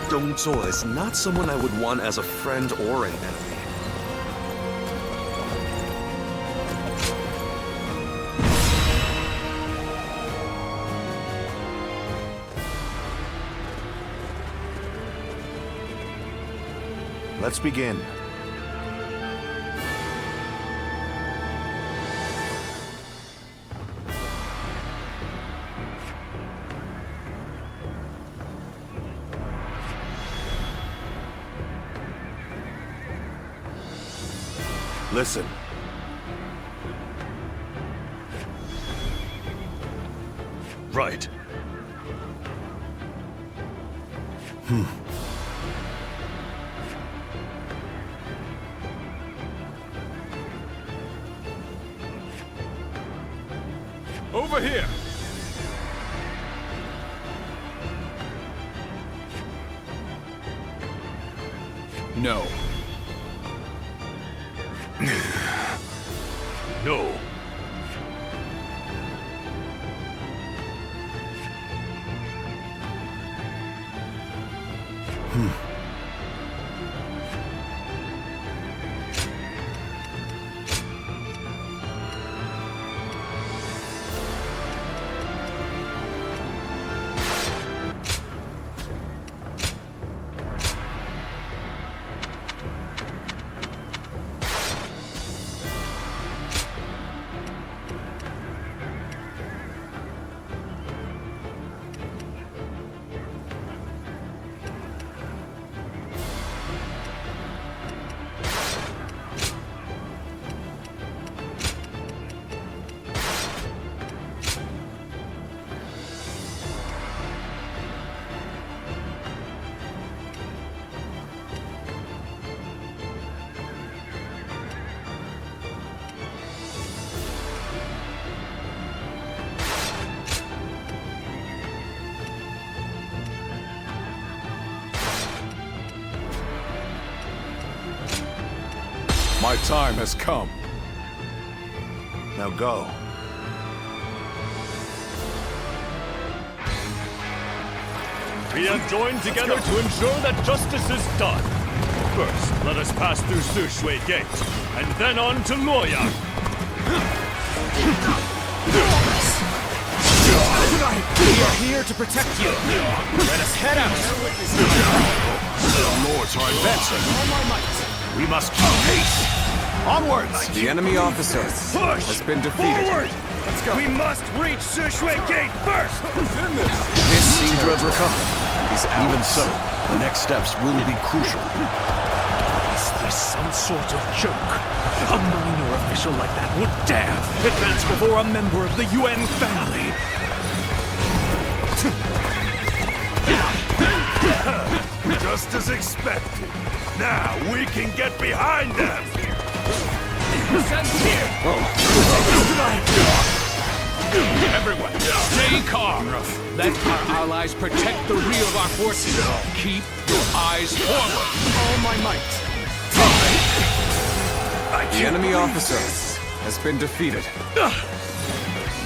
Dongzuo is not someone I would want as a friend or an enemy. Let's begin. Listen. Right. Over here! No. No. My time has come. Now go. We have joined together to ensure that justice is done. First, let us pass through Sushui Gate, and then on to Luoyang. We are here to protect you. Let us head out. The lords are advancing. All my might. We must keep pace. Onwards! The enemy officer has been defeated. Forward! Let's go. We must reach Sushui Gate first! This Seem to have recovered. is Even so, the next steps will be crucial. Is this some sort of joke? A minor official like that would dare advance before a member of the UN family! Just as expected. Now we can get behind them! Everyone, stay calm. Let our allies protect the rear of our forces. Keep your eyes forward. all my might. The enemy officer has been defeated.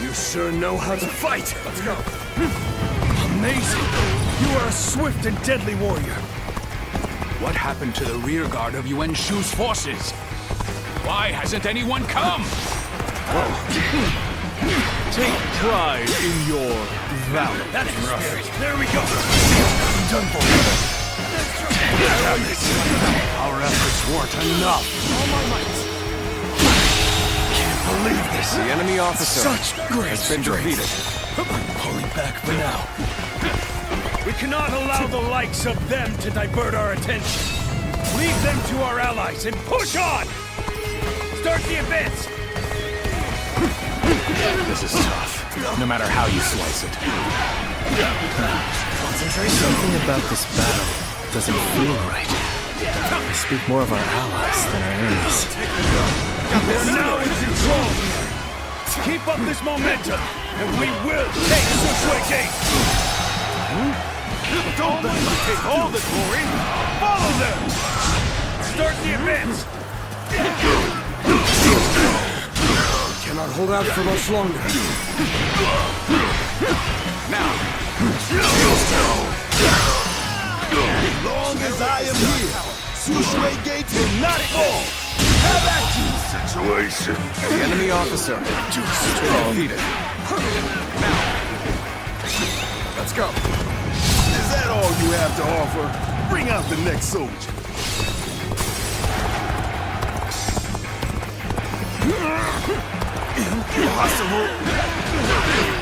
You sure know how to fight! Let's go! Amazing! You are a swift and deadly warrior! What happened to the rear guard of Yuan Shu's forces? Why hasn't anyone come? Take pride in your valor. That's rough. There we go! Done for. Our efforts weren't enough. All my might. Can't believe this! The enemy officer Such great has been strength. defeated. I'm pulling back for now. We cannot allow the likes of them to divert our attention. Leave them to our allies and push on! Start the advance! This is tough, no matter how you slice it. Something about this battle doesn't feel right. I speak more of our allies than our enemies. We're now in control! Keep up this momentum, and we will take Sushui Gate! Don't let them take all the glory! Follow them! Start the advance! Cannot hold out for much longer. Now. two sway gates will not fall. Have at you. Situation. The enemy officer has been defeated. Let's go. Is that all you have to offer? Bring out the next soldier. Impossible.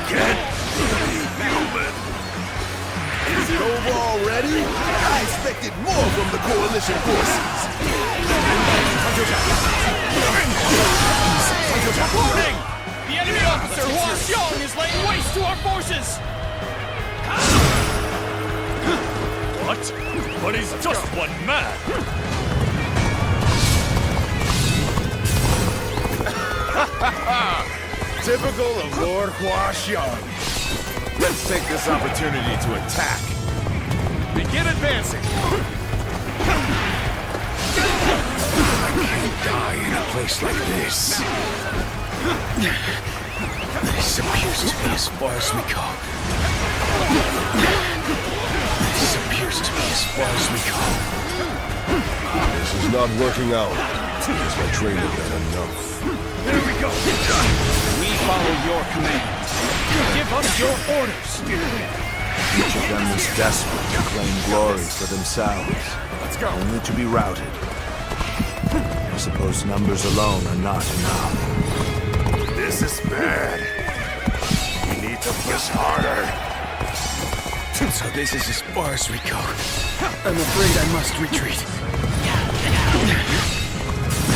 Can't be human. Is it over already? I expected more from the coalition forces. Warning! The enemy officer Hua Xiong is laying waste to our forces! What? But he's just one man! Typical of Lord Hua Xiong. Let's take this opportunity to attack. Begin advancing! I can't die in a place like this. This appears to be as far as we go. This appears to be as far as we go. This is not working out. Has my training done enough? There we go! We follow your commands. Give us your orders. Each of them is desperate to claim glory for themselves. Let's go! Only to be routed. I suppose numbers alone are not enough. This is bad. We need to push harder. So this is as far as we go. I'm afraid I must retreat.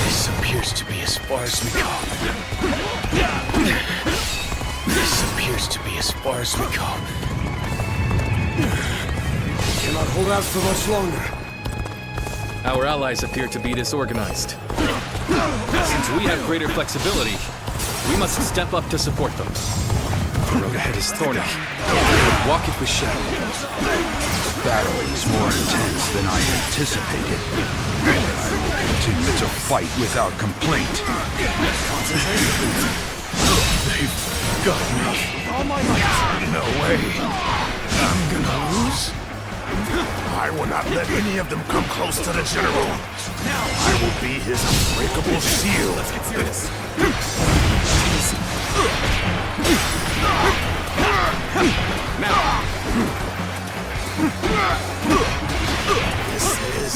This appears to be as far as we go. This appears to be as far as we go. Cannot hold out for much longer. Our allies appear to be disorganized. Since we have greater flexibility, we must step up to support them. The road ahead is thorny. Walk it with shadow. Battle is more intense than I anticipated. I will continue to fight without complaint. They've got me. All my might. No way. I'm gonna lose? I will not let any of them come close to the general. I will be his unbreakable shield. Let's get serious. This is...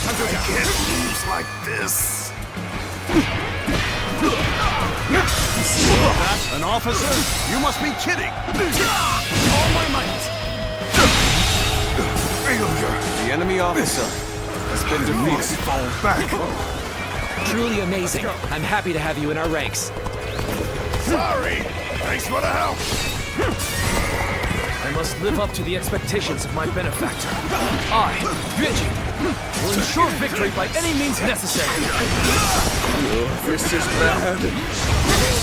I can't lose like this. An officer? You must be kidding! All my might. Failure. The enemy officer has been defeated. Fall back. Truly amazing. I'm happy to have you in our ranks. Sorry. Thanks for the help. I must live up to the expectations of my benefactor. I, Yuji, will ensure victory by any means necessary. This is bad.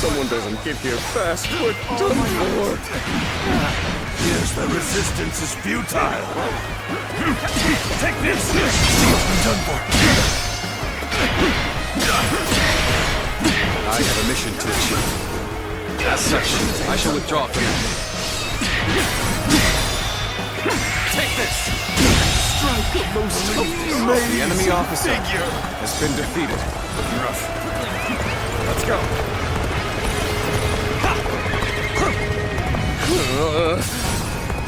Someone doesn't get here fast. We're done for. Yes, the resistance is futile. Take this! We're done for. I have a mission to achieve. As such, I shall withdraw from it. Take this! The enemy officer has been defeated. Let's go!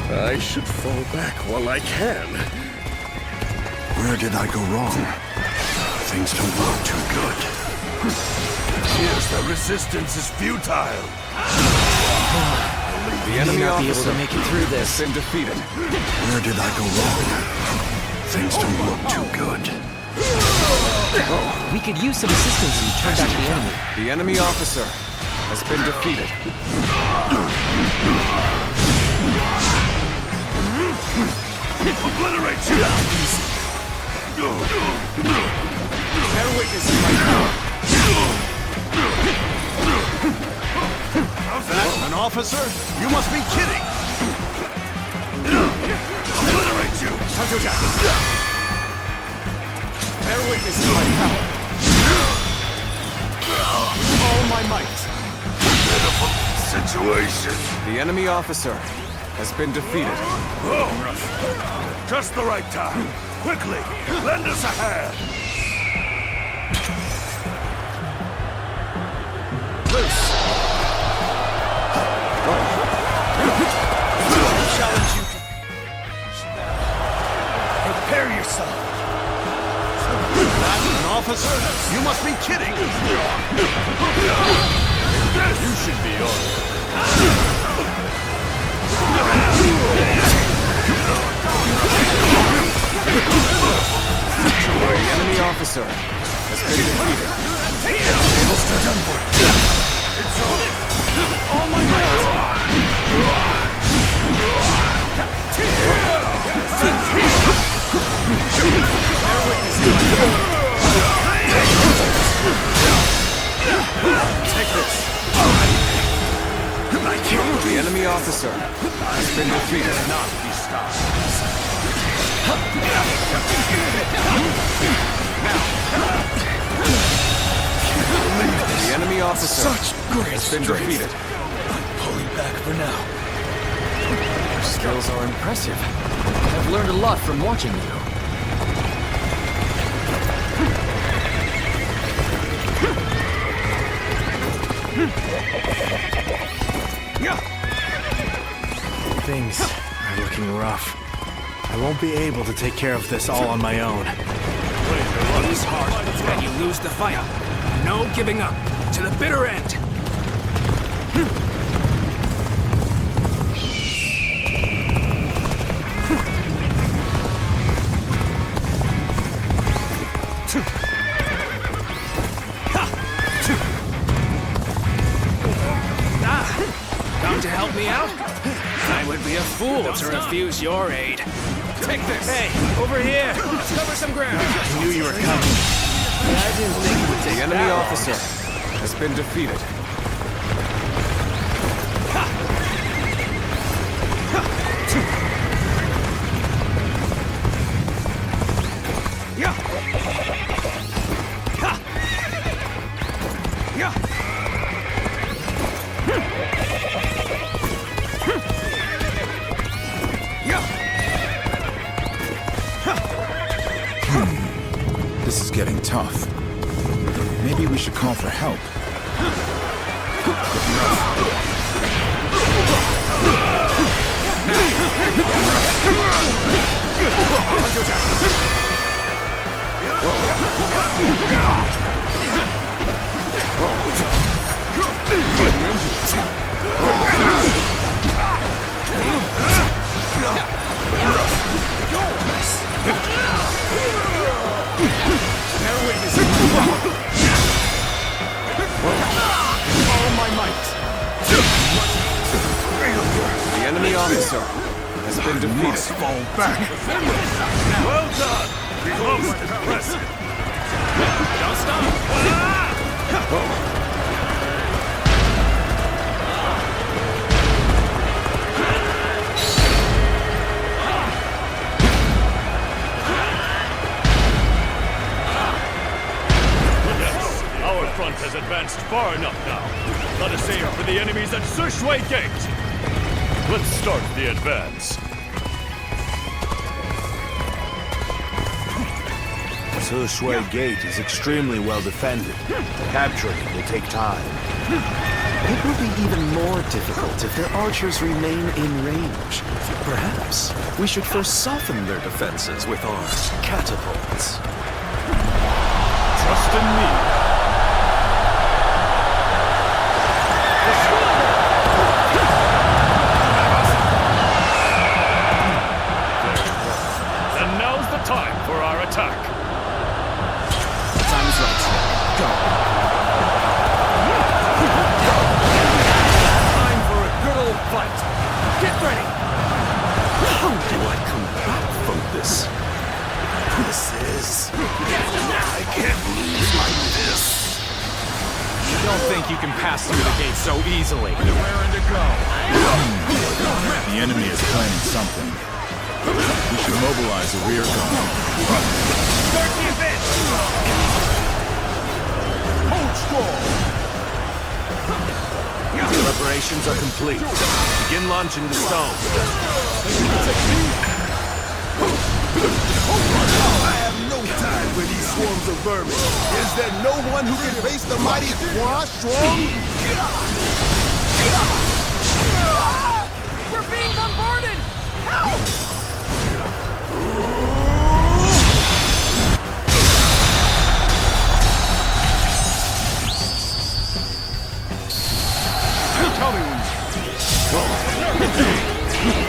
I should fall back while I can. Where did I go wrong? Things don't look too good. Yes, the resistance is futile. The enemy officer make it through has been defeated. Where did I go wrong? Things don't look too good. We could use some assistance to turn back the enemy. The enemy officer has been defeated. Obliterate you! Bear witness to my power. How's that? An officer? You must be kidding! Obliterate you! Bear witness to my power. All my might. Pitiful situation. The enemy officer has been defeated. Oh, just the right time. Quickly, lend us a hand! Challenge you to... Prepare yourself. That's an officer? You must be kidding! You should be on. The enemy officer has been defeated. All my might! Take this. The enemy officer has been defeated. Not be stopped. The enemy officer Such great has been strength. defeated. I'm pulling back for now. Your skills are impressive. I've learned a lot from watching you. Things are looking rough. I won't be able to take care of this all on my own. He's hard, and you lose the fight. No giving up. To the bitter end. Come to help me out? I would be a fool to refuse your aid. Take this. Hey, over here. Let's cover some ground. I knew you were coming. I didn't think it would take The enemy officer has been defeated. This is getting tough. Maybe we should call for help. All my might. The enemy officer has been defeated. Fall back. Well done. Close to press. Don't stop. Our front has advanced far enough now. Let us aim for the enemies at Sushui Gate. Let's start the advance. Sushui Gate is extremely well defended. Capturing it will take time. It will be even more difficult if their archers remain in range. Perhaps we should first soften their defenses with our catapults. Trust in me. And now's the time for our attack. Time is right. Go. Time for a good old fight. Get ready. How do I come back from this? This is... I can't lose like this. Don't think you can pass through the gate so easily. The enemy is planning something. We should mobilize a rear guard. Start the event. Hold strong. Preparations are complete. Begin launching the stone. vermin. Is there no one who can face the mighty Kwa Strong? We're being bombarded! Help! Tell me when.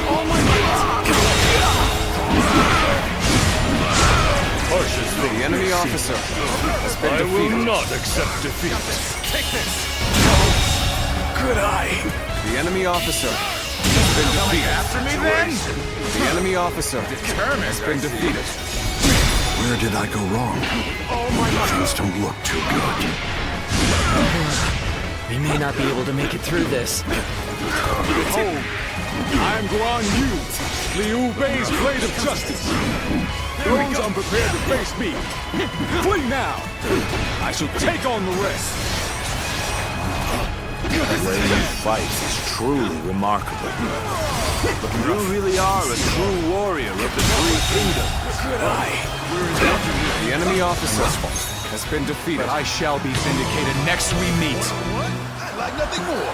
All my might! The enemy officer has been I defeated. will not accept defeat. Take this! Could I? The enemy officer has been defeated. After me, then? The enemy officer has been defeated. Where did I go wrong? All my might! Things don't look too good. We may not be able to make it through this. Behold, I am Guan Yu, Liu Bei's blade of justice. Those unprepared to face me, flee now! I shall take on the rest. The way you fight is truly remarkable. You really are a true warrior of the Three Kingdoms. The enemy officer has been defeated. But I shall be vindicated next we meet. I'd like nothing more.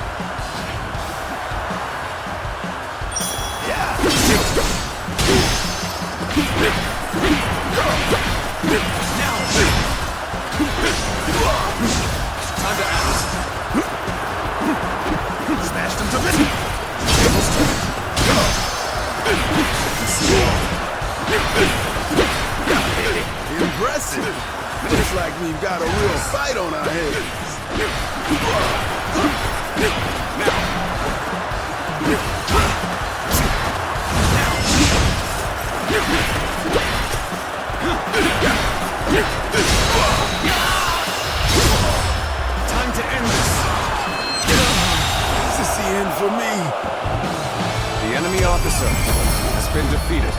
Time to act. Smashed him to bits. Impressive. Looks like we've got a real fight on our hands. Time to end this. This is the end for me. The enemy officer has been defeated.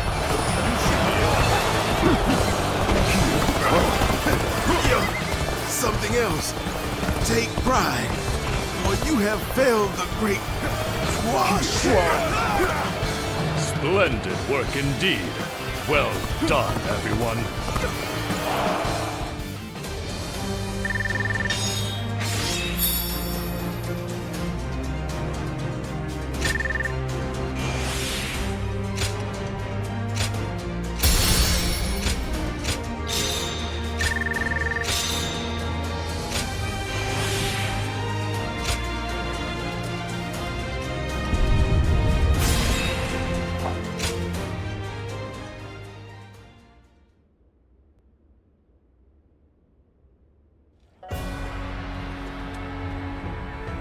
Something else. Take pride, for you have failed the great Kwa Strong. Splendid work indeed. Well done, everyone.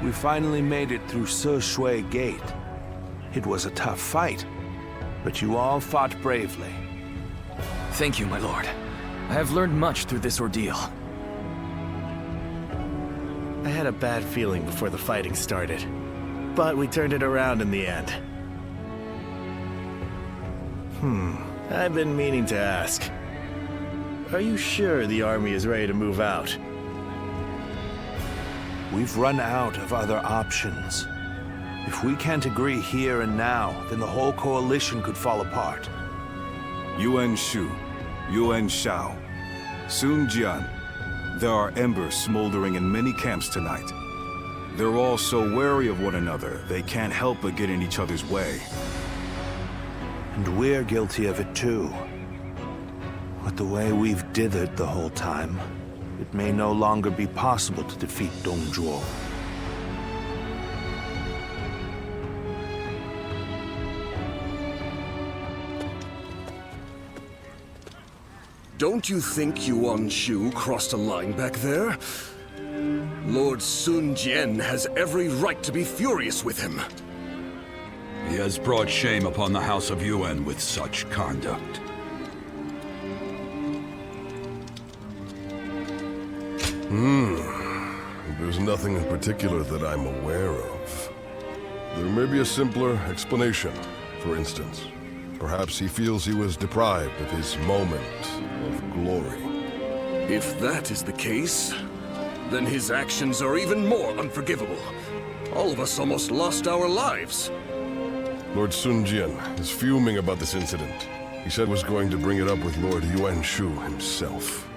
We finally made it through Se Shui Gate. It was a tough fight, but you all fought bravely. Thank you, my lord. I have learned much through this ordeal. I had a bad feeling before the fighting started, but we turned it around in the end. I've been meaning to ask. Are you sure the army is ready to move out? We've run out of other options. If we can't agree here and now, then the whole coalition could fall apart. Yuan Shu, Yuan Shao, Sun Jian. There are embers smoldering in many camps tonight. They're all so wary of one another, they can't help but get in each other's way. And we're guilty of it too. With the way we've dithered the whole time, it may no longer be possible to defeat Dongzhuo. Don't you think Yuan Shu crossed a line back there? Lord Sun Jian has every right to be furious with him. He has brought shame upon the House of Yuan with such conduct. There's nothing in particular that I'm aware of. There may be a simpler explanation. For instance, perhaps he feels he was deprived of his moment of glory. If that is the case, then his actions are even more unforgivable. All of us almost lost our lives. Lord Sun Jian is fuming about this incident. He said was going to bring it up with Lord Yuan Shu himself.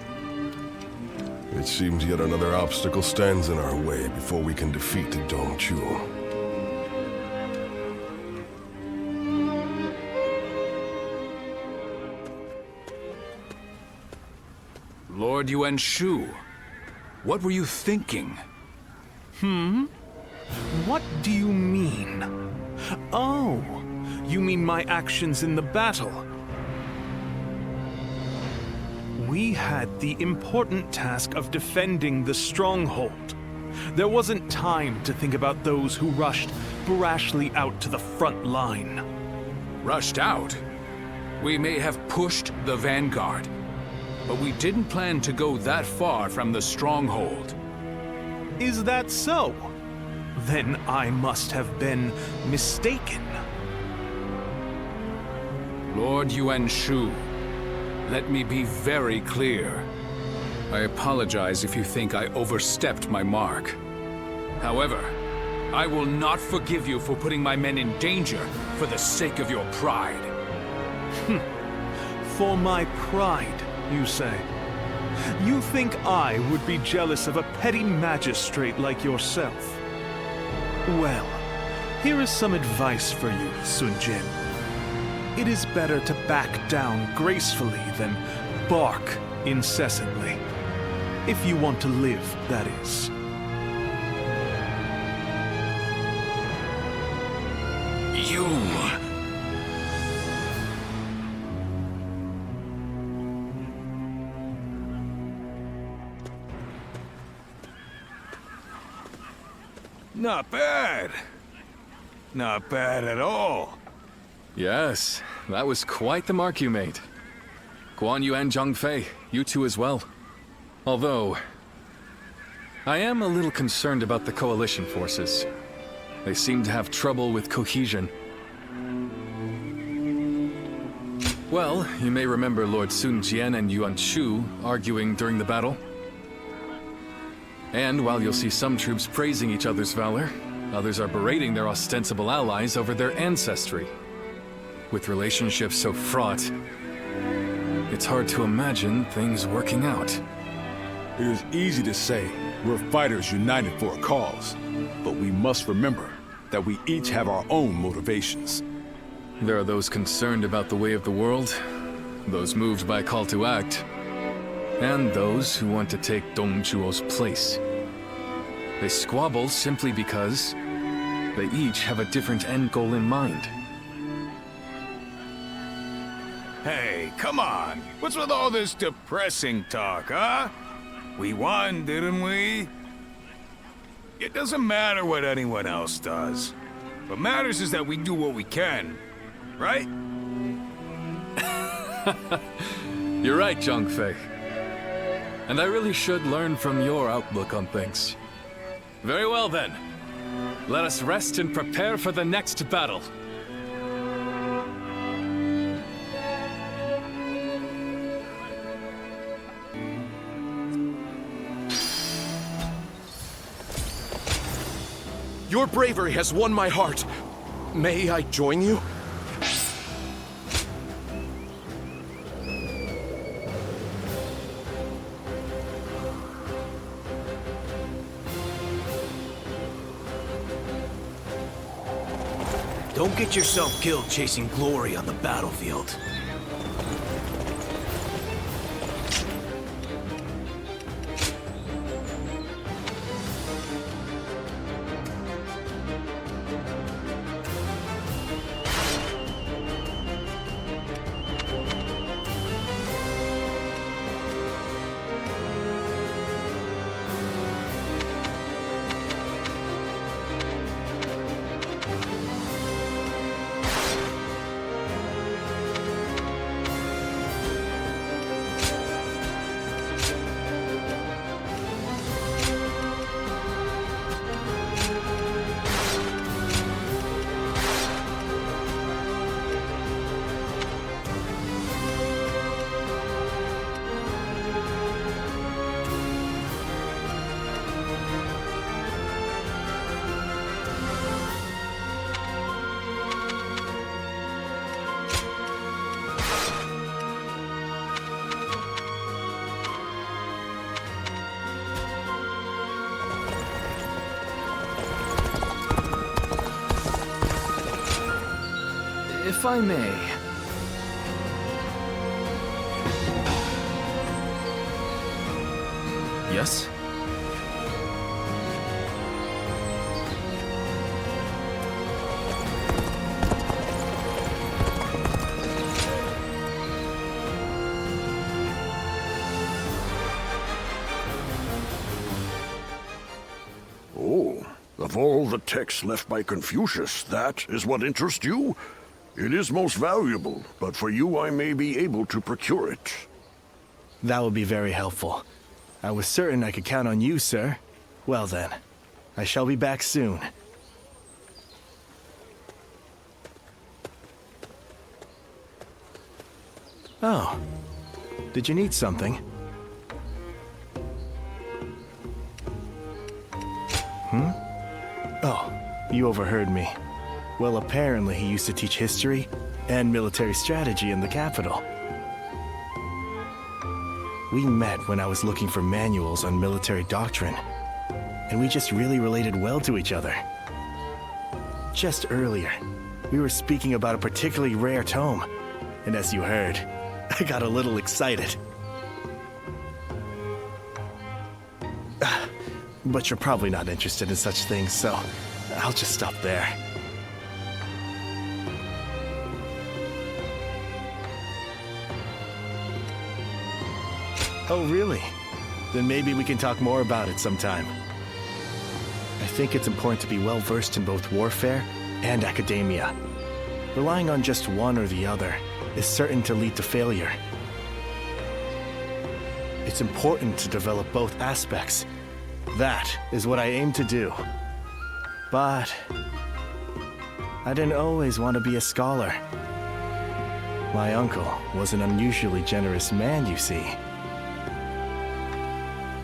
It seems yet another obstacle stands in our way before we can defeat Dongchu. Lord Yuan Shu, what were you thinking? What do you mean? Oh, you mean my actions in the battle? We had the important task of defending the stronghold. There wasn't time to think about those who rushed brashly out to the front line. Rushed out? We may have pushed the vanguard, but we didn't plan to go that far from the stronghold. Is that so? Then I must have been mistaken. Lord Yuan Shu, let me be very clear. I apologize if you think I overstepped my mark. However, I will not forgive you for putting my men in danger for the sake of your pride. For my pride, you say? You think I would be jealous of a petty magistrate like yourself? Well, here is some advice for you, Sun Jin. It is better to back down gracefully than bark incessantly. If you want to live, that is. You... Not bad. Not bad at all. Yes, that was quite the mark you made. Guan Yu and Zhang Fei, you two as well. Although, I am a little concerned about the coalition forces. They seem to have trouble with cohesion. Well, you may remember Lord Sun Jian and Yuan Shu arguing during the battle. And while you'll see some troops praising each other's valor, others are berating their ostensible allies over their ancestry. With relationships so fraught, it's hard to imagine things working out. It is easy to say we're fighters united for a cause, but we must remember that we each have our own motivations. There are those concerned about the way of the world, those moved by a call to act, and those who want to take Dongchuo's place. They squabble simply because they each have a different end goal in mind. Hey, come on. What's with all this depressing talk, huh? We won, didn't we? It doesn't matter what anyone else does. What matters is that we do what we can, right? You're right, Zhang Fei. And I really should learn from your outlook on things. Very well then. Let us rest and prepare for the next battle. Your bravery has won my heart. May I join you? Don't get yourself killed chasing glory on the battlefield. If I may. Yes? Oh, of all the texts left by Confucius, that is what interests you? It is most valuable, but for you I may be able to procure it. That would be very helpful. I was certain I could count on you, sir. Well then, I shall be back soon. Oh, did you need something? Oh, you overheard me. Well, apparently he used to teach history and military strategy in the capital. We met when I was looking for manuals on military doctrine, and we just really related well to each other. Just earlier, we were speaking about a particularly rare tome, and as you heard, I got a little excited. But you're probably not interested in such things, so I'll just stop there. Oh, really? Then maybe we can talk more about it sometime. I think it's important to be well versed in both warfare and academia. Relying on just one or the other is certain to lead to failure. It's important to develop both aspects. That is what I aim to do. But I didn't always want to be a scholar. My uncle was an unusually generous man, you see.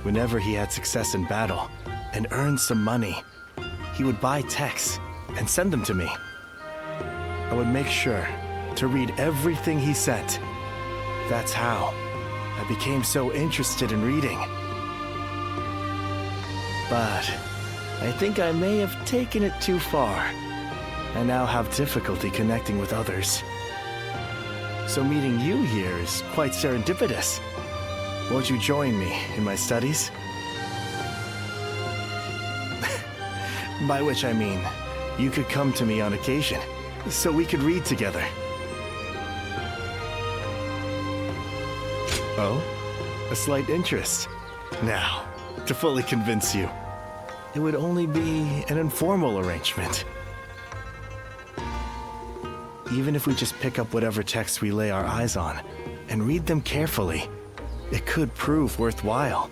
Whenever he had success in battle and earned some money, he would buy texts and send them to me. I would make sure to read everything he sent. That's how I became so interested in reading. But I think I may have taken it too far. I now have difficulty connecting with others. So meeting you here is quite serendipitous. Won't you join me in my studies? By which I mean, you could come to me on occasion, so we could read together. Oh? A slight interest. Now, to fully convince you, it would only be an informal arrangement. Even if we just pick up whatever text we lay our eyes on and read them carefully, it could prove worthwhile.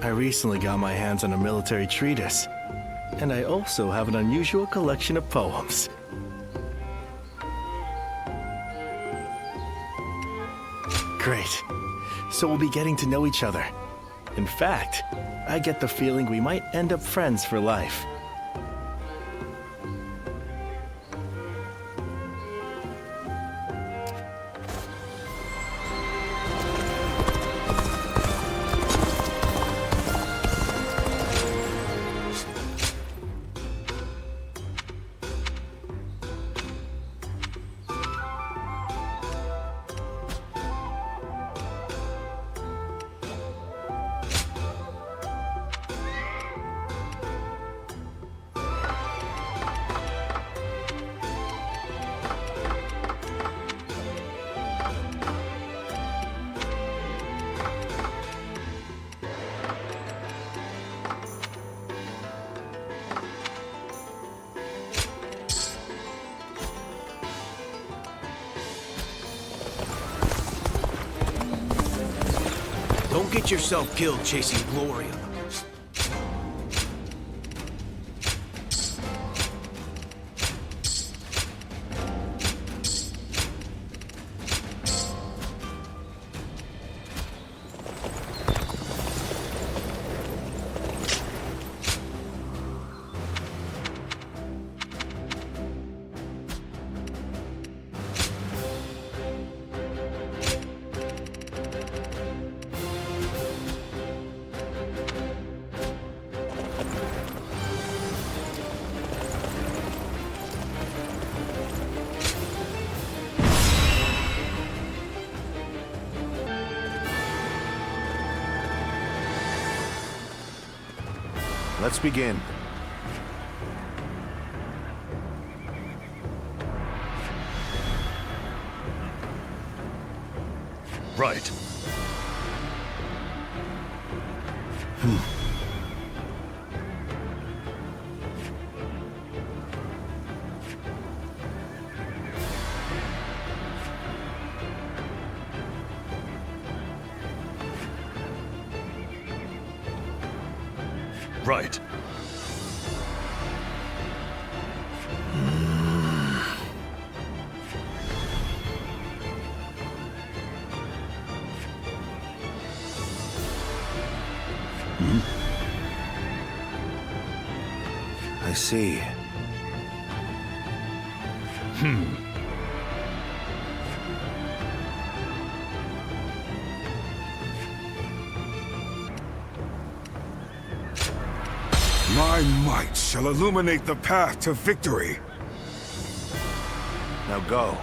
I recently got my hands on a military treatise, and I also have an unusual collection of poems. Great. So we'll be getting to know each other. In fact, I get the feeling we might end up friends for life. Don't get yourself killed chasing Gloria. Let's begin. Right. Right. I see. My might shall illuminate the path to victory. Now go.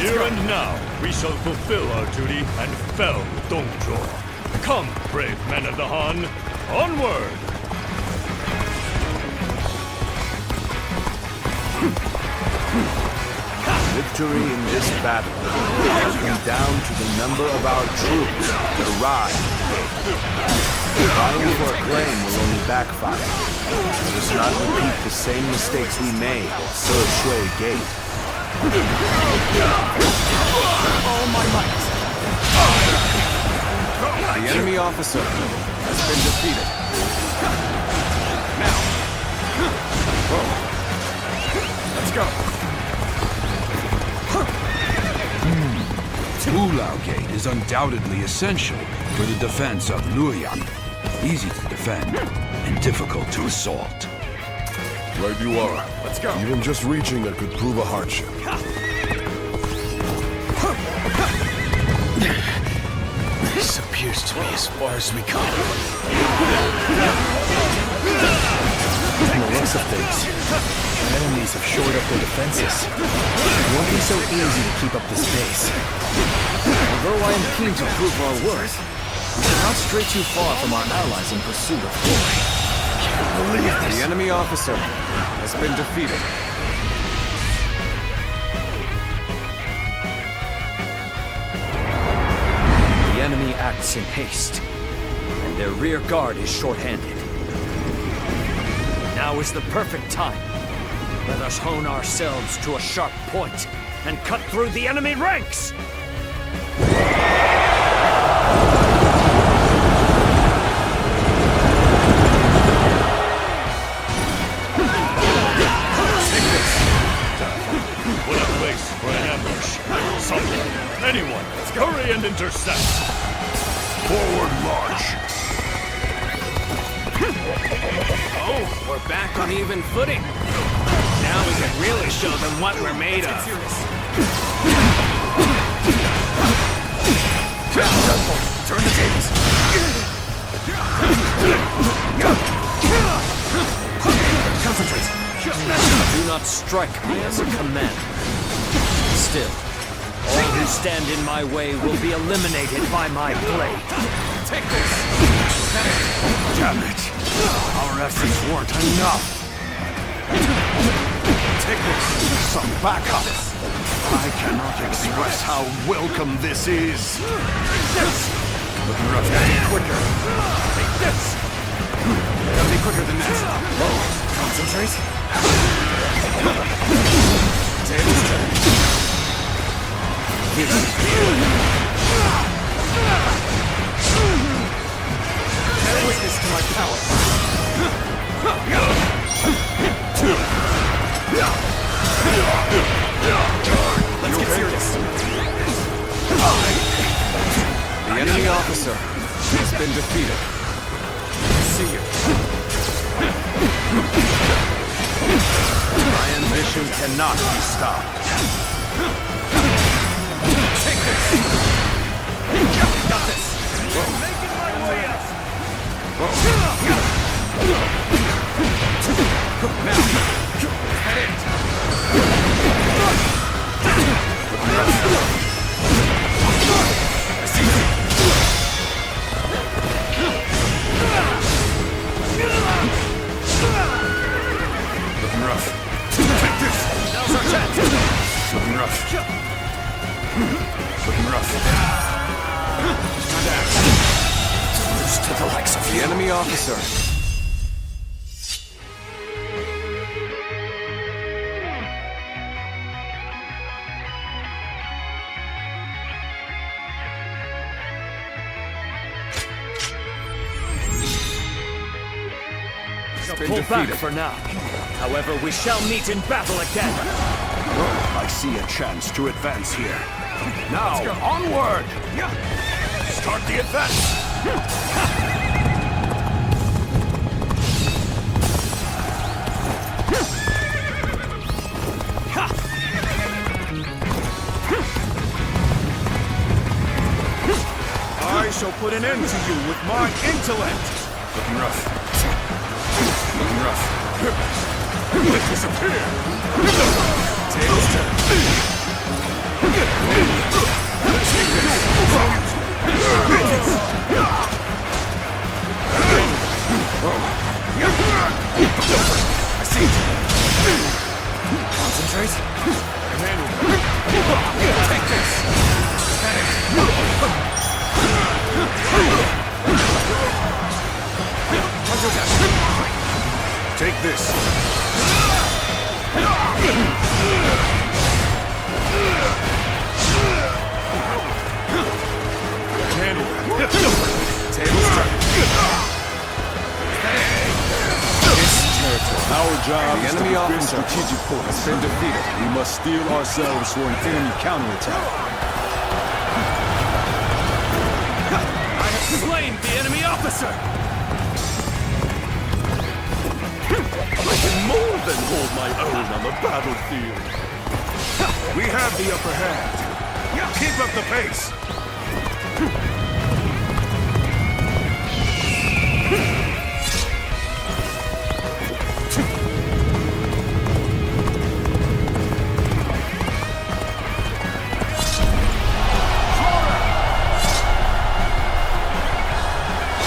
Here and now, we shall fulfill our duty and fell Dongzhuo. Come, brave men of the Han, onward! Victory in this battle will come down to the number of our troops that arrive. Vying for acclaim will only backfire. Let us not repeat the same mistakes we made at Shui Gate. All my might. The enemy officer has been defeated. Now. Let's go. Ulao Gate is undoubtedly essential for the defense of Luoyang. Easy to defend and difficult to assault. Right you are. Let's go. Even just reaching it could prove a hardship. This appears to be as far as we come. From the looks of things, our enemies have shored up their defenses. It won't be so easy to keep up this pace. Although I am keen to prove our worth, we should not stray too far from our allies in pursuit of glory. Can't believe this. The enemy officer has been defeated. The enemy acts in haste, and their rear guard is short-handed. Now is the perfect time. Let us hone ourselves to a sharp point and cut through the enemy ranks! What a place for an ambush. Someone, anyone, hurry and intercept. Forward march. Oh, we're back on even footing. Now we can really show them what we're made of. Turn the tables. Concentrate. Do not strike me as a command. Still, all who stand in my way will be eliminated by my blade. Take this. Damn it. Our efforts weren't enough. Take this. Some backup. I cannot express how welcome this is. Looking rough. Gotta be quicker. Take this. Gotta be quicker than that. Concentrate. Tables turn. Bear witness to my power. Let's get serious. The enemy officer has been defeated. See you. My ambition cannot be stopped. Take this. Got this. Making my way up. Now, head in. I see you. Now's our chance! Looking rough. Looking rough. Lose to the likes of The enemy officer. Pull back for now. However, we shall meet in battle again. I see a chance to advance here. Now, onward! Start the advance! I shall put an end to you with my intellect. Looking rough. Looking rough. Disappear! Tails turn. I see it. Concentrate. Take this. Take this. Handle that. Tables turn. This territory. Our job The is to enemy defend officer strategic points. has been defeated. We must steel ourselves for an enemy counterattack. I have slain the enemy officer! I can more than hold my own on the battlefield. We have the upper hand. Keep up the pace.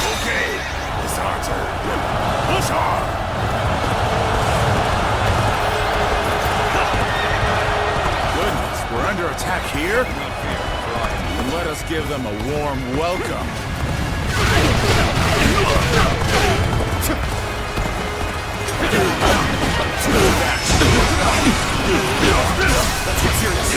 Okay, it's our turn. Push on! Goodness, we're under attack here? Then let us give them a warm welcome. Let's get serious.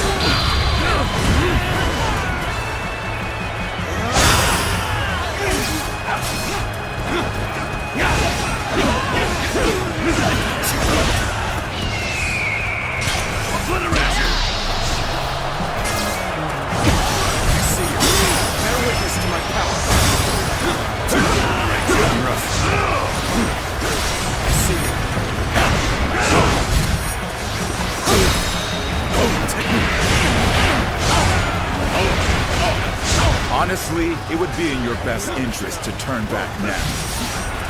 Honestly, it would be in your best interest to turn back now.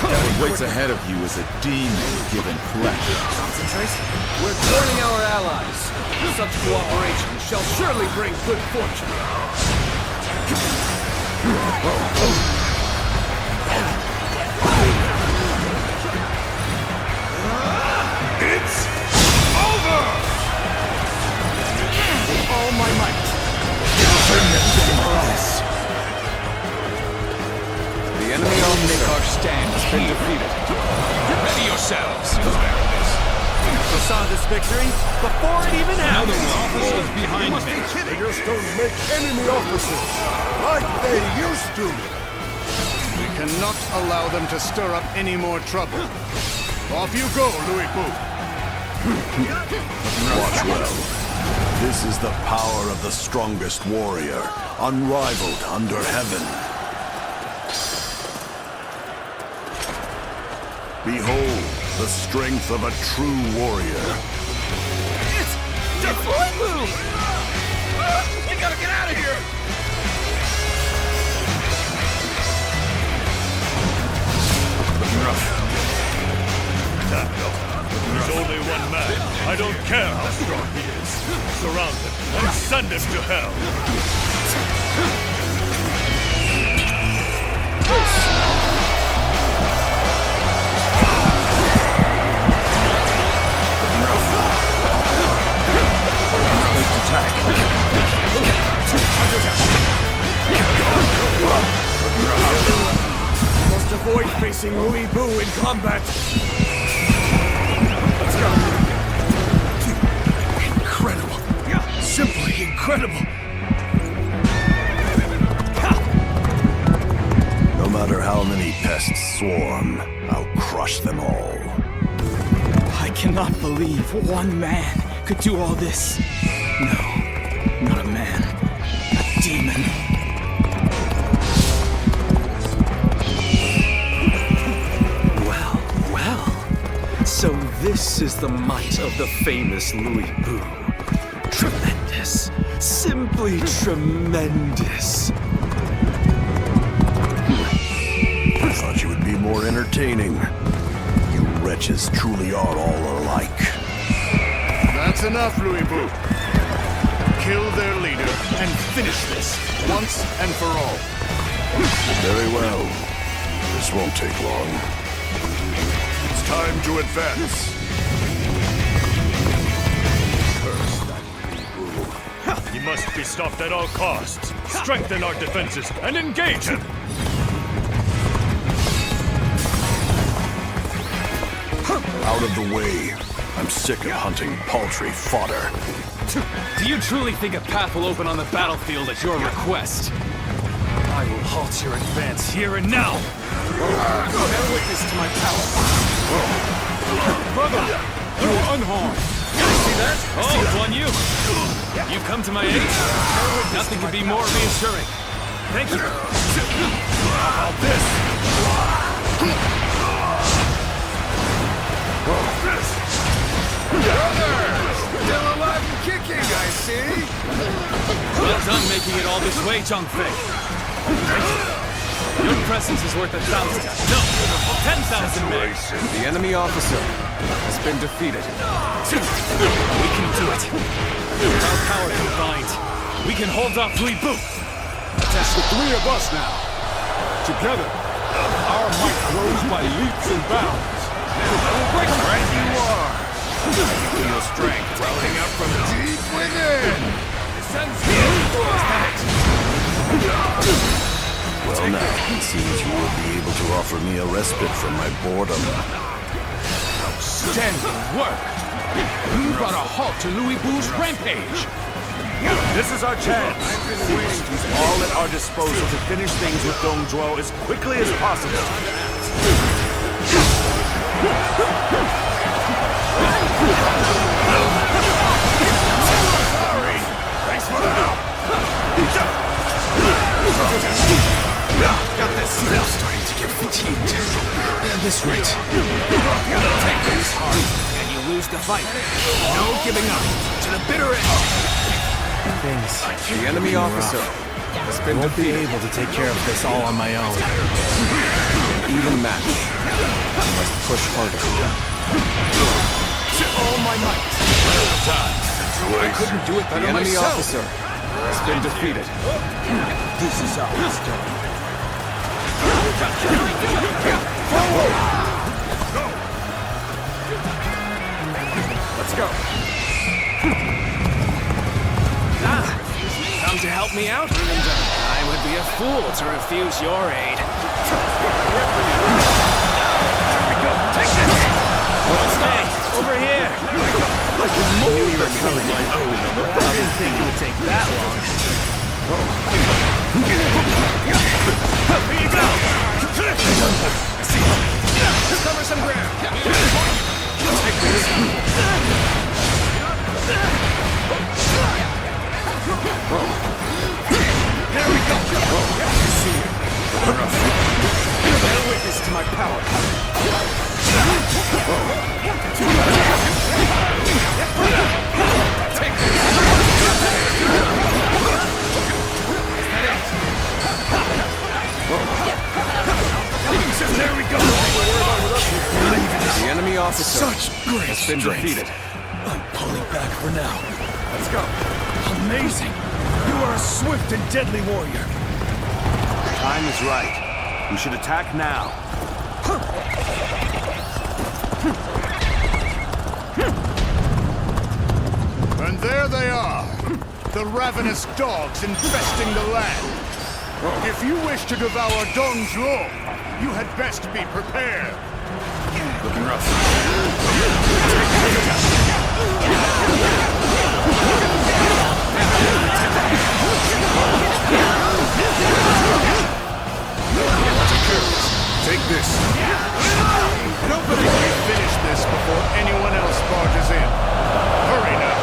What waits ahead of you is a demon given flesh. Concentrate. We're joining our allies. Such cooperation shall surely bring good fortune. It's over! With all my might. The enemy will make our stand has been defeated. Ready yourselves. We saw this victory before it even happened. Another officer is behind me. They just don't make enemy officers like they used to. We cannot allow them to stir up any more trouble. Off you go, Louis Boo. Watch well. This is the power of the strongest warrior, unrivaled under heaven. Behold the strength of a true warrior. It's Deploy! We gotta get out of here! Looking rough. There's only one man. I don't care how strong he is. Surround him and send him to hell. facing Louis Bu in combat. Let's go. Incredible. Simply incredible. No matter how many pests swarm, I'll crush them all. I cannot believe one man could do all this. No, not a man. A demon. Well. So this is the might of the famous Louis Bu. Tremendous. Simply tremendous. I thought you would be more entertaining. You wretches truly are all alike. That's enough, Louis Bu. Kill their leader and finish this once and for all. Very well. This won't take long. It's time to advance. He must be stopped at all costs. Strengthen our defenses and engage him. Out of the way. I'm sick of hunting paltry fodder. Do you truly think a path will open on the battlefield at your request? I will halt your advance here and now! Bear witness to my power. Brother, you are unharmed. See that? Oh, it's on you! You've come to my aid? Nothing could be more reassuring. Thank you! How about this? Still alive and kicking, I see. Well done making it all this way, Zhongfei. Thank you. Your presence is worth 1,000. No, 10,000 men. The enemy officer has been defeated. We can do it. With our power combined, we can hold off Louis Bu. That's the three of us now. Together, our might grows by leaps and bounds. Right you are. Feel strength welling up from deep within. Well now, it seems you will be able to offer me a respite from my boredom. Outstanding work. You brought a halt to Louis Bu's rampage. This is our chance. We must use all at our disposal to finish things with Dong Zhuo as quickly as possible. Sorry. Thanks for the help. Got this. I'm starting to get fatigued. At this rate. Take things hard, and you lose the fight. No giving up. To the bitter end. Things. The enemy officer has been Won't be defeated. able to take care of this all on my own. Even match. You must push harder. All my might. I couldn't do it The better enemy myself. officer has been defeated. This is how it's done. Let's go. Come to help me out? I would be a fool to refuse your aid. Stay over here. I can mold the color my own. I didn't think it would take that long. Here you go. Let's cover some ground. Take this. There we go. See you. Bear witness to my power. Take this. There we go. The enemy officer Such great has been strength. defeated. I'm pulling back for now. Let's go. Amazing. You are a swift and deadly warrior. Time is right. We should attack now. And there they are. The ravenous dogs infesting the land. If you wish to devour Dong Zhuo, You had best be prepared. Looking rough. Take this. Don't believe we finish this before anyone else barges in. Hurry now.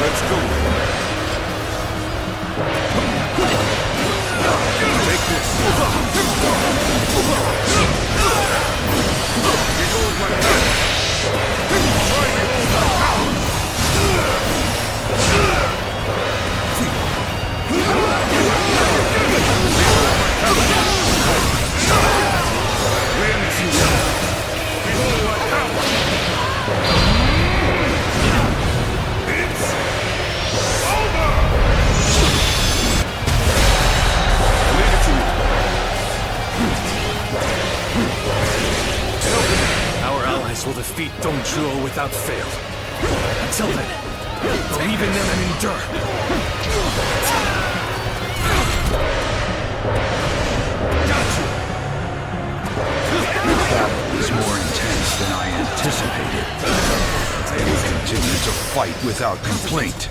Let's go. Take this. Behold my power. Try behold my power. Behold my power. It's over. Leave it to me. Our allies will defeat Dongzhuo without fail. Until then, believe in them and endure. Got you! The battle is more intense than I anticipated. We'll continue to fight without complaint.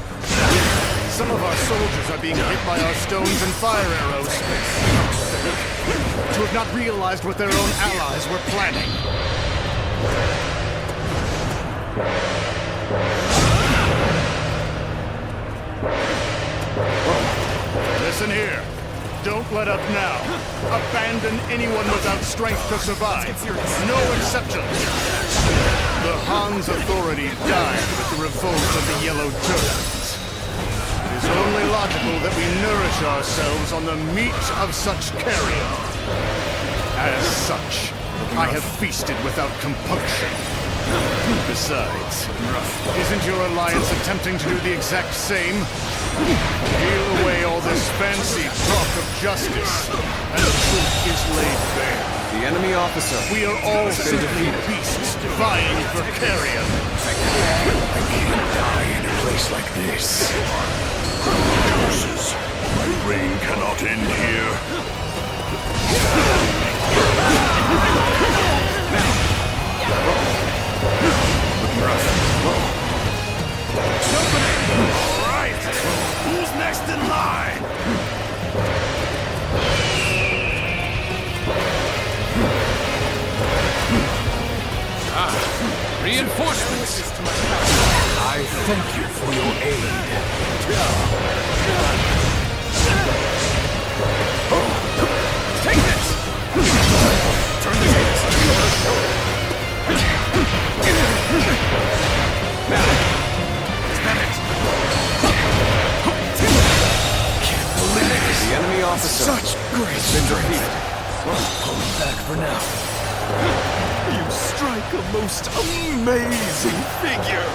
Some of our soldiers are being hit by our stones and fire arrows. To have not realized what their own allies were planning. Listen here. Don't let up now. Abandon anyone without strength to survive. No exceptions. The Han's authority died with the revolt of the Yellow Turbans. It is only logical that we nourish ourselves on the meat of such carrion. As such, I have feasted without compunction. Besides, isn't your alliance attempting to do the exact same? Peel away all this fancy talk of justice, and the truth is laid bare. The enemy officer. We are all simply beasts vying for carrion. I can't die in a place like this. Curses. My reign cannot end here. Looking rough. All right. Who's next in line? Reinforcements! I thank you for your aid. Take this! Turn the tables. Is that it? Can't believe it. The enemy officer. Such great strength. Pulling back for now. You strike a most amazing figure.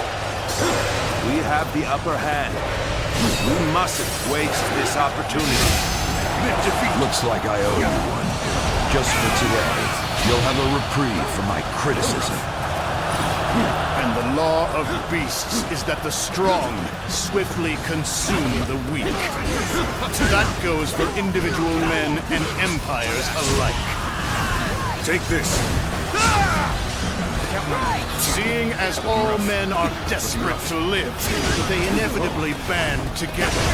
We have the upper hand. We mustn't waste this opportunity. Looks like I owe you one. Just for today, you'll have a reprieve from my criticism. And the law of beasts is that the strong swiftly consume the weak. That goes for individual men and empires alike. Take this. Seeing as all men are desperate to live, they inevitably band together.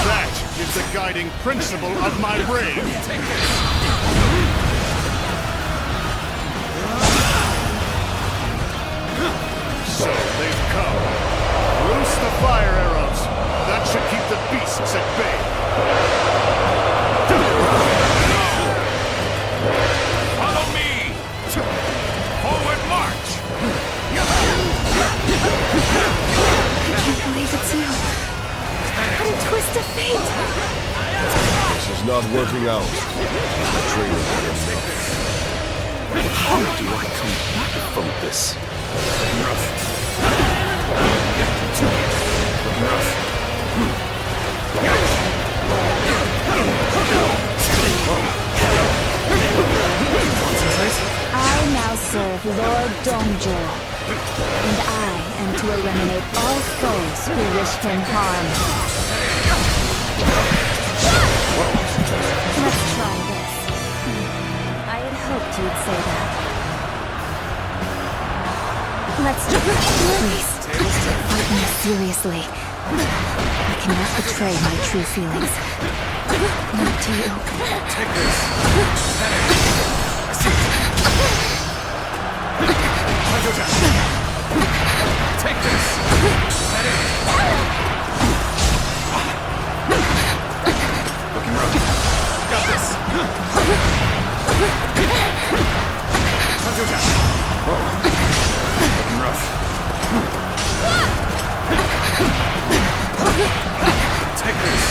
That is the guiding principle of my reign. So they've come. Loose the fire arrows. That should keep the beasts at bay. Follow me! Forward march! I can't believe it's you. What a twist of fate! This is not working out. The training is How do I come back from this? Lord Dongjo, and I am to eliminate all foes who wish him harm. Let's try this. I had hoped you'd say that. Let's please fight me seriously. I cannot betray my true feelings. Not to you. Take this. Take this. Looking rough. Got this. Looking rough. Take this.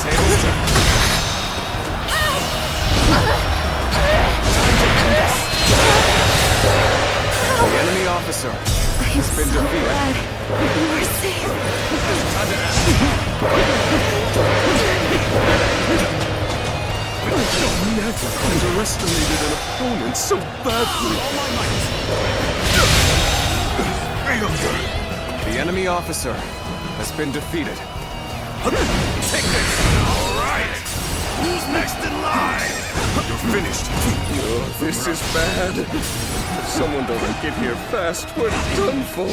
Tables turn. The enemy officer has been defeated. Glad you are safe. Never underestimated an opponent so badly. The enemy officer has been defeated. Take this. All right. Who's next in line? You're finished. This is bad. If someone doesn't get here fast, we're done for.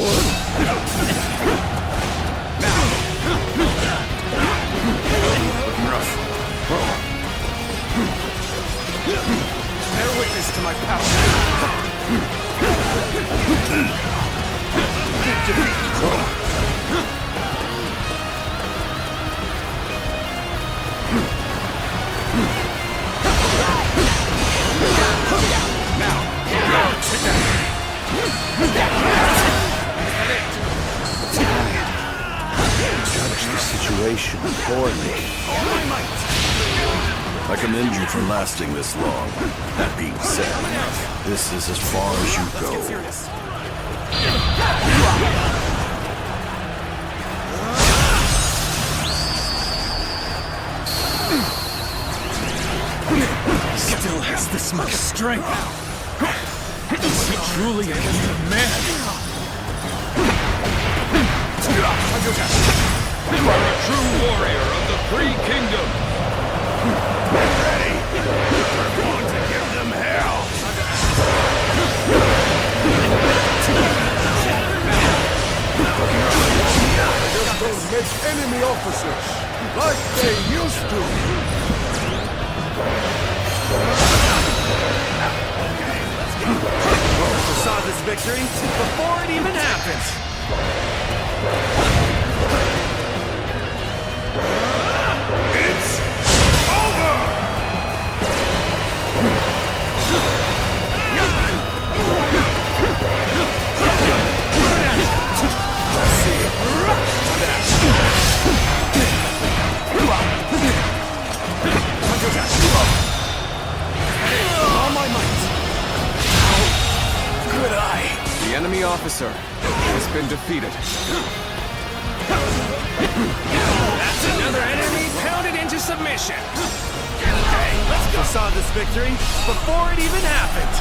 Looking rough. Bear witness to my power. Judge the situation poorly. I commend you for lasting this long. That being said, this is as far as you go. Still has this much strength. Is he truly a man? You are a true warrior of the Three Kingdoms. Ready? We're going to give them hell. Just don't make enemy officers like they used to. We saw this victory before it even happened. It's over! Let's see. All my might. How could I? The enemy officer has been defeated. That's another enemy pounded into submission. Okay, let's go. We saw this victory before it even happened.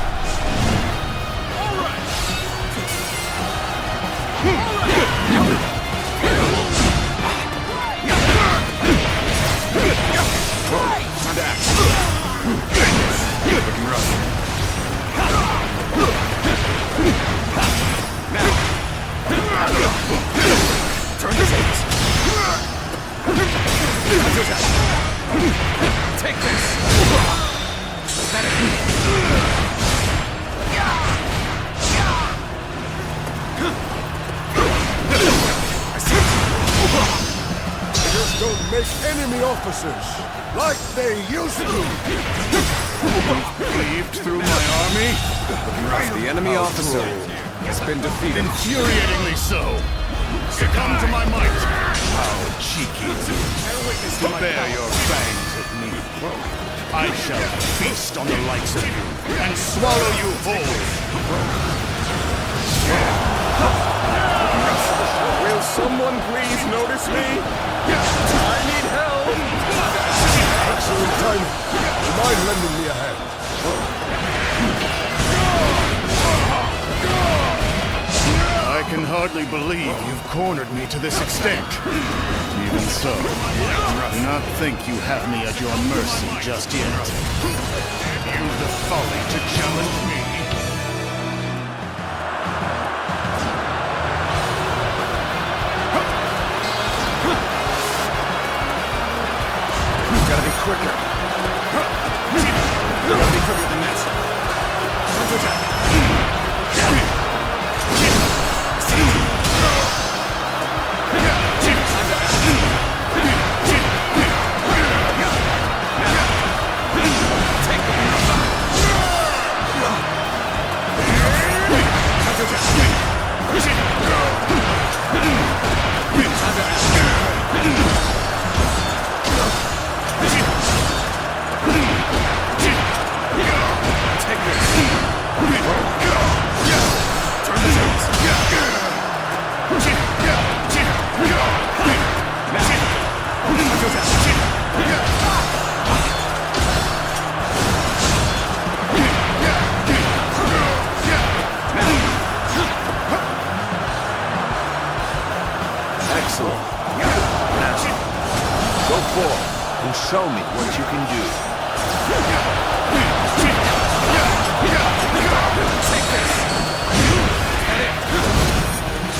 All right. Time to act. Looking rough. Now. Turn the tables. Take this. Just don't make enemy officers like they used to. Cleaved through my army? The enemy officer has been defeated. Infuriatingly so. Succumb to my might. How cheeky. Bare your fangs at me. I shall feast on the likes of you and swallow you whole. Will someone please notice me? I need help. Excellent timing. Do you mind lending me a hand? can hardly believe you've cornered me to this extent. Even so, do not think you have me at your mercy just yet. Have you the folly to challenge me? Gotta be quicker. Gotta be quicker than this. Excellent. Now, go forward and show me what you can do. Take this!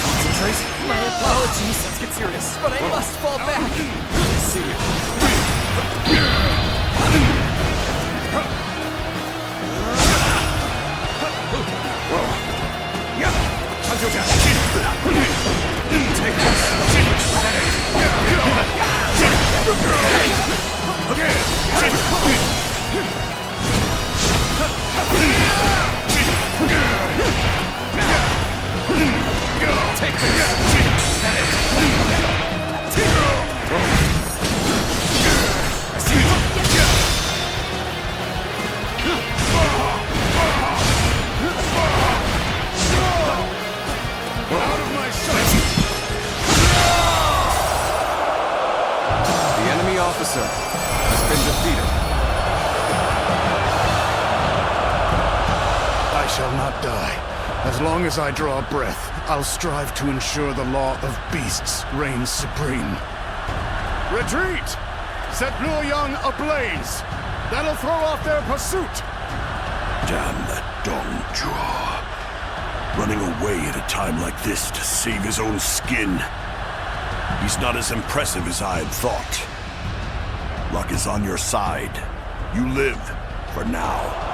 Concentrate. My apologies. Let's get serious. But I must fall back. I see you. Take this. Take this. Out of my sight! The enemy officer has been defeated. I shall not die. As long as I draw breath, I'll strive to ensure the law of beasts reigns supreme. Retreat! Set Luoyang ablaze! That'll throw off their pursuit! Damn that Dong Zhuo. Running away at a time like this to save his own skin. He's not as impressive as I had thought. Luck is on your side. You live for now.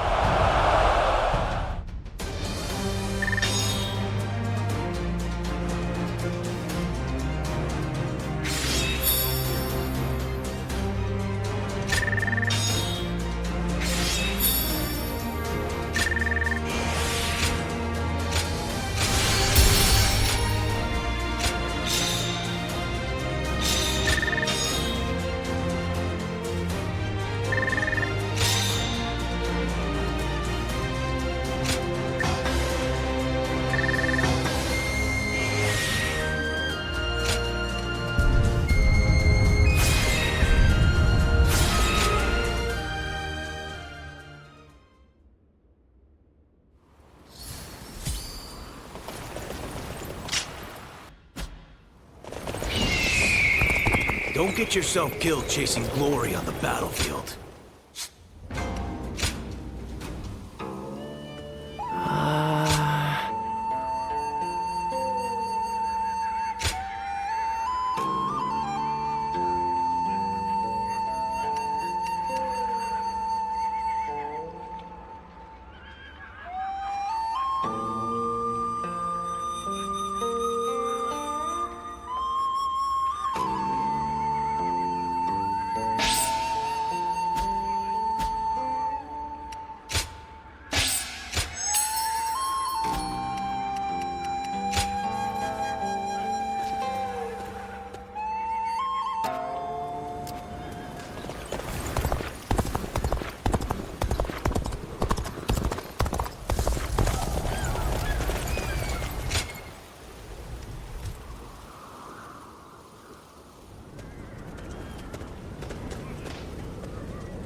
Don't get yourself killed chasing glory on the battlefield.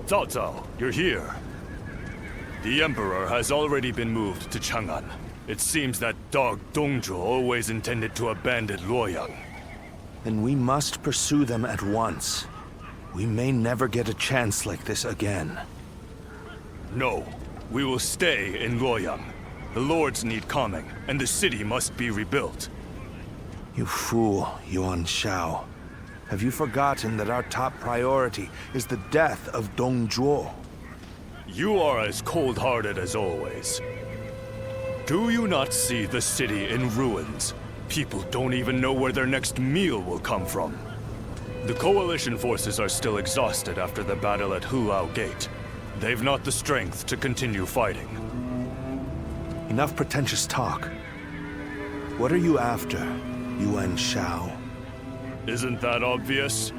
Cao Cao, you're here. The Emperor has already been moved to Chang'an. It seems that dog Dongzhuo always intended to abandon Luoyang. Then we must pursue them at once. We may never get a chance like this again. No, we will stay in Luoyang. The lords need calming, and the city must be rebuilt. You fool, Yuan Shao. Have you forgotten that our top priority is the death of Dongzhuo? You are as cold-hearted as always. Do you not see the city in ruins? People don't even know where their next meal will come from. The Coalition forces are still exhausted after the battle at Hulao Gate. They've not the strength to continue fighting. Enough pretentious talk. What are you after, Yuan Shao? Isn't that obvious?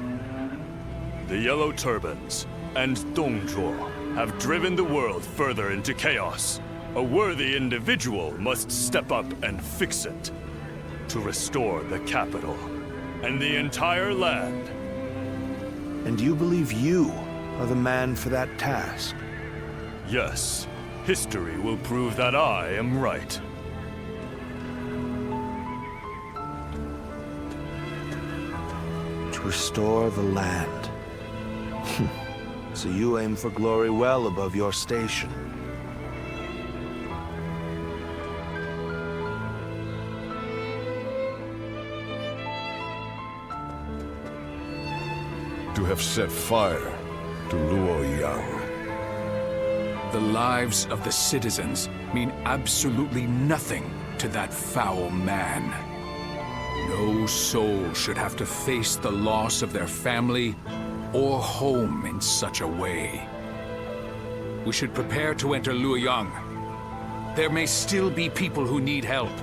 The Yellow Turbans and Dongzhuo have driven the world further into chaos. A worthy individual must step up and fix it. To restore the capital and the entire land. And you believe you are the man for that task? Yes. History will prove that I am right. To restore the land. So you aim for glory well above your station. To have set fire to Luoyang. The lives of the citizens mean absolutely nothing to that foul man. No soul should have to face the loss of their family or home in such a way. We should prepare to enter Luoyang. There may still be people who need help.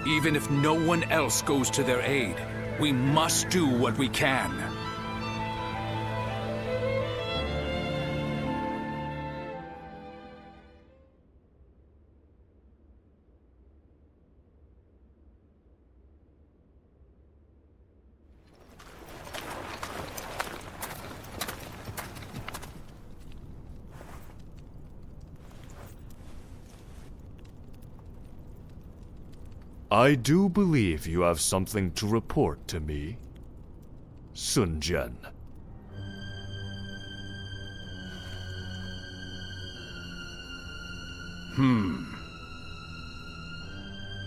Even if no one else goes to their aid, we must do what we can. I do believe you have something to report to me, Sun Jian.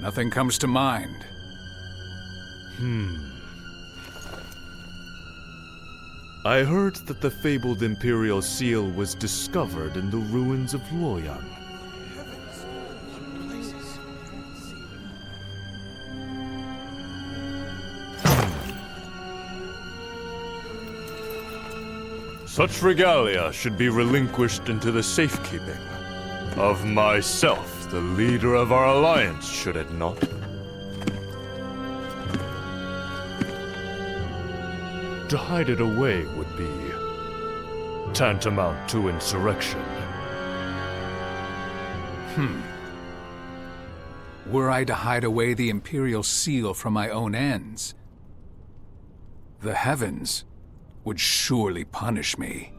Nothing comes to mind. I heard that the fabled Imperial Seal was discovered in the ruins of Luoyang. Such regalia should be relinquished into the safekeeping of myself, the leader of our alliance, should it not? To hide it away would be tantamount to insurrection. Were I to hide away the Imperial Seal from my own ends, the heavens would surely punish me.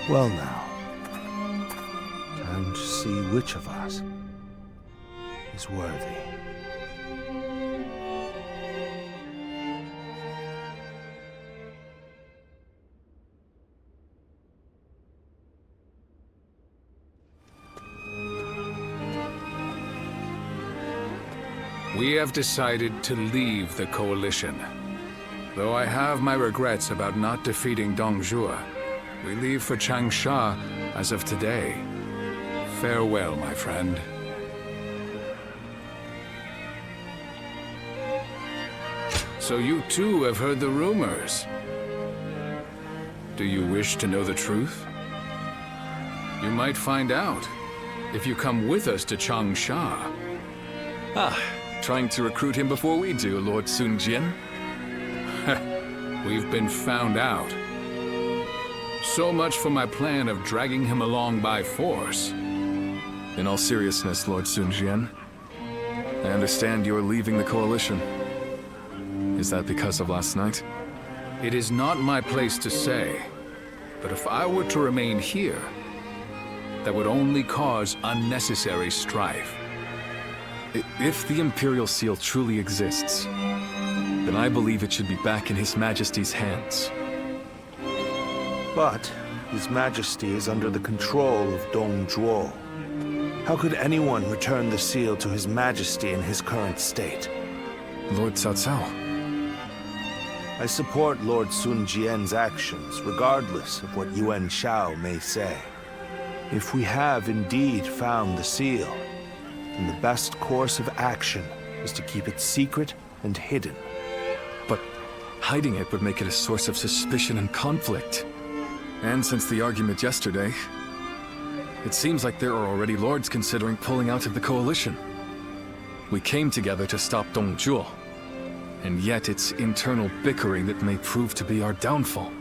Well now, time to see which of us is worthy. We have decided to leave the Coalition. Though I have my regrets about not defeating Dongzhuo, we leave for Changsha as of today. Farewell, my friend. So you too have heard the rumors. Do you wish to know the truth? You might find out if you come with us to Changsha. Ah, trying to recruit him before we do, Lord Sun Jian? We've been found out. So much for my plan of dragging him along by force. In all seriousness, Lord Sun Jian, I understand you're leaving the Coalition. Is that because of last night? It is not my place to say, but if I were to remain here, that would only cause unnecessary strife. If the Imperial Seal truly exists, then I believe it should be back in His Majesty's hands. But His Majesty is under the control of Dong Zhuo. How could anyone return the seal to His Majesty in his current state? Lord Cao Cao. I support Lord Sun Jian's actions, regardless of what Yuan Shao may say. If we have indeed found the seal, then the best course of action is to keep it secret and hidden. But hiding it would make it a source of suspicion and conflict. And since the argument yesterday, it seems like there are already lords considering pulling out of the Coalition. We came together to stop Dong Zhuo, and yet it's internal bickering that may prove to be our downfall.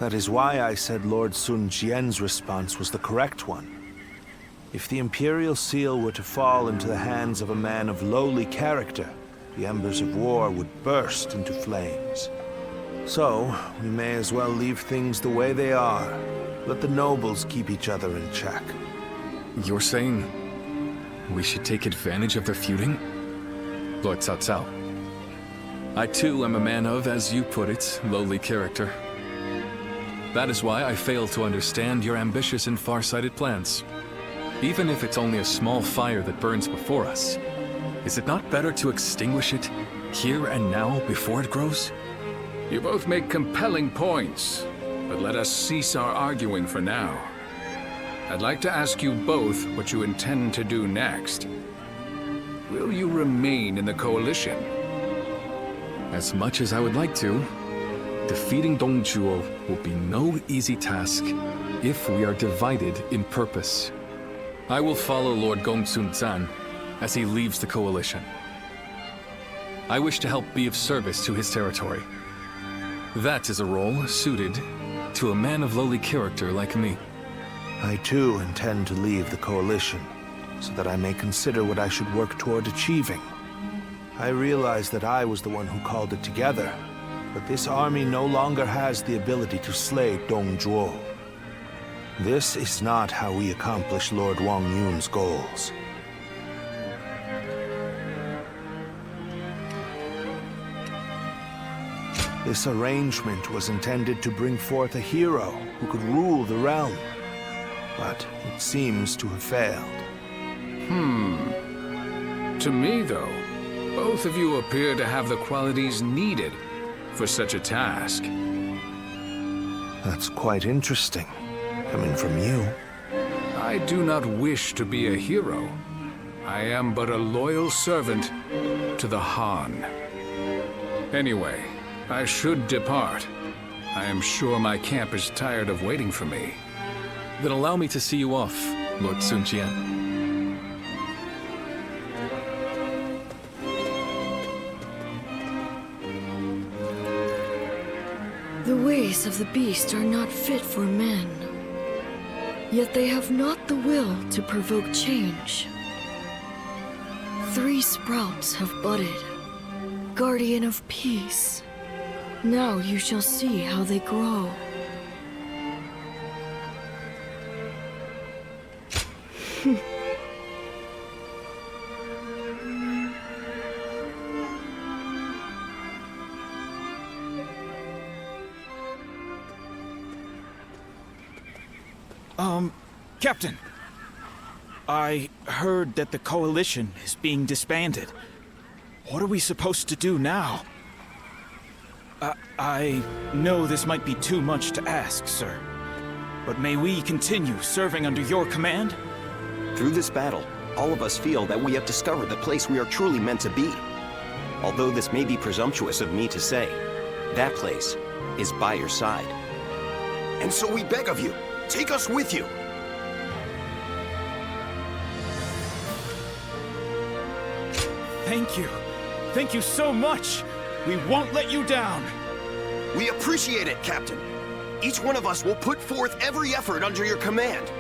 That is why I said Lord Sun Jian's response was the correct one. If the Imperial Seal were to fall into the hands of a man of lowly character, the embers of war would burst into flames. So, we may as well leave things the way they are. Let the nobles keep each other in check. You're saying we should take advantage of their feuding? Lord Cao Cao. I too am a man of, as you put it, lowly character. That is why I fail to understand your ambitious and far-sighted plans. Even if it's only a small fire that burns before us, is it not better to extinguish it here and now before it grows? You both make compelling points, but let us cease our arguing for now. I'd like to ask you both what you intend to do next. Will you remain in the Coalition? As much as I would like to, defeating Dong Zhuo will be no easy task if we are divided in purpose. I will follow Lord Gongsun Zan as he leaves the Coalition. I wish to help be of service to his territory. That is a role suited to a man of lowly character like me. I too intend to leave the Coalition, so that I may consider what I should work toward achieving. I realize that I was the one who called it together, but this army no longer has the ability to slay Dong Zhuo. This is not how we accomplish Lord Wang Yun's goals. This arrangement was intended to bring forth a hero who could rule the realm, but it seems to have failed. To me, though, both of you appear to have the qualities needed for such a task. That's quite interesting, coming from you. I do not wish to be a hero. I am but a loyal servant to the Han. Anyway, I should depart. I am sure my camp is tired of waiting for me. Then allow me to see you off, Lord Sun Jian. The ways of the beast are not fit for men. Yet they have not the will to provoke change. 3 sprouts have budded, guardian of peace. Now you shall see how they grow. Captain, I heard that the Coalition is being disbanded. What are we supposed to do now? I know this might be too much to ask, sir, but may we continue serving under your command? Through this battle, all of us feel that we have discovered the place we are truly meant to be. Although this may be presumptuous of me to say, that place is by your side. And so we beg of you, take us with you. Thank you. Thank you so much. We won't let you down. We appreciate it, Captain. Each one of us will put forth every effort under your command.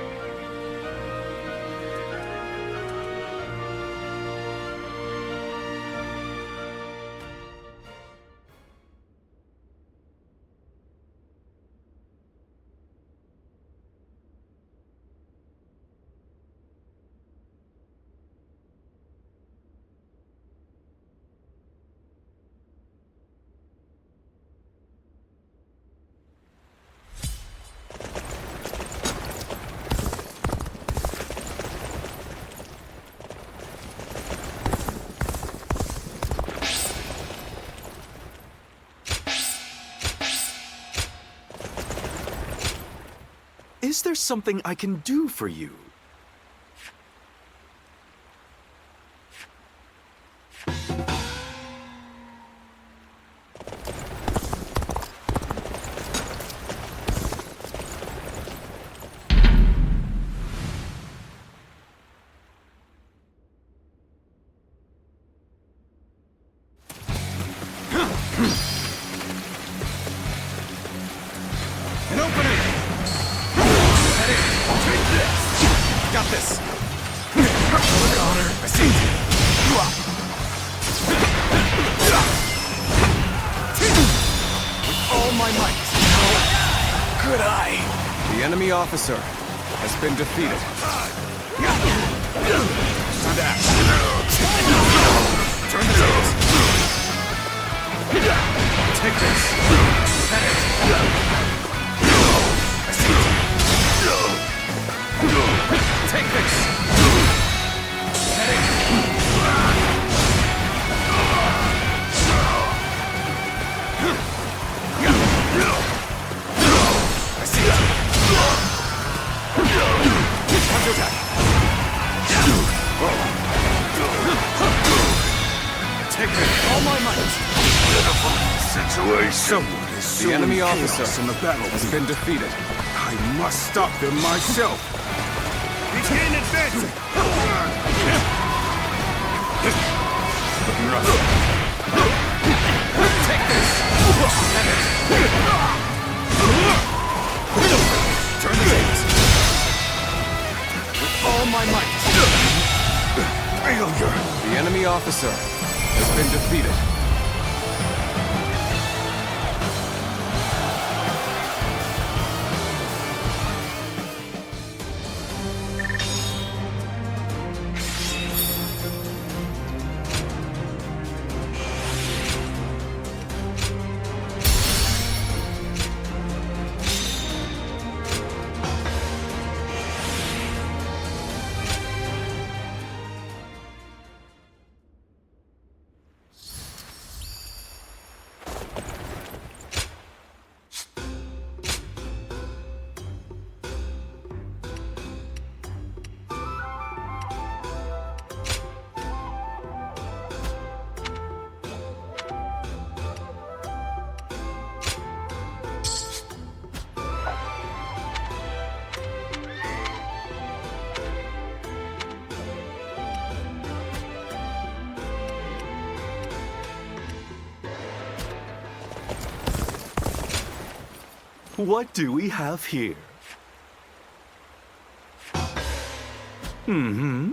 Is there something I can do for you? An opening! Got this! Look, Honor, I see you! With all my might! Good eye! The enemy officer has been defeated. Time to act! Turn the tables! Take this! Head it! I see you! Take this! Head it! I see it! Counterattack! Take this! All my might! Situation. The enemy officer in the battle has been defeated. I must stop them myself. He's gaining advantage! Looking rough. Take this! Turn the tables. With all my might. Failure. The enemy officer has been defeated. What do we have here? Mm-hmm.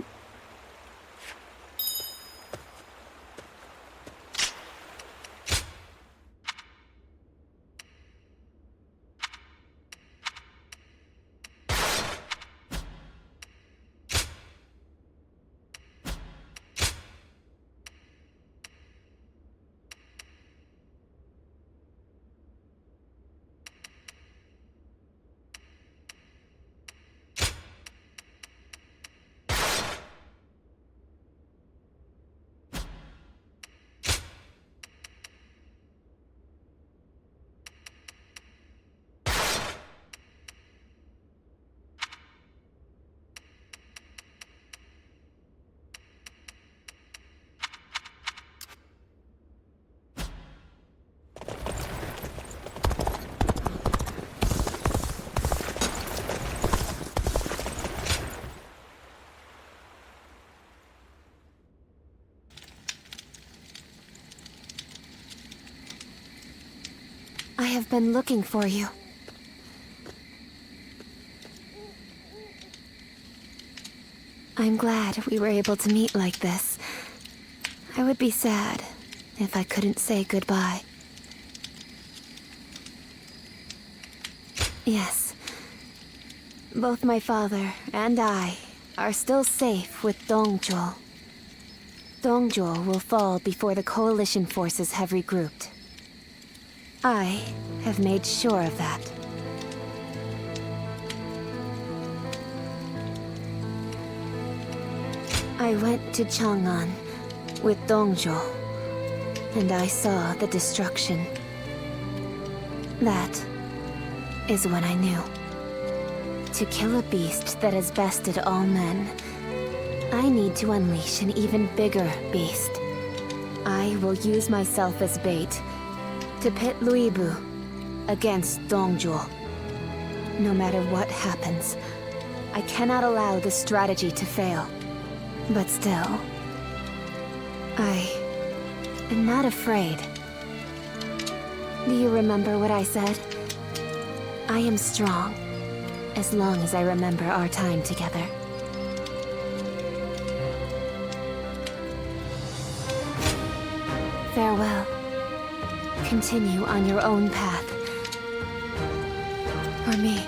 I have been looking for you. I'm glad we were able to meet like this. I would be sad if I couldn't say goodbye. Yes. Both my father and I are still safe with Dongjuo. Dongjuo will fall before the coalition forces have regrouped. I have made sure of that. I went to Chang'an with Dongjuo, and I saw the destruction. That is when I knew. To kill a beast that has bested all men, I need to unleash an even bigger beast. I will use myself as bait to pit Luibu against Dongjuo. No matter what happens, I cannot allow this strategy to fail. But still, I am not afraid. Do you remember what I said? I am strong, as long as I remember our time together. Farewell. Continue on your own path. For me.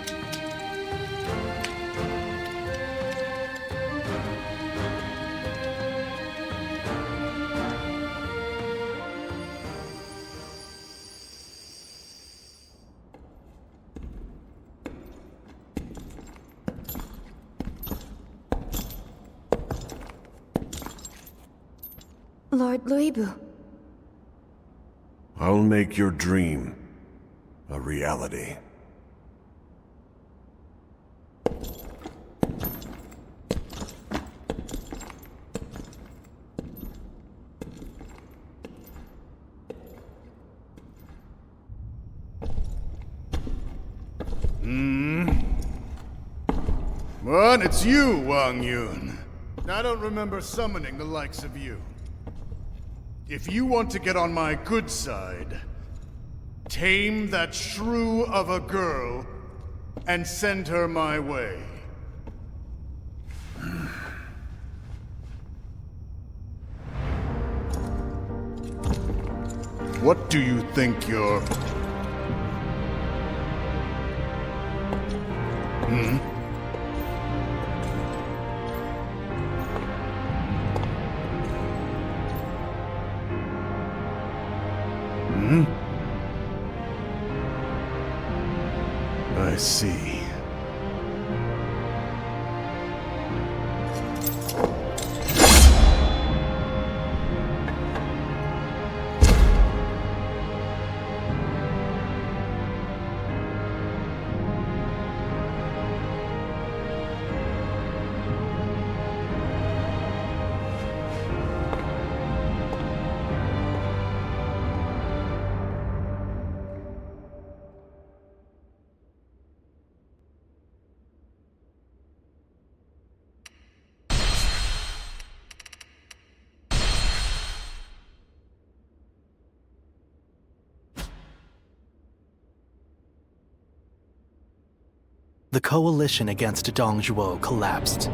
Lord Luibu. I'll make your dream a reality. What? It's you, Wang Yun. I don't remember summoning the likes of you. If you want to get on my good side, tame that shrew of a girl and send her my way. What do you think you're... I see. The coalition against Dongjuo collapsed.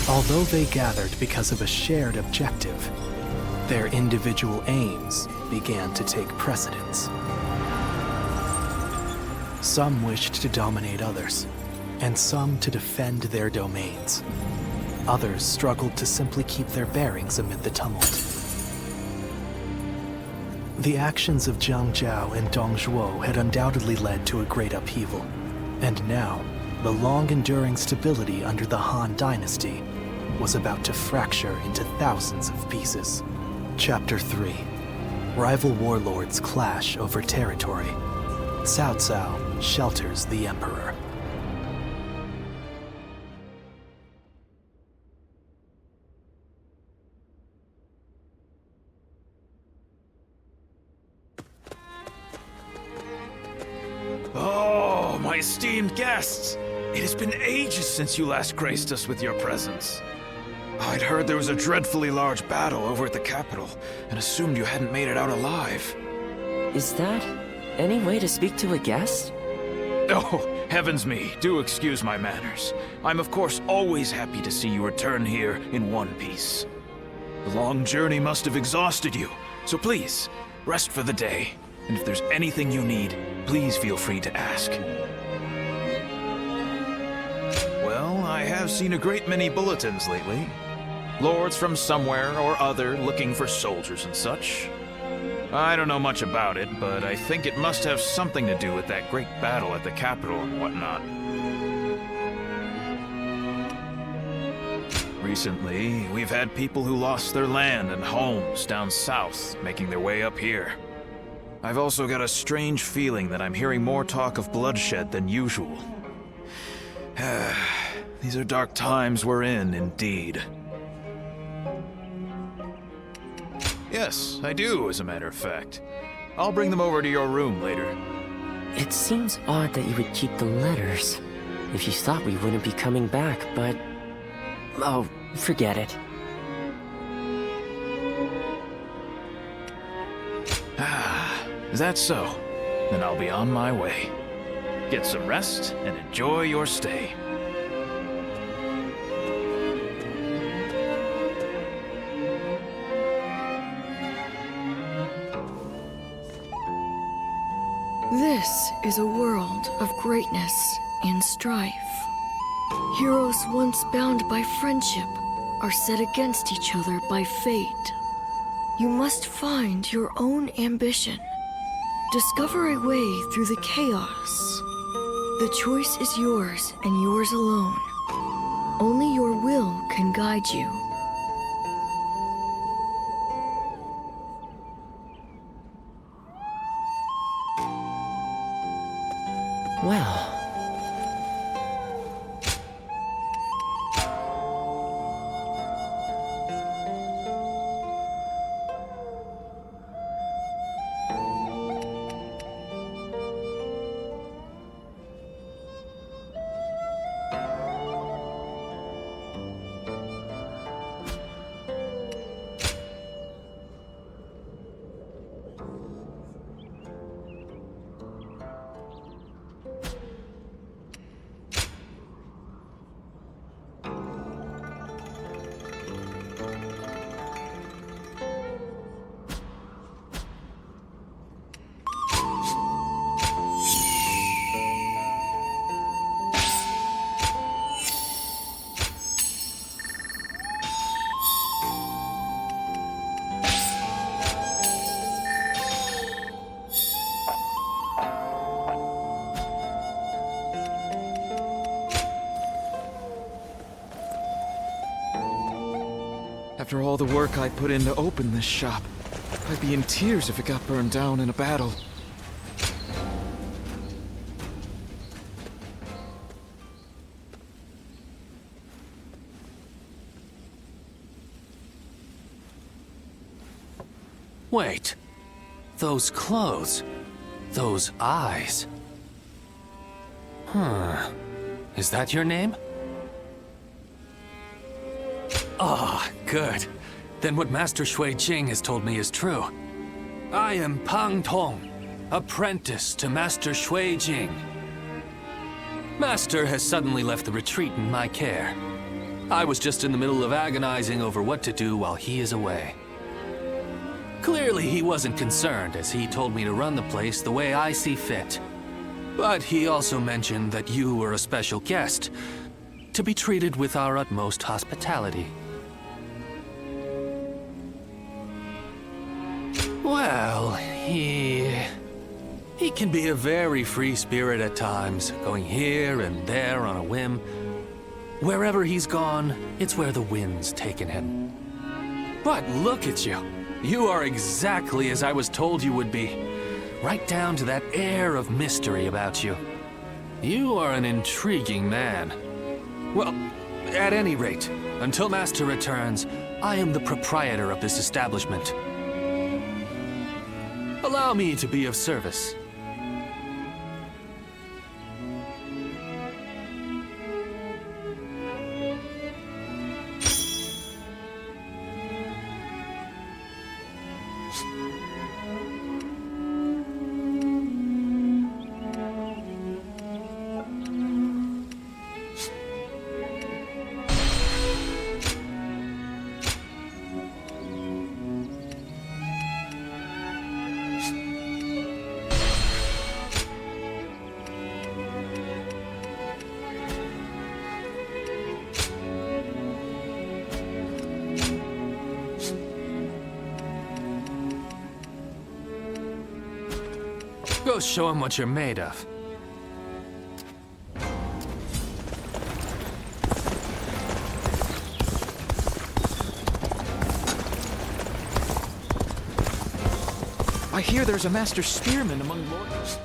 Although they gathered because of a shared objective, their individual aims began to take precedence. Some wished to dominate others, and some to defend their domains. Others struggled to simply keep their bearings amid the tumult. The actions of Jiang Zhao and Dongjuo had undoubtedly led to a great upheaval, and now, the long-enduring stability under the Han Dynasty was about to fracture into thousands of pieces. Chapter 3. Rival warlords clash over territory. Cao Cao shelters the Emperor. Oh, my esteemed guests! It has been ages since you last graced us with your presence. I'd heard there was a dreadfully large battle over at the capital, and assumed you hadn't made it out alive. Is that any way to speak to a guest? Oh, heavens me, do excuse my manners. I'm of course always happy to see you return here in one piece. The long journey must have exhausted you, so please, rest for the day. And if there's anything you need, please feel free to ask. Well, I have seen a great many bulletins lately. Lords from somewhere or other looking for soldiers and such. I don't know much about it, but I think it must have something to do with that great battle at the capital and whatnot. Recently, we've had people who lost their land and homes down south making their way up here. I've also got a strange feeling that I'm hearing more talk of bloodshed than usual. These are dark times we're in, indeed. Yes, I do, as a matter of fact. I'll bring them over to your room later. It seems odd that you would keep the letters. If you thought we wouldn't be coming back, but... oh, forget it. Is that so? Then I'll be on my way. Get some rest and enjoy your stay. This is a world of greatness and strife. Heroes once bound by friendship are set against each other by fate. You must find your own ambition. Discover a way through the chaos. The choice is yours and yours alone. Only your will can guide you. Well... After all the work I put in to open this shop, I'd be in tears if it got burned down in a battle. Wait. Those clothes. Those eyes. Huh. Is that your name? Ah, good. Then what Master Shui Jing has told me is true. I am Pang Tong, apprentice to Master Shui Jing. Master has suddenly left the retreat in my care. I was just in the middle of agonizing over what to do while he is away. Clearly he wasn't concerned, as he told me to run the place the way I see fit. But he also mentioned that you were a special guest, to be treated with our utmost hospitality. Well, he can be a very free spirit at times, going here and there on a whim. Wherever he's gone, it's where the wind's taken him. But look at you. You are exactly as I was told you would be. Right down to that air of mystery about you. You are an intriguing man. Well, at any rate, until Master returns, I am the proprietor of this establishment. Allow me to be of service. Go show him what you're made of. I hear there's a master spearman among lords.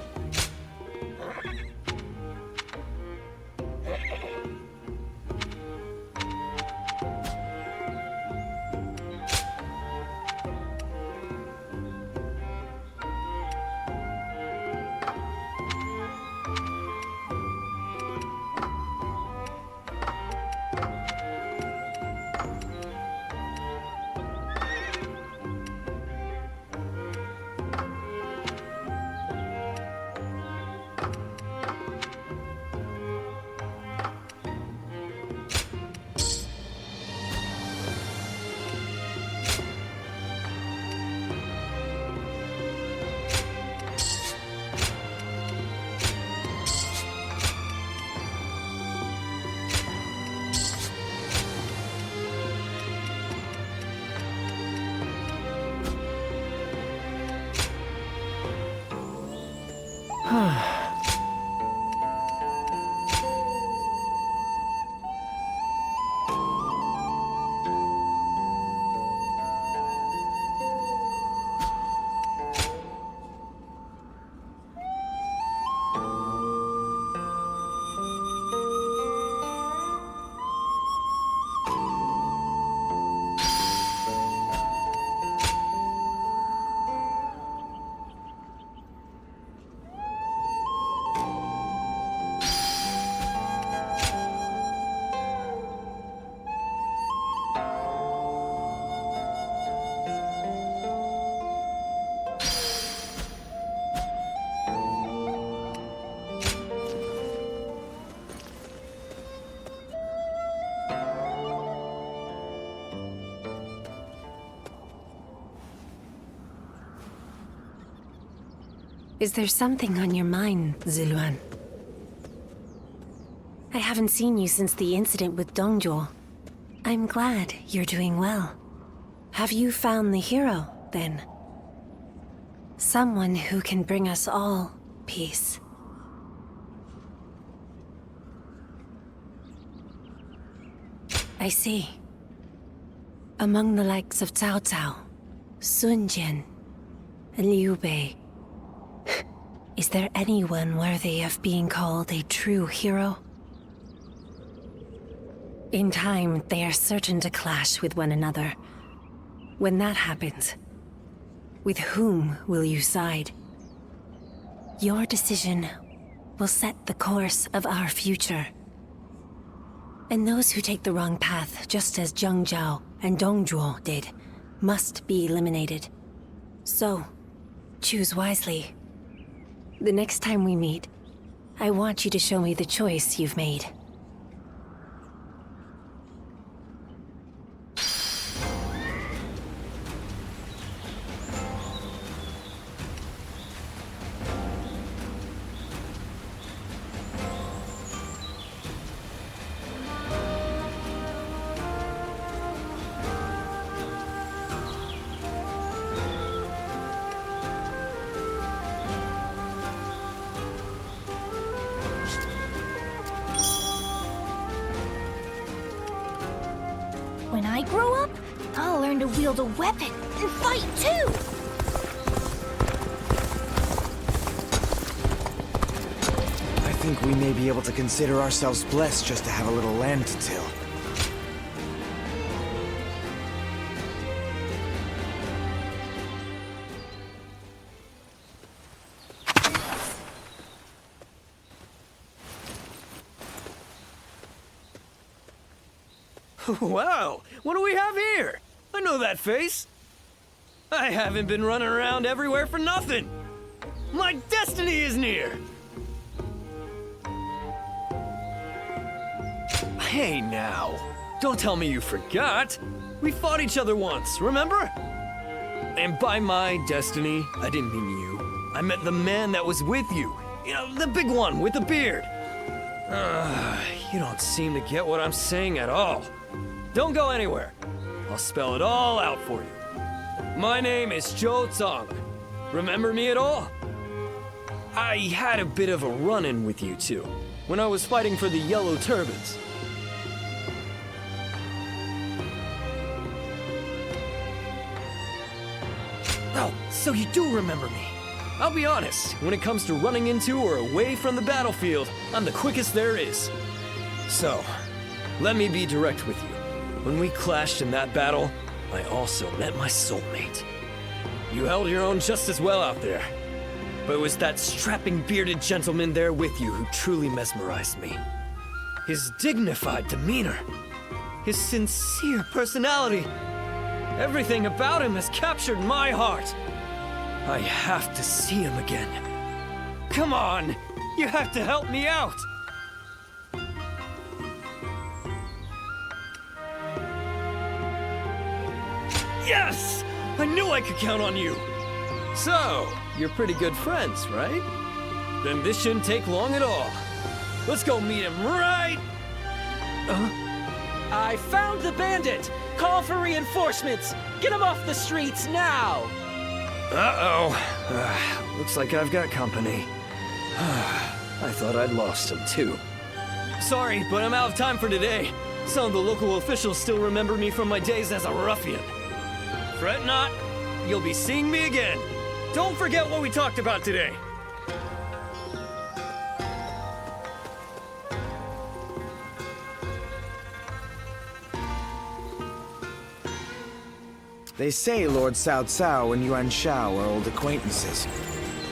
Is there something on your mind, Ziluan? I haven't seen you since the incident with Dongjo. I'm glad you're doing well. Have you found the hero, then? Someone who can bring us all peace. I see. Among the likes of Cao Cao, Sun Jian, and Liu Bei, is there anyone worthy of being called a true hero? In time, they are certain to clash with one another. When that happens, with whom will you side? Your decision will set the course of our future. And those who take the wrong path, just as Zheng Zhao and Dongzhuo did, must be eliminated. So, choose wisely. The next time we meet, I want you to show me the choice you've made. When I grow up, I'll learn to wield a weapon and fight too! I think we may be able to consider ourselves blessed just to have a little land to till. Wow, what do we have here? I know that face. I haven't been running around everywhere for nothing. My destiny is near. Hey now, don't tell me you forgot. We fought each other once, remember? And by my destiny, I didn't mean you. I meant the man that was with you. You know, the big one with the beard. You don't seem to get what I'm saying at all. Don't go anywhere. I'll spell it all out for you. My name is Zhou Zong. Remember me at all? I had a bit of a run-in with you two when I was fighting for the Yellow Turbans. Oh, so you do remember me. I'll be honest, when it comes to running into or away from the battlefield, I'm the quickest there is. So, let me be direct with you. When we clashed in that battle, I also met my soulmate. You held your own just as well out there. But it was that strapping bearded gentleman there with you who truly mesmerized me. His dignified demeanor, his sincere personality, everything about him has captured my heart. I have to see him again. Come on, you have to help me out. Yes! I knew I could count on you! So, you're pretty good friends, right? Then this shouldn't take long at all. Let's go meet him right... I found the bandit! Call for reinforcements! Get him off the streets now! Uh-oh. Looks like I've got company. I thought I'd lost him, too. Sorry, but I'm out of time for today. Some of the local officials still remember me from my days as a ruffian. Fret not, you'll be seeing me again. Don't forget what we talked about today. They say Lord Cao Cao and Yuan Shao are old acquaintances.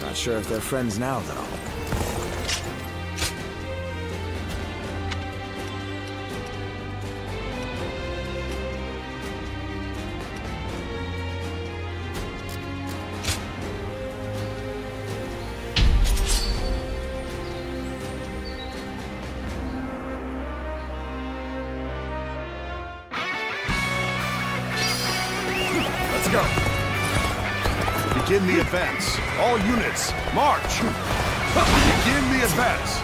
Not sure if they're friends now, though. Go. Begin the advance. All units, march! Begin the advance.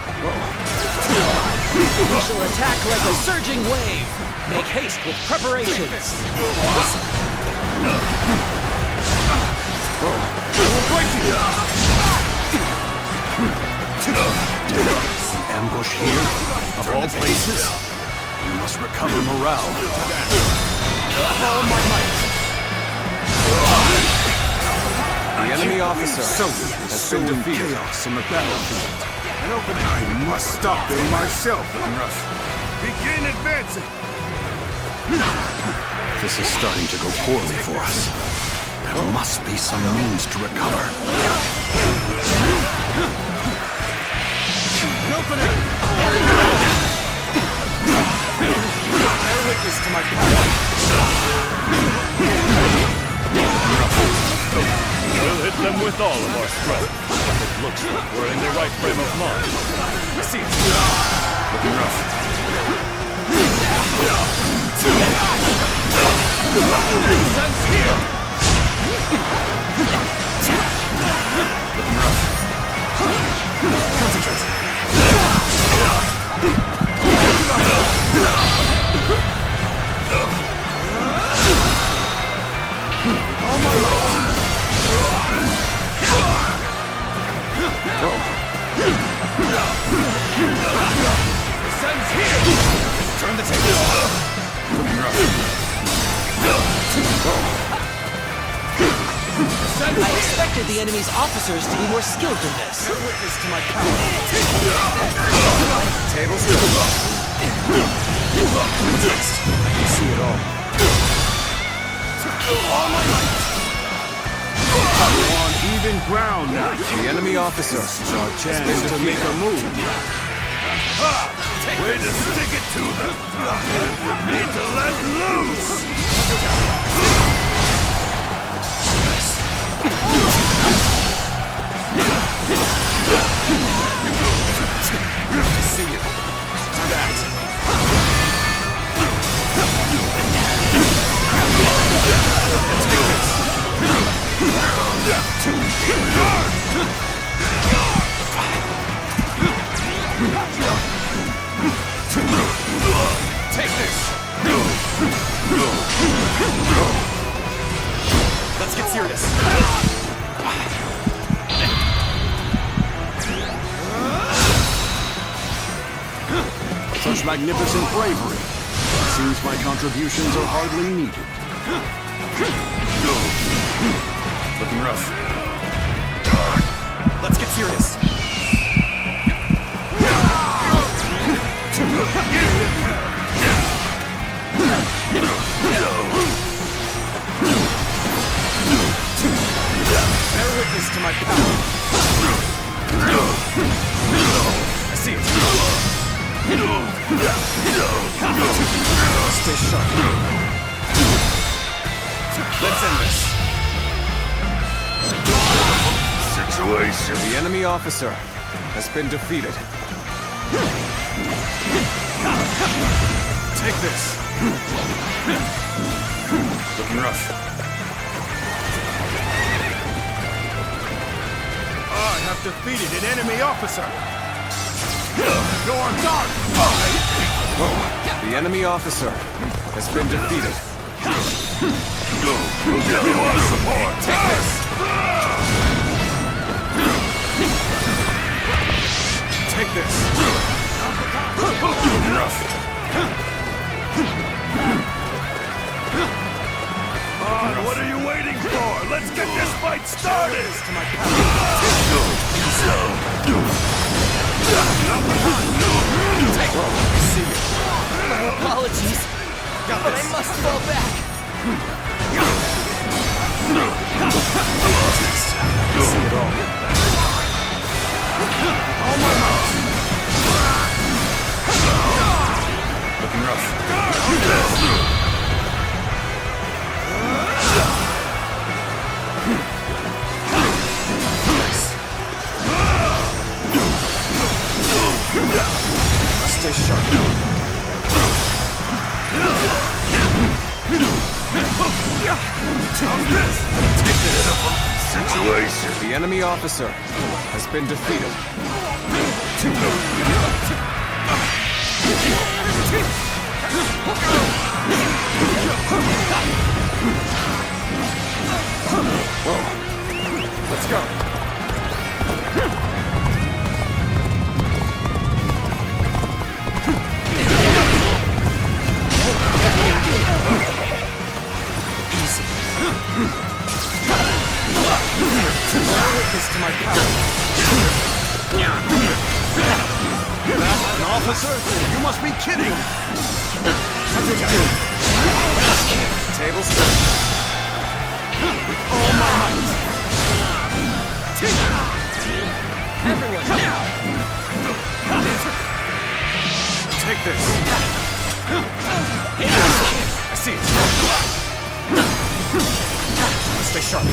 We shall attack like a surging wave. Make haste with preparations. Ambush here, of all places. We must recover morale. All my might. The enemy officer has been defeated. Chaos on the battlefield. I must stop them myself. Begin advancing. This is starting to go poorly for us. There must be some means to recover. Bear witness to my power. We'll hit them with all of our strength. It looks like we're in the right frame of mind. See, looking rough. Sense here. Looking rough. Concentrate. Oh my lord! Sense here! Turn the table! I expected the enemy's officers to be more skilled than this. Bear witness to my power. Tables I can see it all. All my might! We're on even ground now. The enemy officer has our chance to make a move. Way to stick it to them! Need to let loose! I see you. Do that. magnificent bravery. It seems my contributions are hardly needed. Looking rough. Let's get serious. Bear witness to my power. I see it. Stay sharp. Let's end this. Situation. The enemy officer has been defeated. Take this. Looking rough. I have defeated an enemy officer. Your dark The enemy officer has been defeated. We'll give you our support. Take this. Take this. Rough. What are you waiting for? Let's get this fight started! My apologies, but I must fall back. See it all. All my might. Looking rough. Stay sharp. Take this. Situation. The enemy officer has been defeated. Whoa. Let's go. Witness to my power. An officer? You must be kidding! Tables. All my might! Everyone now! Take this. I see it. Stay sharp.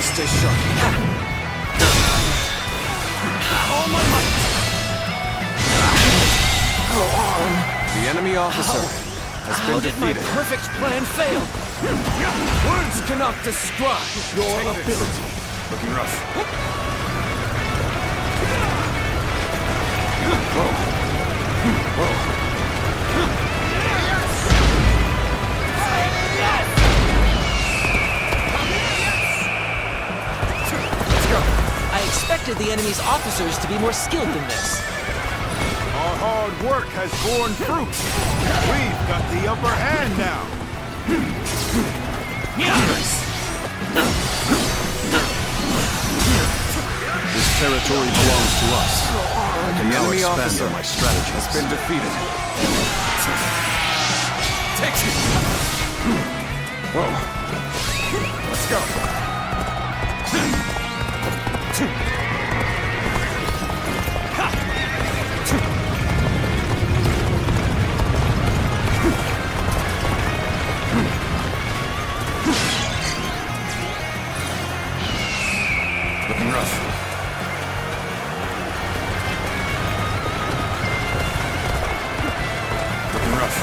Stay sharp. All my might! Go on. The enemy officer has been How did my defeated. perfect plan fail? Words cannot describe your ability. Looking rough. Let's go. I expected the enemy's officers to be more skilled than this. Our hard work has borne fruit. We've got the upper hand now. This territory belongs to us. I can The now enemy expand officer on my strategy. has been defeated. Take it. Whoa. Let's go. Looking rough. Looking rough.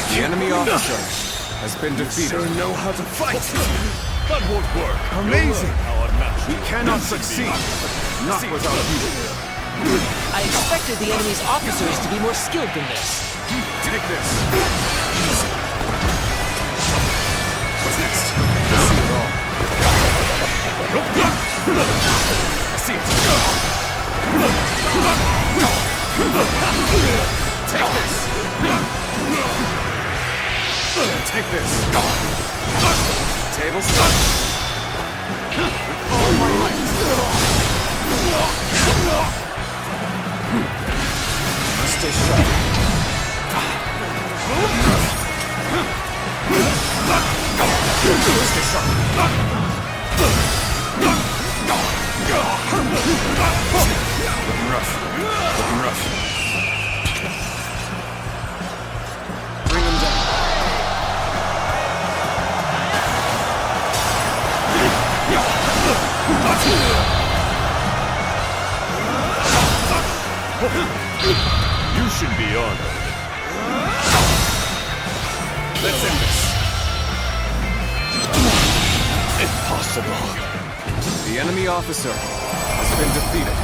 The enemy officer has been defeated. You sure know how to fight. That won't work. Amazing. We cannot succeed. Not without you. I expected the enemy's officers to be more skilled than this. Take this. What's next? See it. Take this. Take this. Table stop. All my might. Stay sharp. Stay sharp. Looking rough. Looking rough. Bring him down. You should be honored. Let's end this. Impossible. The enemy officer has been defeated.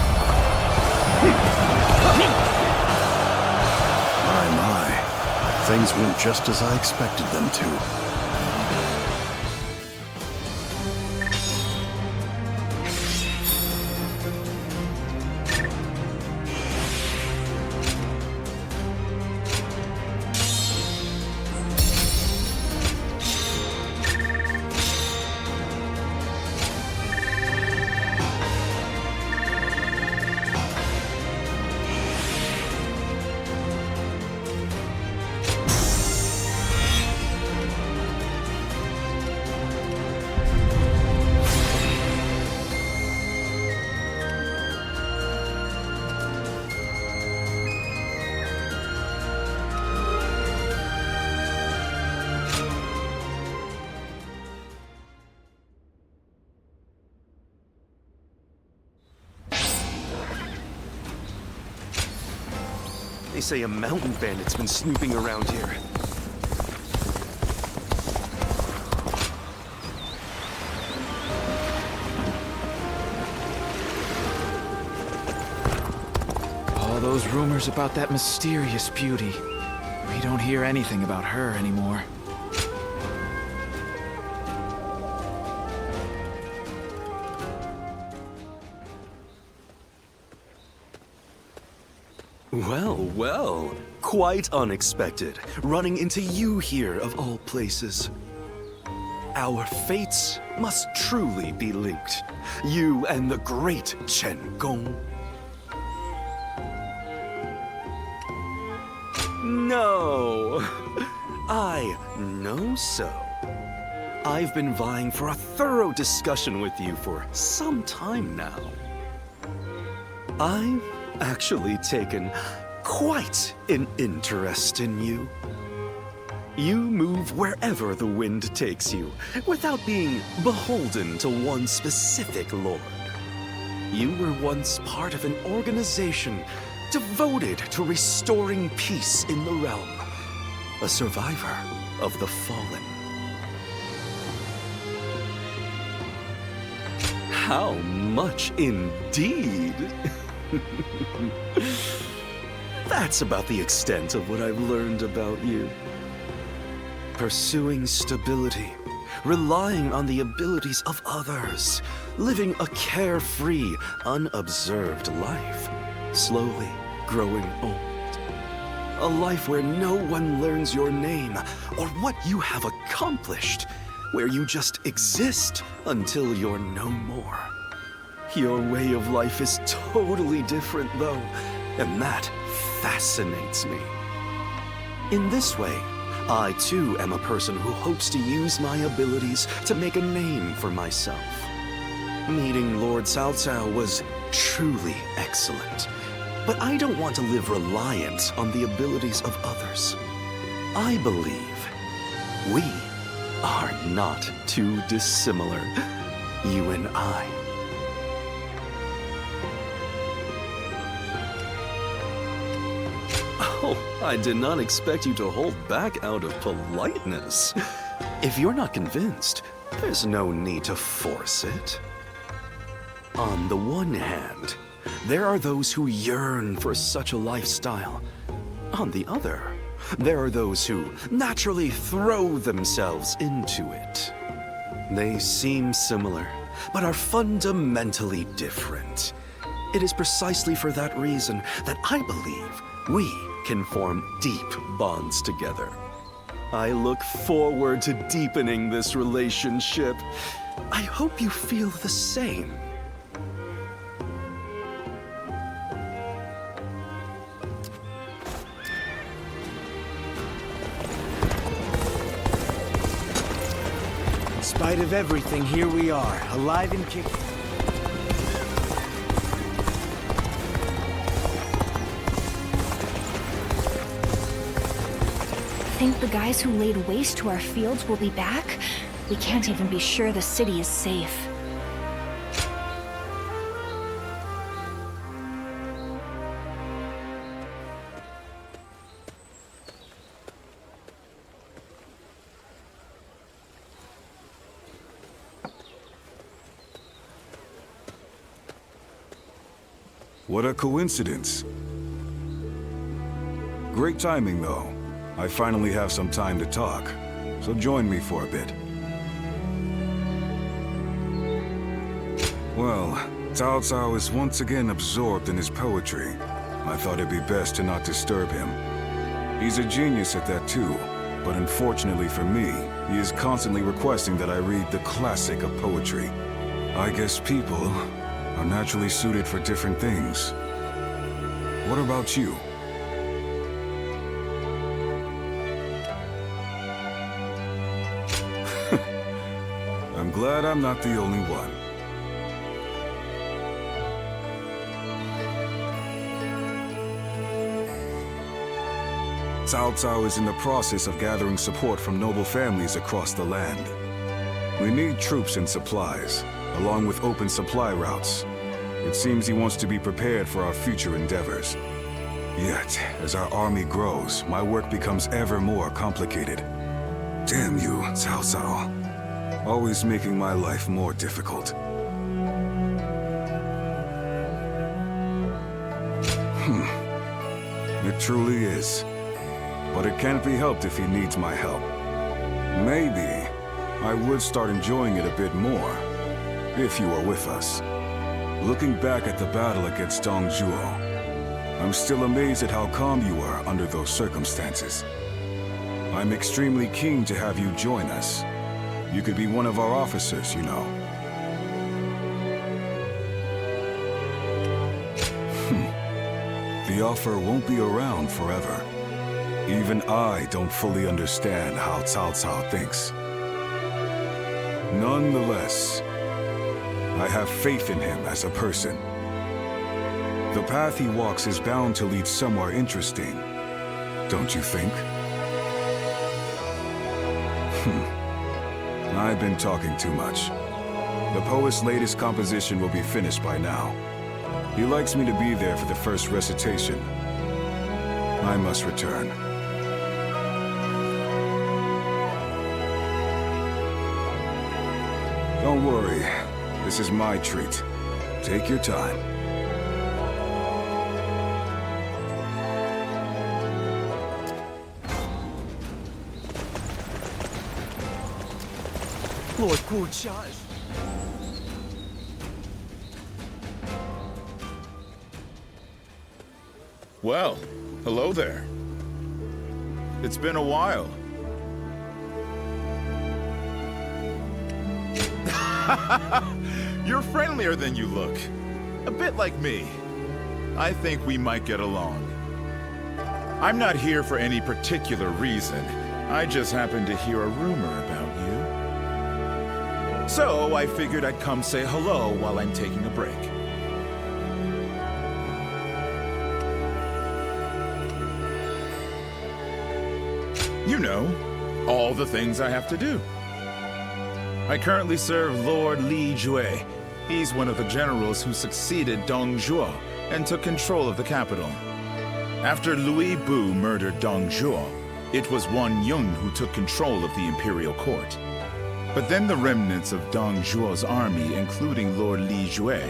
My. Things went just as I expected them to. They say a mountain bandit's been snooping around here. All those rumors about that mysterious beauty. We don't hear anything about her anymore. Well, well. Quite unexpected. Running into you here, of all places. Our fates must truly be linked. You and the great Chen Gong. No. I know so. I've been vying for a thorough discussion with you for some time now. I've actually taken quite an interest in you. You move wherever the wind takes you, without being beholden to one specific lord. You were once part of an organization devoted to restoring peace in the realm. A survivor of the fallen. How much indeed? That's about the extent of what I've learned about you. Pursuing stability, relying on the abilities of others, living a carefree, unobserved life, slowly growing old. A life where no one learns your name or what you have accomplished, where you just exist until you're no more. Your way of life is totally different, though, and that fascinates me. In this way, I too am a person who hopes to use my abilities to make a name for myself. Meeting Lord Cao Cao was truly excellent, but I don't want to live reliant on the abilities of others. I believe we are not too dissimilar, you and I. Oh, I did not expect you to hold back out of politeness. If you're not convinced, there's no need to force it. On the one hand, there are those who yearn for such a lifestyle. On the other, there are those who naturally throw themselves into it. They seem similar, but are fundamentally different. It is precisely for that reason that I believe we can form deep bonds together. I look forward to deepening this relationship. I hope you feel the same. In spite of everything, here we are, alive and kicking. Think the guys who laid waste to our fields will be back? We can't even be sure the city is safe. What a coincidence. Great timing, though. I finally have some time to talk, so join me for a bit. Well, Cao Cao is once again absorbed in his poetry. I thought it'd be best to not disturb him. He's a genius at that too, but unfortunately for me, he is constantly requesting that I read the classic of poetry. I guess people are naturally suited for different things. What about you? I'm glad I'm not the only one. Cao Cao is in the process of gathering support from noble families across the land. We need troops and supplies, along with open supply routes. It seems he wants to be prepared for our future endeavors. Yet, as our army grows, my work becomes ever more complicated. Damn you, Cao Cao. Always making my life more difficult. It truly is. But it can't be helped if he needs my help. Maybe I would start enjoying it a bit more, if you were with us. Looking back at the battle against Dongzhuo, I'm still amazed at how calm you were under those circumstances. I'm extremely keen to have you join us. You could be one of our officers, you know. The offer won't be around forever. Even I don't fully understand how Cao Cao thinks. Nonetheless, I have faith in him as a person. The path he walks is bound to lead somewhere interesting, don't you think? I've been talking too much. The poet's latest composition will be finished by now. He likes me to be there for the first recitation. I must return. Don't worry. This is my treat. Take your time. Lord Guocha. Well, hello there. It's been a while. You're friendlier than you look. A bit like me. I think we might get along. I'm not here for any particular reason. I just happened to hear a rumor about you. So I figured I'd come say hello while I'm taking a break. You know, all the things I have to do. I currently serve Lord Li Jue. He's one of the generals who succeeded Dong Zhuo and took control of the capital. After Louis Bu murdered Dong Zhuo, it was Wan Yun who took control of the imperial court. But then the remnants of Dong Zhuo's army, including Lord Li Jue,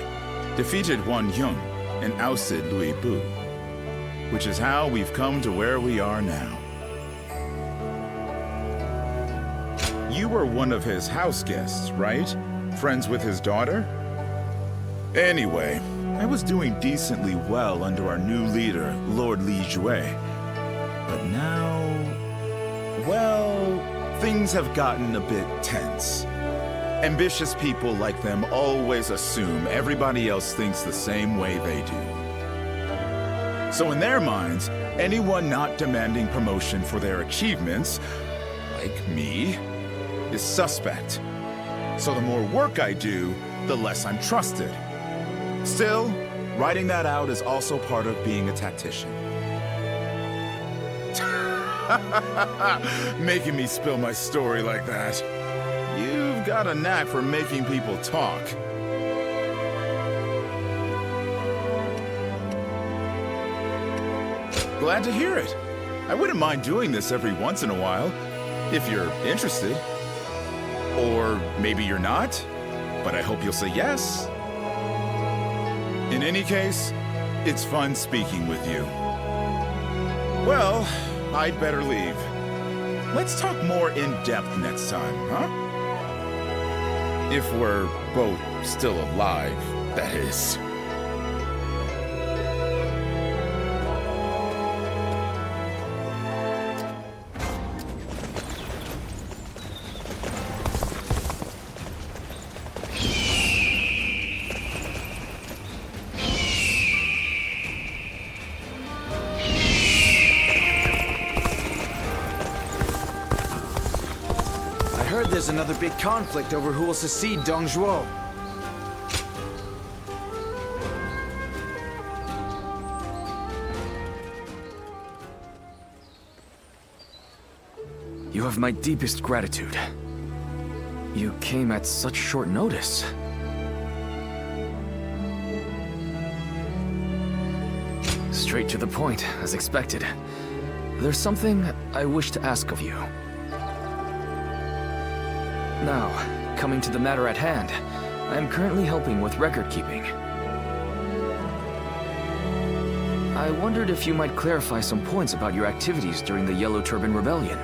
defeated Wan Yun and ousted Louis Bu, which is how we've come to where we are now. You were one of his house guests, right? Friends with his daughter? Anyway, I was doing decently well under our new leader, Lord Li Jue. But now, well, things have gotten a bit tense. Ambitious people like them always assume everybody else thinks the same way they do. So in their minds, anyone not demanding promotion for their achievements, like me, is suspect. So the more work I do, the less I'm trusted. Still, writing that out is also part of being a tactician. Making me spill my story like that. You've got a knack for making people talk. Glad to hear it. I wouldn't mind doing this every once in a while, if you're interested. Or maybe you're not, but I hope you'll say yes. In any case, it's fun speaking with you. Well, I'd better leave. Let's talk more in depth next time, huh? If we're both still alive, that is. There's another big conflict over who will succeed Dong Zhuo. You have my deepest gratitude. You came at such short notice. Straight to the point, as expected. There's something I wish to ask of you. Now, coming to the matter at hand, I am currently helping with record keeping. I wondered if you might clarify some points about your activities during the Yellow Turban Rebellion.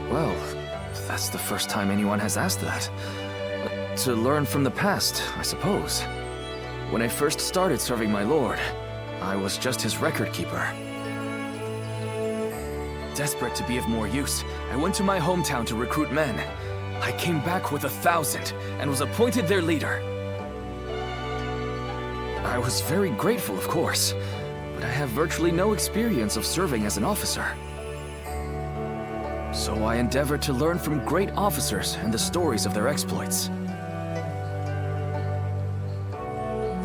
Well, that's the first time anyone has asked that. To learn from the past, I suppose. When I first started serving my lord, I was just his record keeper. Desperate to be of more use, I went to my hometown to recruit men. I came back with 1,000 and was appointed their leader. I was very grateful, of course, but I have virtually no experience of serving as an officer. So I endeavored to learn from great officers and the stories of their exploits.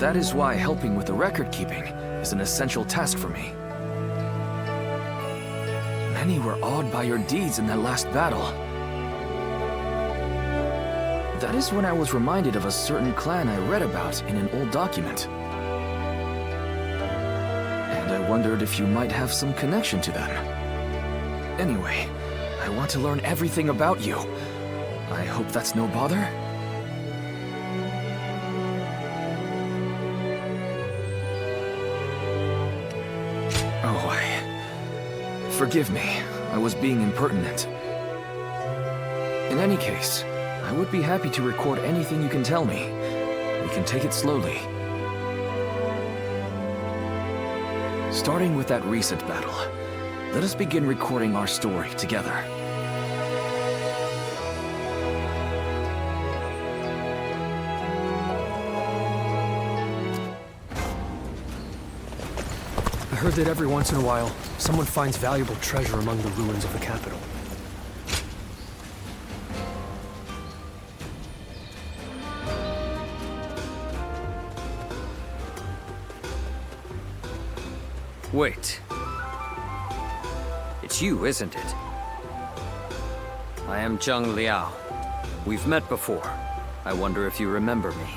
That is why helping with the record keeping is an essential task for me. Many were awed by your deeds in that last battle. That is when I was reminded of a certain clan I read about in an old document. And I wondered if you might have some connection to them. Anyway, I want to learn everything about you. I hope that's no bother? Forgive me, I was being impertinent. In any case, I would be happy to record anything you can tell me. We can take it slowly. Starting with that recent battle, let us begin recording our story together. I heard that every once in a while, someone finds valuable treasure among the ruins of the capital. Wait. It's you, isn't it? I am Zheng Liao. We've met before. I wonder if you remember me.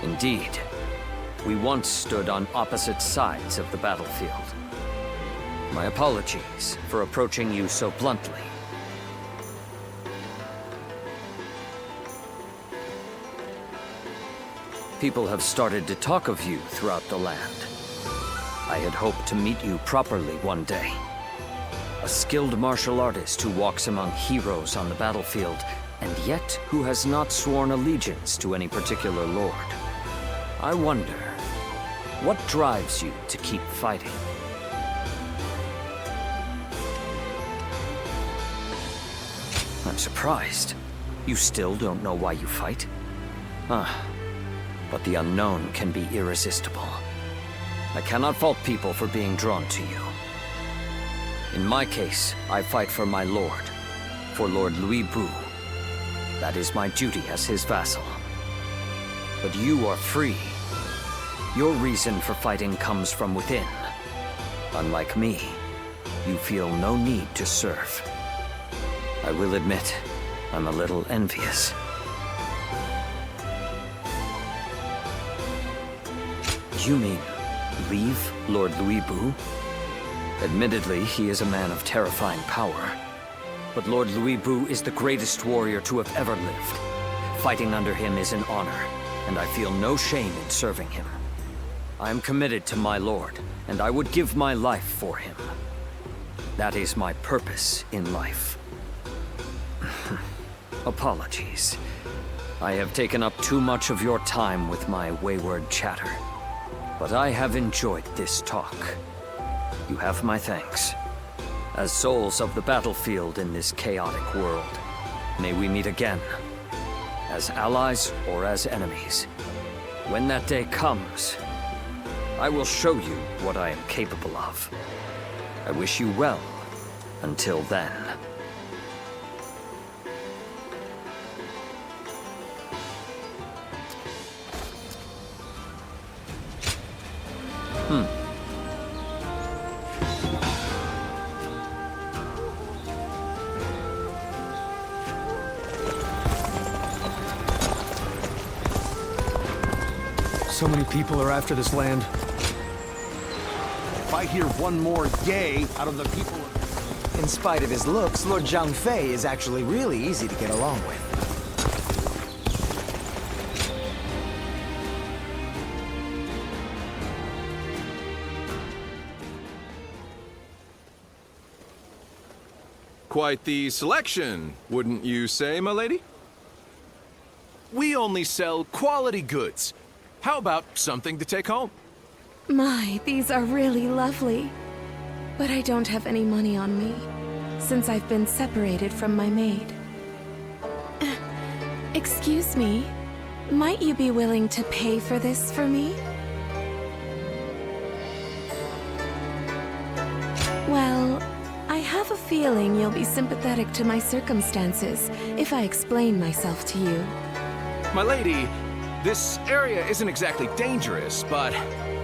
Indeed. We once stood on opposite sides of the battlefield. My apologies for approaching you so bluntly. People have started to talk of you throughout the land. I had hoped to meet you properly one day. A skilled martial artist who walks among heroes on the battlefield, and yet who has not sworn allegiance to any particular lord. I wonder, what drives you to keep fighting? I'm surprised. You still don't know why you fight? But the unknown can be irresistible. I cannot fault people for being drawn to you. In my case, I fight for my lord, for Lord Louis Bu. That is my duty as his vassal. But you are free. Your reason for fighting comes from within. Unlike me, you feel no need to serve. I will admit, I'm a little envious. You mean, leave Lord Louis Bu? Admittedly, he is a man of terrifying power. But Lord Louis Bu is the greatest warrior to have ever lived. Fighting under him is an honor, and I feel no shame in serving him. I am committed to my lord, and I would give my life for him. That is my purpose in life. Apologies. I have taken up too much of your time with my wayward chatter. But I have enjoyed this talk. You have my thanks. As souls of the battlefield in this chaotic world, may we meet again. As allies or as enemies. When that day comes, I will show you what I am capable of. I wish you well until then. So many people are after this land. If I hear one more yay out of the people... In spite of his looks, Lord Zhang Fei is actually really easy to get along with. Quite the selection, wouldn't you say, my lady? We only sell quality goods. How about something to take home? My, these are really lovely. But I don't have any money on me, since I've been separated from my maid. Excuse me, might you be willing to pay for this for me? Well, I have a feeling you'll be sympathetic to my circumstances if I explain myself to you. My lady, this area isn't exactly dangerous, but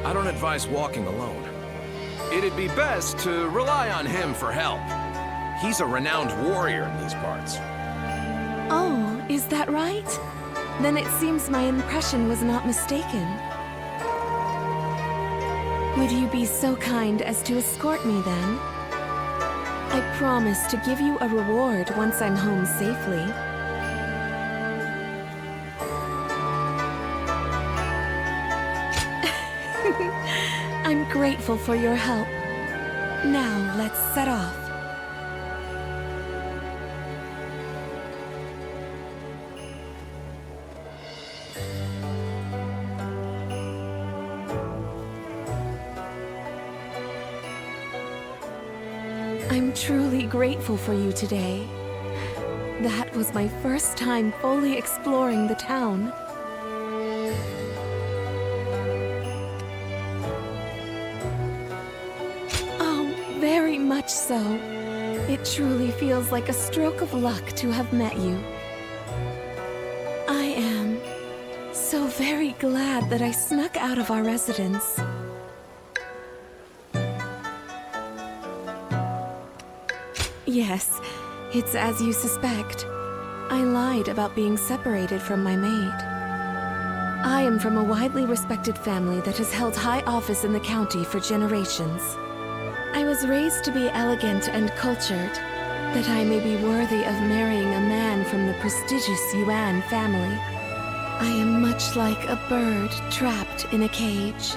I don't advise walking alone. It'd be best to rely on him for help. He's a renowned warrior in these parts. Oh, is that right? Then it seems my impression was not mistaken. Would you be so kind as to escort me then? I promise to give you a reward once I'm home safely. I'm grateful for your help. Now, let's set off. I'm truly grateful for you today. That was my first time fully exploring the town. Very much so. It truly feels like a stroke of luck to have met you. I am so very glad that I snuck out of our residence. Yes, it's as you suspect. I lied about being separated from my maid. I am from a widely respected family that has held high office in the county for generations. I was raised to be elegant and cultured, that I may be worthy of marrying a man from the prestigious Yuan family. I am much like a bird trapped in a cage.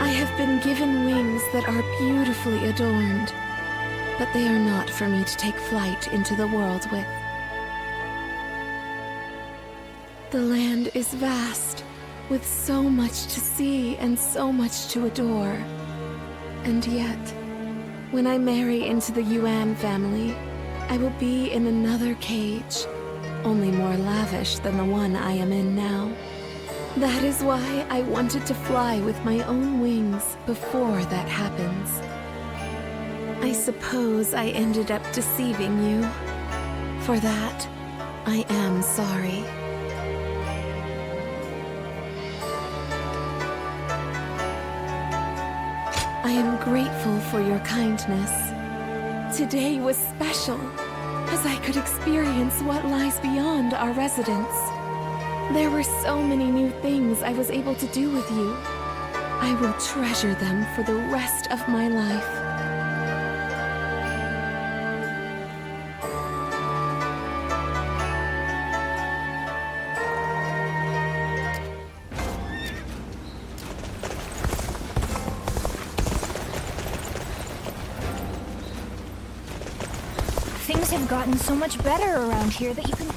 I have been given wings that are beautifully adorned, but they are not for me to take flight into the world with. The land is vast, with so much to see and so much to adore. And yet, when I marry into the Yuan family, I will be in another cage, only more lavish than the one I am in now. That is why I wanted to fly with my own wings before that happens. I suppose I ended up deceiving you. For that, I am sorry. I am grateful for your kindness. Today was special, as I could experience what lies beyond our residence. There were so many new things I was able to do with you. I will treasure them for the rest of my life. Things have gotten so much better around here that you can...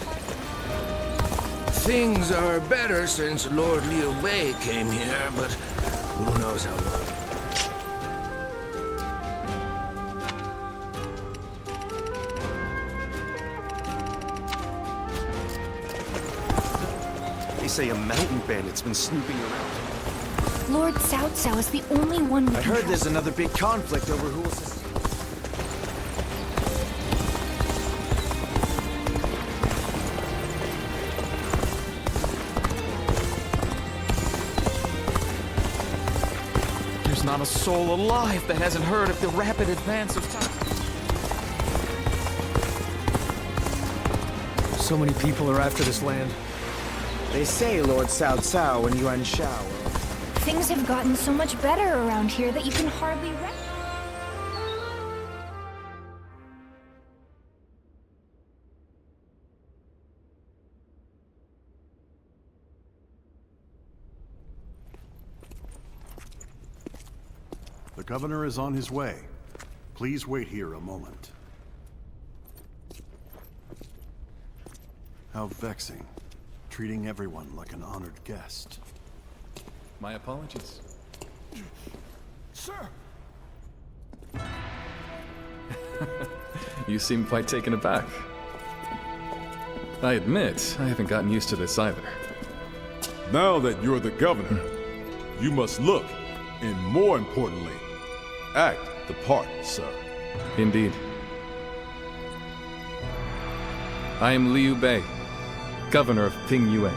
Things are better since Lord Liu Bei came here, but who knows how long. They say a mountain bandit's been snooping around. Lord Cao Cao is the only one we I heard there's another big conflict over who will... There's not a soul alive that hasn't heard of the rapid advance of time. So many people are after this land. They say Lord Cao Cao and Yuan Shao. Things have gotten so much better around here that you can hardly recognize. The governor is on his way. Please wait here a moment. How vexing. Treating everyone like an honored guest. My apologies. Sir! You seem quite taken aback. I admit, I haven't gotten used to this either. Now that you're the governor, you must look, and more importantly, act the part, sir. Indeed. I am Liu Bei, governor of Ping Yuan.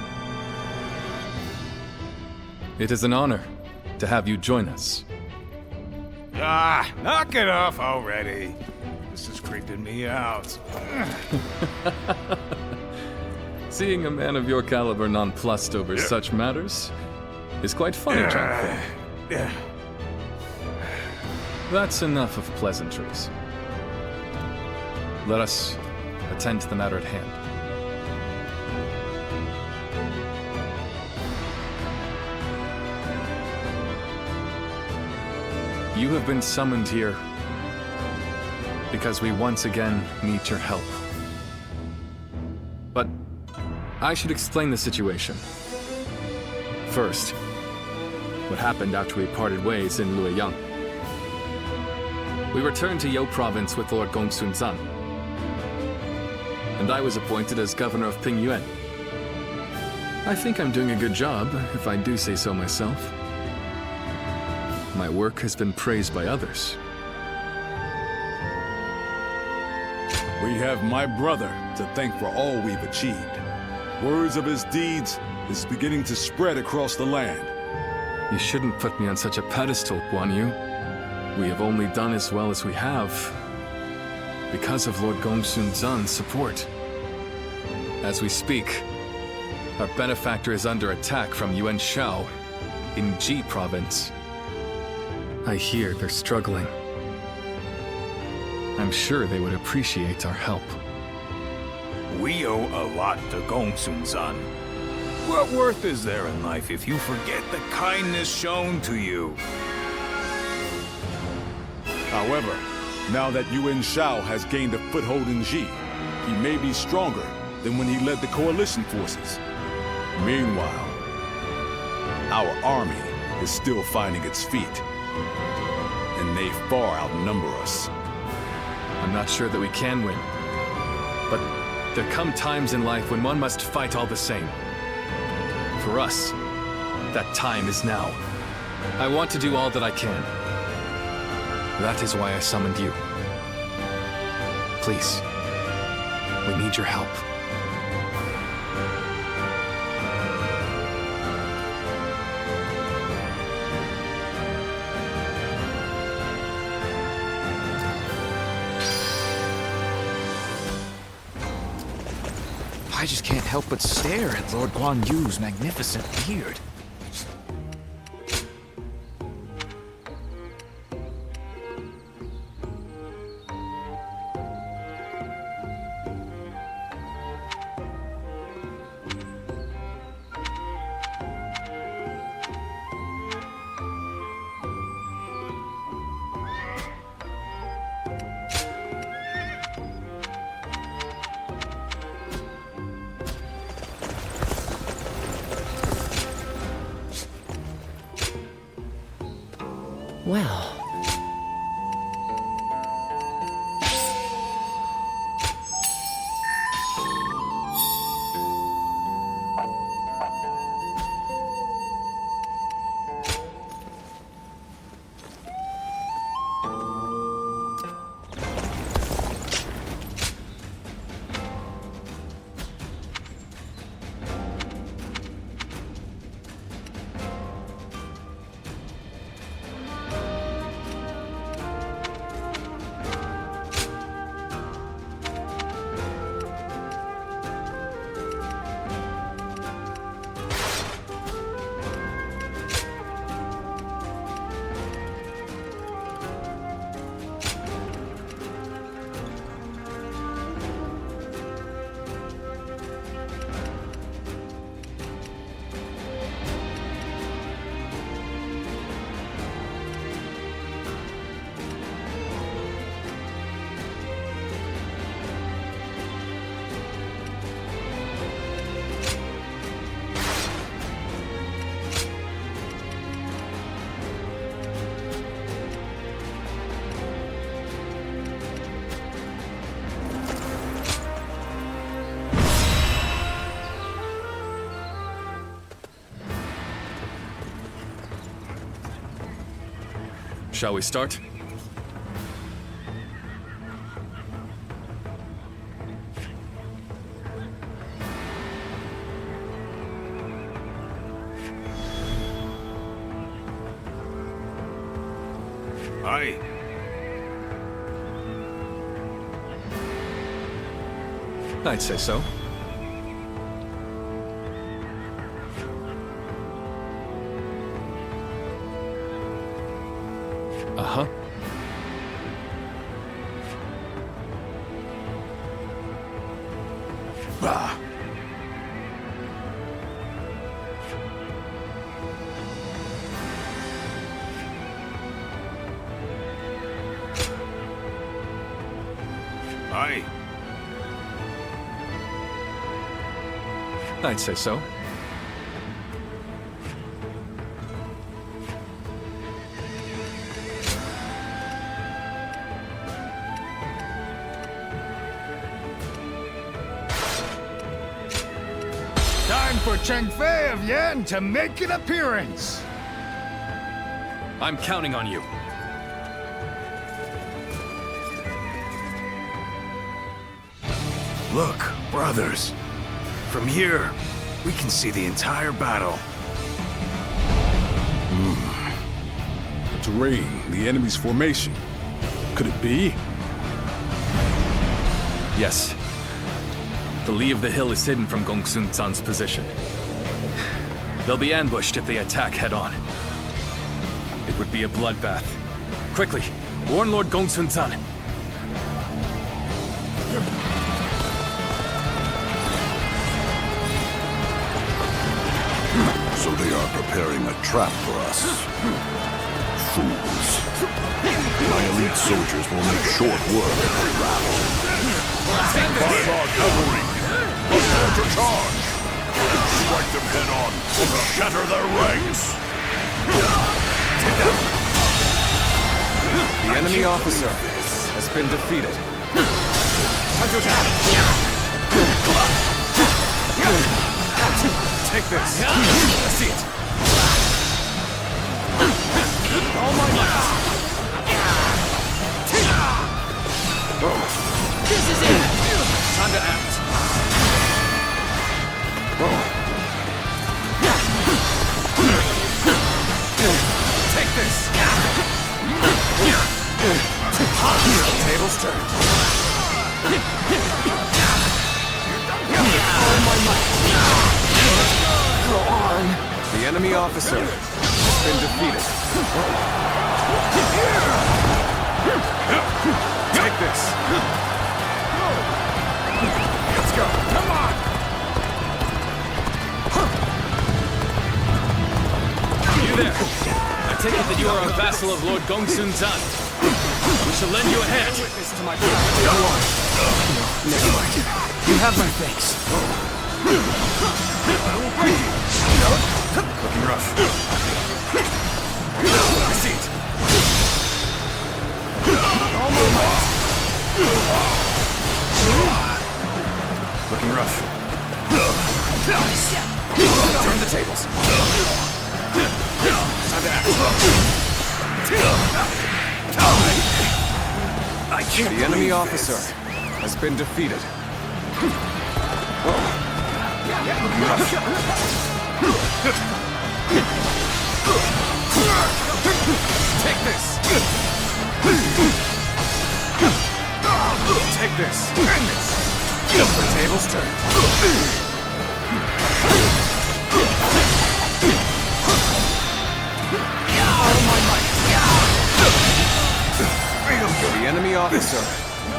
It is an honor to have you join us. Ah, knock it off already. This is creeping me out. Seeing a man of your caliber nonplussed over such matters is quite funny, Zhang Fei. That's enough of pleasantries. Let us attend to the matter at hand. You have been summoned here because we once again need your help. But I should explain the situation. First, what happened after we parted ways in Luoyang. We returned to You province with Lord Gongsun Zan, and I was appointed as governor of Ping Yuan. I think I'm doing a good job, if I do say so myself. My work has been praised by others. We have my brother to thank for all we've achieved. Words of his deeds is beginning to spread across the land. You shouldn't put me on such a pedestal, Guan Yu. We have only done as well as we have because of Lord Gongsun Zan's support. As we speak, our benefactor is under attack from Yuan Shao in Ji province. I hear they're struggling. I'm sure they would appreciate our help. We owe a lot to Gongsun Zan. What worth is there in life if you forget the kindness shown to you? However, now that Yuan Shao has gained a foothold in Ji, he may be stronger than when he led the coalition forces. Meanwhile, our army is still finding its feet, and they far outnumber us. I'm not sure that we can win, but there come times in life when one must fight all the same. For us, that time is now. I want to do all that I can. That is why I summoned you. Please, we need your help. I just can't help but stare at Lord Guan Yu's magnificent beard. Well. Shall we start? Aye. I'd say so. Uh-huh. Bah. Aye. I'd say so. Time for Cheng Fei of Yan to make an appearance! I'm counting on you. Look, brothers. From here, We can see the entire battle. The terrain, the enemy's formation. Could it be? Yes. The lee of the hill is hidden from Gongsun-san's position. They'll be ambushed if they attack head-on. It would be a bloodbath. Quickly, warn Lord Gongsun-san. So they are preparing a trap for us. Fools. My elite soldiers will make short work of the rabble. Our cavalry! Prepare to charge! Strike them head-on! Shatter their ranks! The enemy officer has been defeated. Take this. Let's see it. All my might. This is it. Time to act. Take this. Tables turned. All my might. Go on. The enemy officer has been defeated. Take this. Let's go. Come on. You there! I take it that you are a vassal of Lord Gongsun-san. We shall lend you a hand. Witness to my power. Go on. Never mind. You have my thanks. Looking rough. Receipt. All my might. Looking rough. Turn the tables. Time to act. I can't. The enemy officer has been defeated. Take this. Take this. And this. The tables turned. All my might. The enemy officer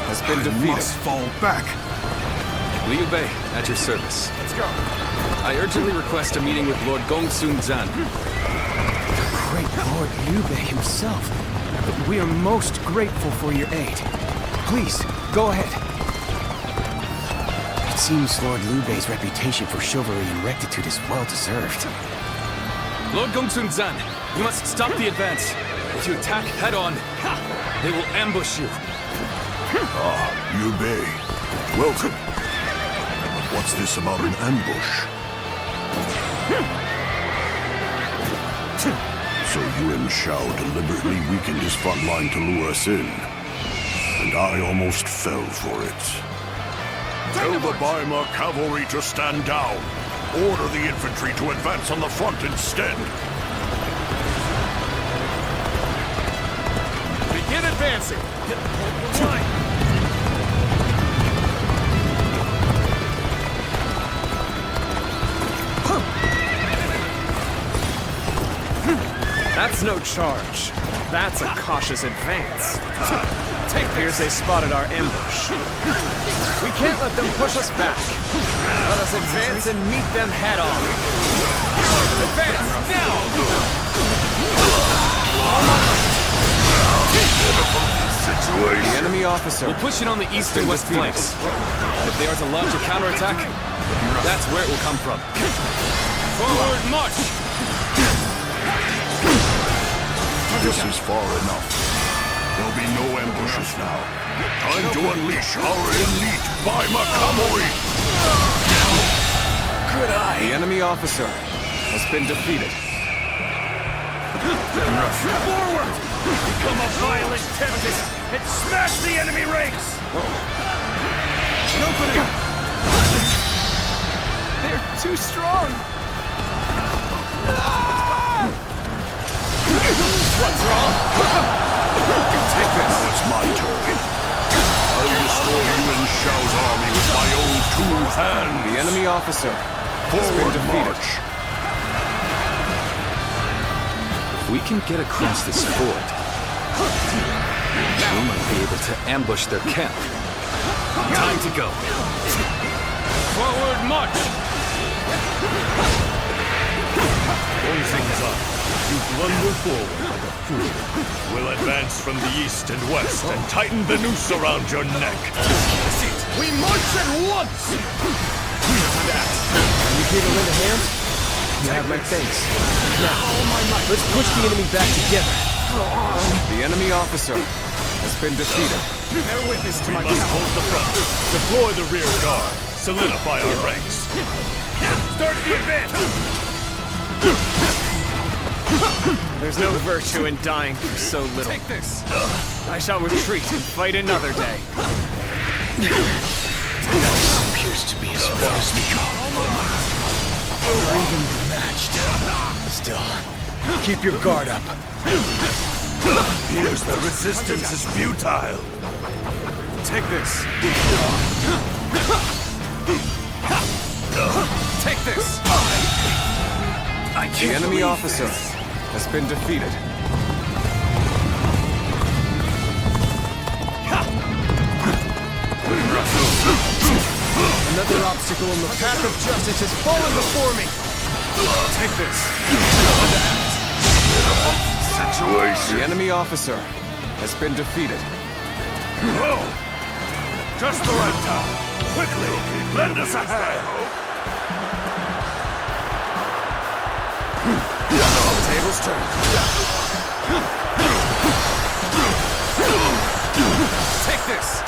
has been defeated. Must fall back. Liu Bei, at your service. Let's go. I urgently request a meeting with Lord Gongsun-san. Great Lord Liu Bei himself. We are most grateful for your aid. Please, go ahead. It seems Lord Liu Bei's reputation for chivalry and rectitude is well deserved. Lord Gongsun-san, you must stop the advance. If you attack head-on, they will ambush you. Ah, Liu Bei. Welcome. What's this about an ambush? So Yuan Shao deliberately weakened his front line to lure us in. And I almost fell for it. Tell the Baima cavalry to stand down. Order the infantry to advance on the front instead. Begin advancing. Get the line. That's no charge. That's a cautious advance. Here's they spotted our ambush. We can't let them push us back. Let us advance and meet them head on. Advance, now! The enemy officer. We'll push it on the east and west flanks. If they are to launch a counterattack, that's where it will come from. Forward march! This is far enough. There'll be no ambushes now. Time to unleash our elite Baima cavalry! Good eye. The enemy officer has been defeated. Forward! Become a violent tempest and smash the enemy ranks! An opening! They're too strong! What's wrong? Take this. It's my turn. I'll restore Yuan Shao's army with my own 2 hands. The enemy officer has been Forward defeated. march. If we can get across this ford, we might be able to ambush their camp. Time to go. Forward march! Hold things up. You blunder forward like a fool. We'll advance from the east and west and tighten the noose around your neck. We march at once! You here to lend a hand? You have my thanks. Now, let's push the enemy back together. The enemy officer has been defeated. Bear witness to my power. We must hold the front. Deploy the rear guard. Solidify our ranks. Start the advance! There's no virtue in dying for so little. Take this. I shall retreat and fight another day. Appears to be as far as we go. Or even matched. Still, keep your guard up. Here's the resistance is futile. Take this. Take this. The enemy officer has been defeated. Another obstacle in the path of justice has fallen before me. Take this. Situation. The enemy officer has been defeated. Oh! Just the right time. Quickly, lend us a hand. Tables turned. Take this.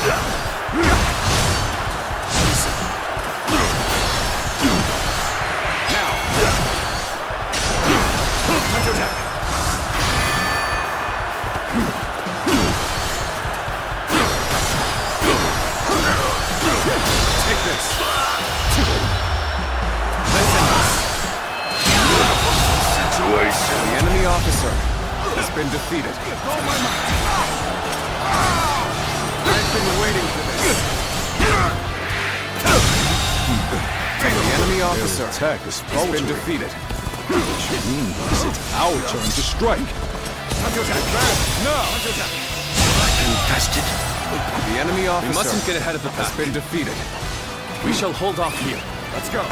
Now. Counterattack. Take this. Situation. The enemy officer has been defeated. I've been waiting for this. The enemy officer has been defeated. Which means it's our turn to strike. No. Infested. The enemy We officer mustn't get ahead of the has pack. been defeated. We shall hold off here. Let's go.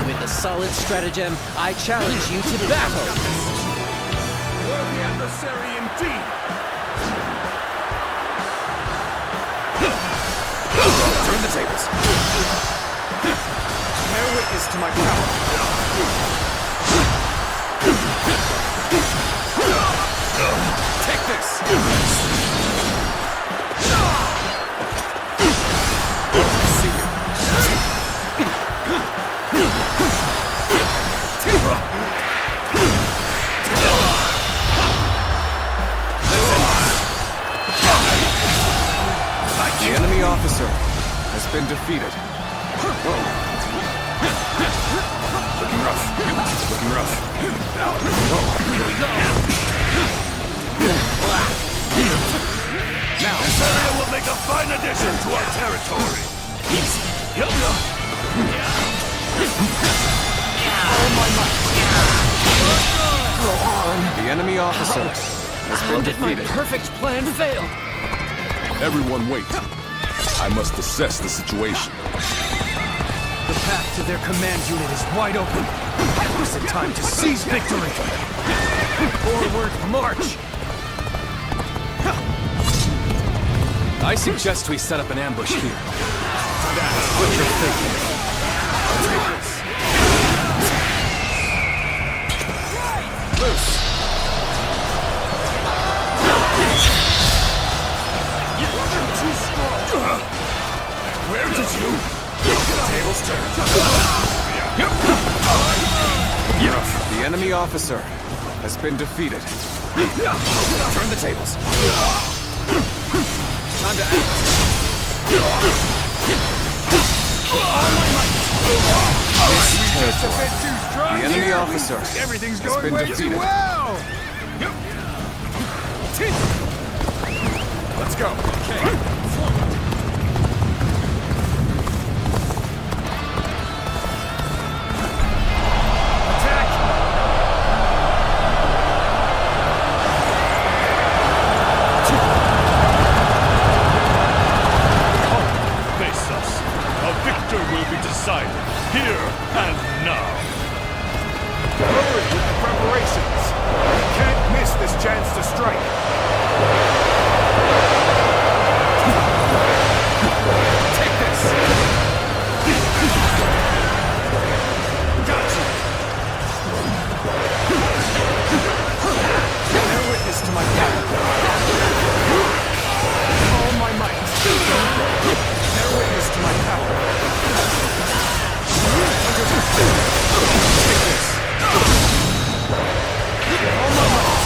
With a solid stratagem, I challenge you to battle. Worthy adversary indeed. Turn the tables. Bear witness to my power. Take this. See you. The enemy officer has been defeated. Looking rough. Looking rough. Now, This area will make a fine addition to our territory. The enemy officer has been How did my defeated. perfect plan fail? Everyone wait. I must assess the situation. The path to their command unit is wide open. Is it time to seize victory? Forward march! I suggest we set up an ambush here. That's what you're thinking. Loose. You're too strong. Where did you enemy officer has been defeated. Turn the tables. Time to act. Just a bit too strong. The enemy here. officer Everything's has going been way defeated. too well. Let's go. Okay. Face us. A victor will be decided here and now. Hurry with the preparations. We can't miss this chance to strike. Take this. Gotcha. Bear witness to my power. All my might. Bear witness to my power. Take this. All my might.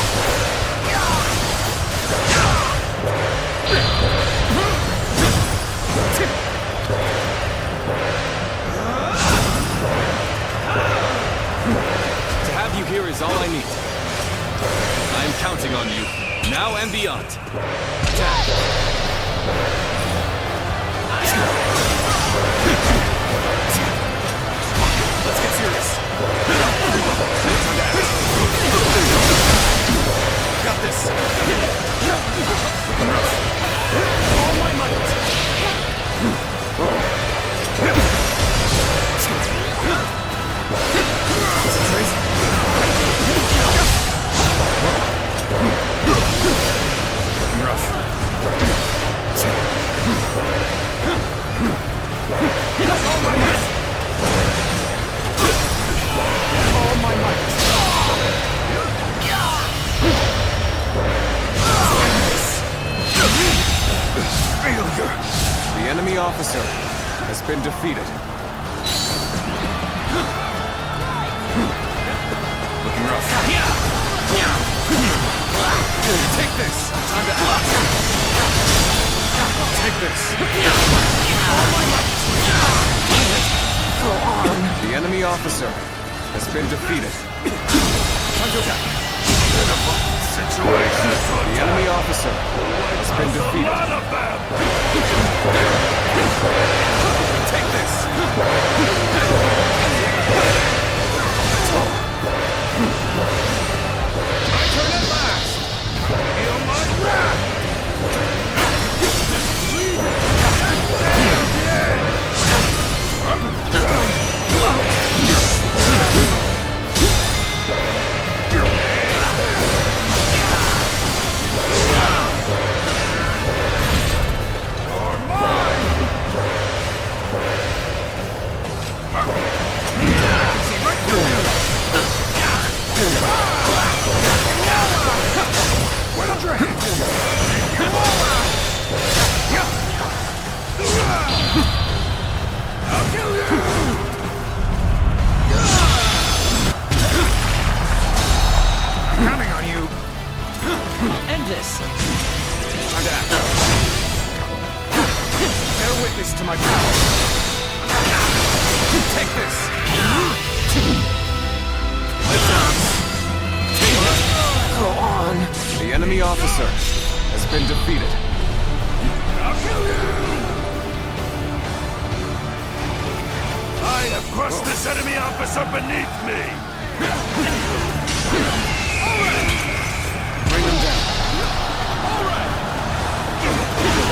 To have you here is all I need. I am counting on you, now and beyond. Attack! Let's get serious. Got this. All my might. Rough. All my might. All my might. Failure. The enemy officer has been defeated. Looking rough. Take this. Time to act. Take this. Go on. The enemy officer has been defeated. Situation. The enemy officer has been defeated. Take this. My turn at last. Feel my wrath. Counting on you. End this. Time to act. Bear witness to my power. Take this. Go on. The enemy officer has been defeated. I'll kill you. I have crushed this enemy officer beneath me! Bring them down.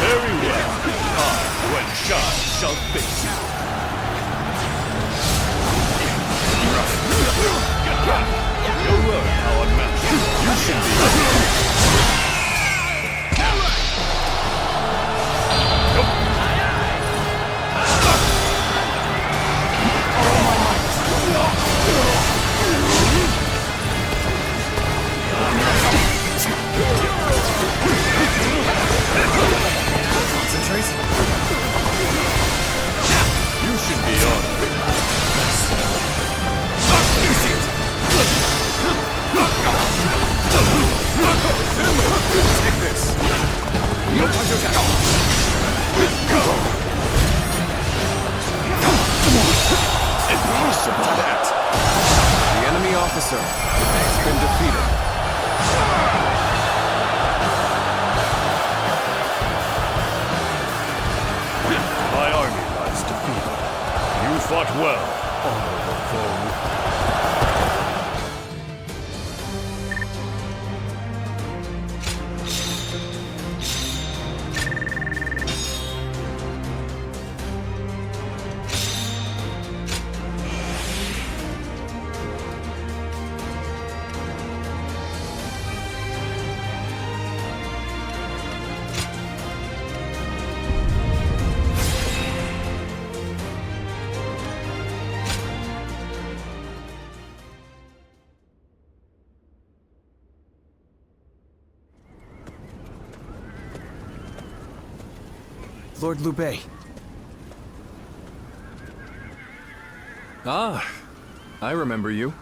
Very well. When Shai shall face you. You'll learn how unmatched you should be. officer has been defeated. My army lies defeated. You fought well, honorable foe. Lord Liu Bei. Ah, I remember you.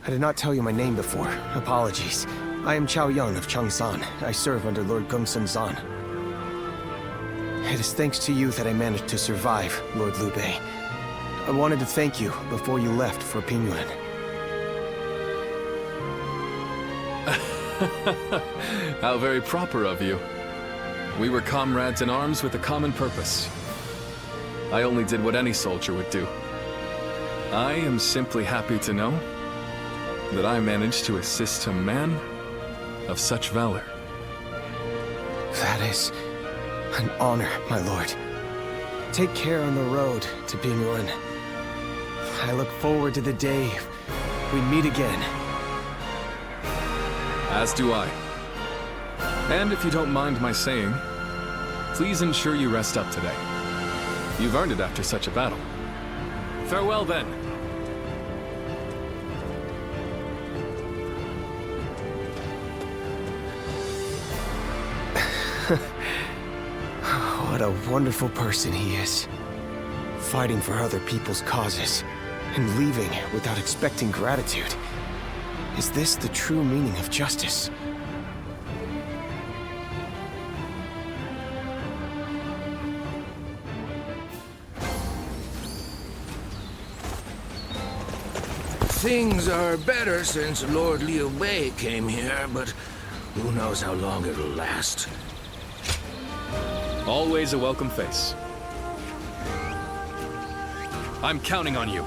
I did not tell you my name before. Apologies. I am Chao Yun of Changsan. I serve under Lord Gongsun Zan. It is thanks to you that I managed to survive, Lord Liu Bei. I wanted to thank you before you left for Pingyuan. How very proper of you. We were comrades in arms with a common purpose. I only did what any soldier would do. I am simply happy to know that I managed to assist a man of such valor. That is an honor, my lord. Take care on the road to Pingyuan. I look forward to the day we meet again. As do I. And if you don't mind my saying, please ensure you rest up today. You've earned it after such a battle. Farewell then. What a wonderful person he is. Fighting for other people's causes, and leaving without expecting gratitude. Is this the true meaning of justice? Things are better since Lord Liu Bei came here, but who knows how long it'll last. Always a welcome face. I'm counting on you.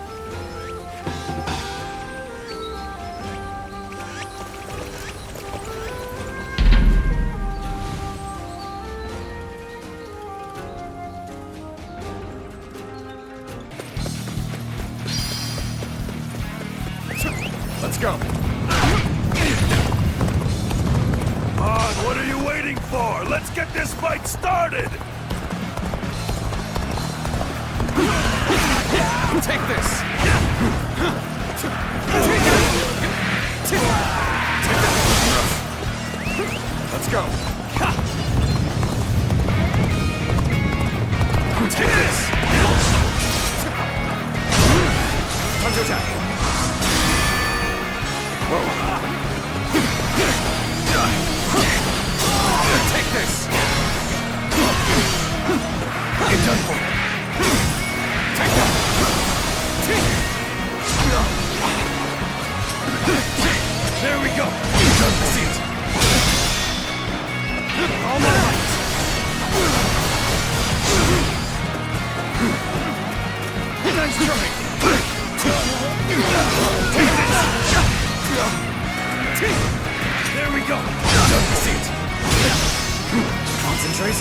Let's go. On, what are you waiting for? Let's get this fight started! Take this! Let's go. Take this! Time to attack. Take this! Get done for. Take that! There we go. See it. All my might. Nice try. There we go. See it. Concentrate.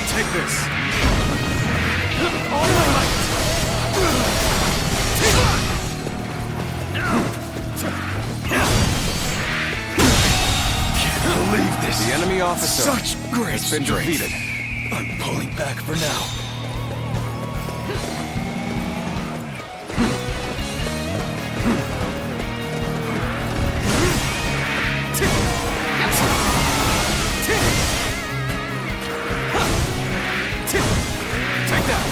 Take this. All my might. Can't believe this. The enemy officer Such great has been defeated. I'm pulling back for now. Take that!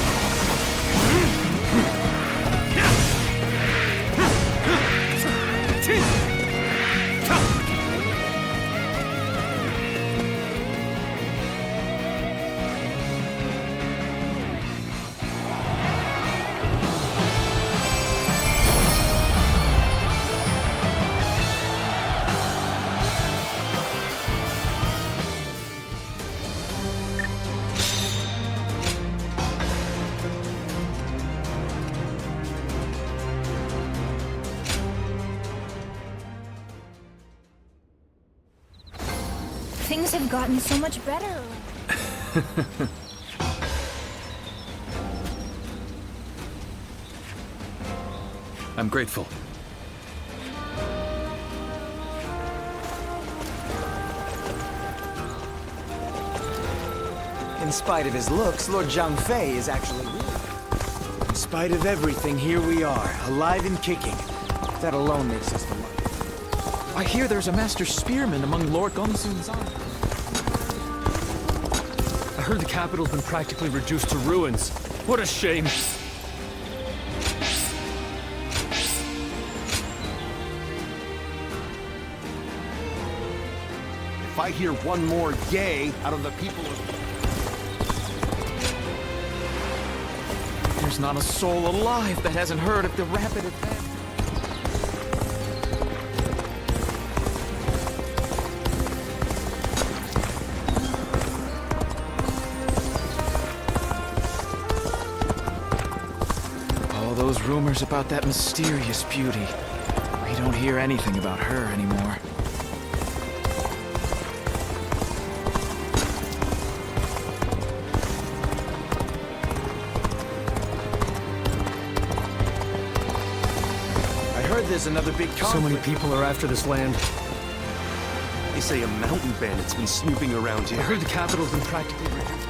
Things have gotten so much better. I'm grateful. In spite of his looks, Lord Zhang Fei is actually real. In spite of everything, here we are, alive and kicking. That alone makes us the lucky. I hear there's a master spearman among Lord Gongsun Zan. I heard the capital's been practically reduced to ruins. What a shame. If I hear one more yay out of the people of... There's not a soul alive that hasn't heard of the rapid advance. All those rumors about that mysterious beauty. We don't hear anything about her anymore. There's another big conflict. So many people are after this land. They say a mountain bandit's been snooping around here. I heard the capital's been practically reduced.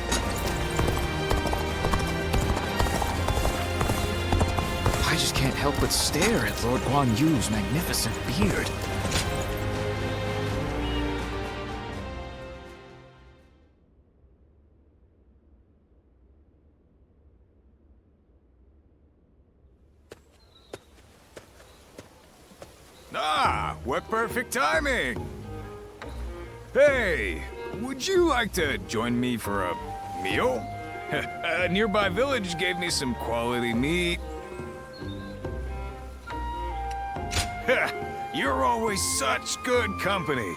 I just can't help but stare at Lord Guan Yu's magnificent beard. What perfect timing! Hey, would you like to join me for a meal? A nearby village gave me some quality meat. You're always such good company.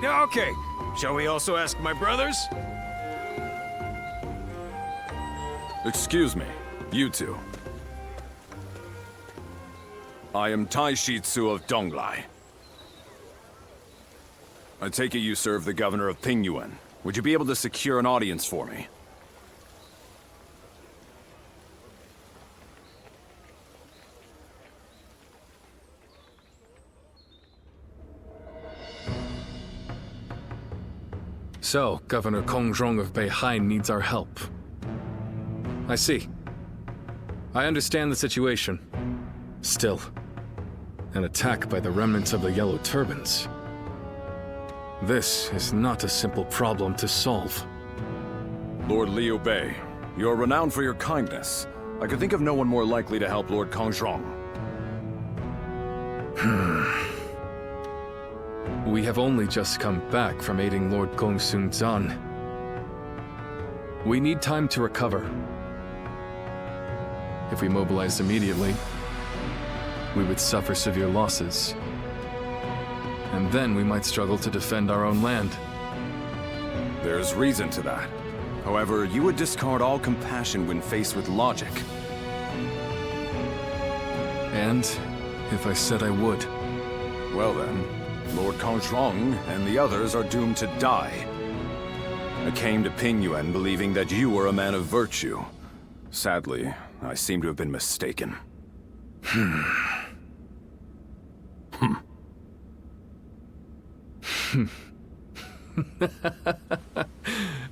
Okay, shall we also ask my brothers? Excuse me, you two. I am Taishitsu of Donglai. I take it you serve the governor of Pingyuan. Would you be able to secure an audience for me? So, Governor Kongrong of Beihai needs our help. I see. I understand the situation. Still, an attack by the remnants of the Yellow Turbans. This is not a simple problem to solve. Lord Liu Bei, you're renowned for your kindness. I could think of no one more likely to help Lord Kongrong. We have only just come back from aiding Lord Gongsun Zan. We need time to recover. If we mobilized immediately, we would suffer severe losses. And then we might struggle to defend our own land. There's reason to that. However, you would discard all compassion when faced with logic. And if I said I would? Well then, Lord Kongrong and the others are doomed to die. I came to Pingyuan believing that you were a man of virtue. Sadly, I seem to have been mistaken.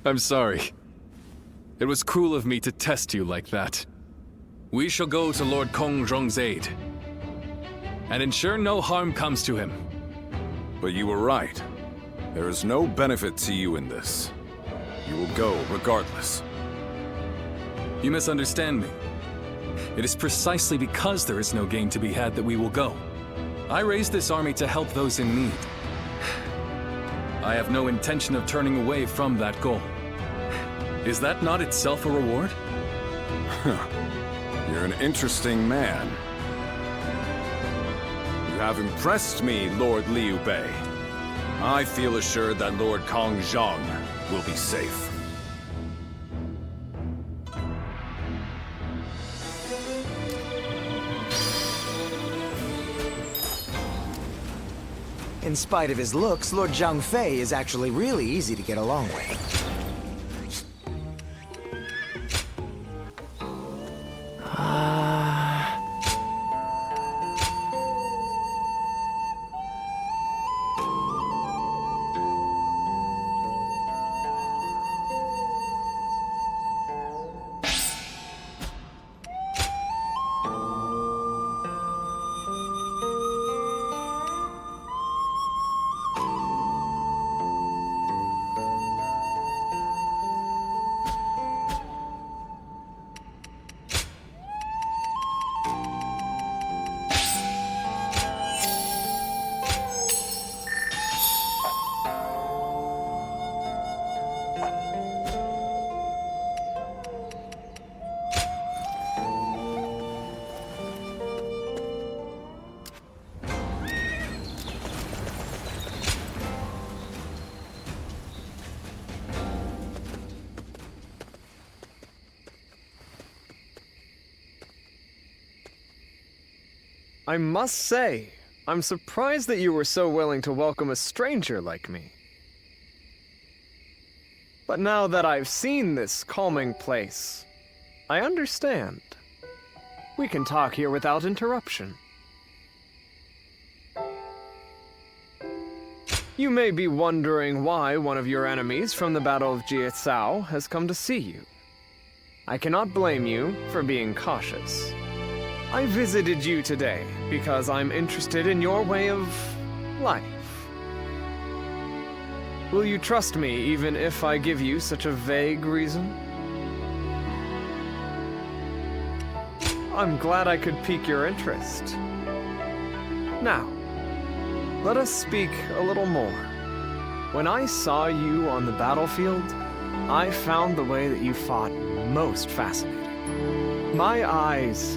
I'm sorry. It was cruel of me to test you like that. We shall go to Lord Kongrong's aid, and ensure no harm comes to him. But you were right. There is no benefit to you in this. You will go regardless. You misunderstand me. It is precisely because there is no gain to be had that we will go. I raised this army to help those in need. I have no intention of turning away from that goal. Is that not itself a reward? You're an interesting man. You have impressed me, Lord Liu Bei. I feel assured that Lord Kongrong will be safe. In spite of his looks, Lord Zhangfei is actually really easy to get along with. I must say, I'm surprised that you were so willing to welcome a stranger like me. But now that I've seen this calming place, I understand. We can talk here without interruption. You may be wondering why one of your enemies from the Battle of Jiezhou has come to see you. I cannot blame you for being cautious. I visited you today because I'm interested in your way of life. Will you trust me even if I give you such a vague reason? I'm glad I could pique your interest. Now, let us speak a little more. When I saw you on the battlefield, I found the way that you fought most fascinating. My eyes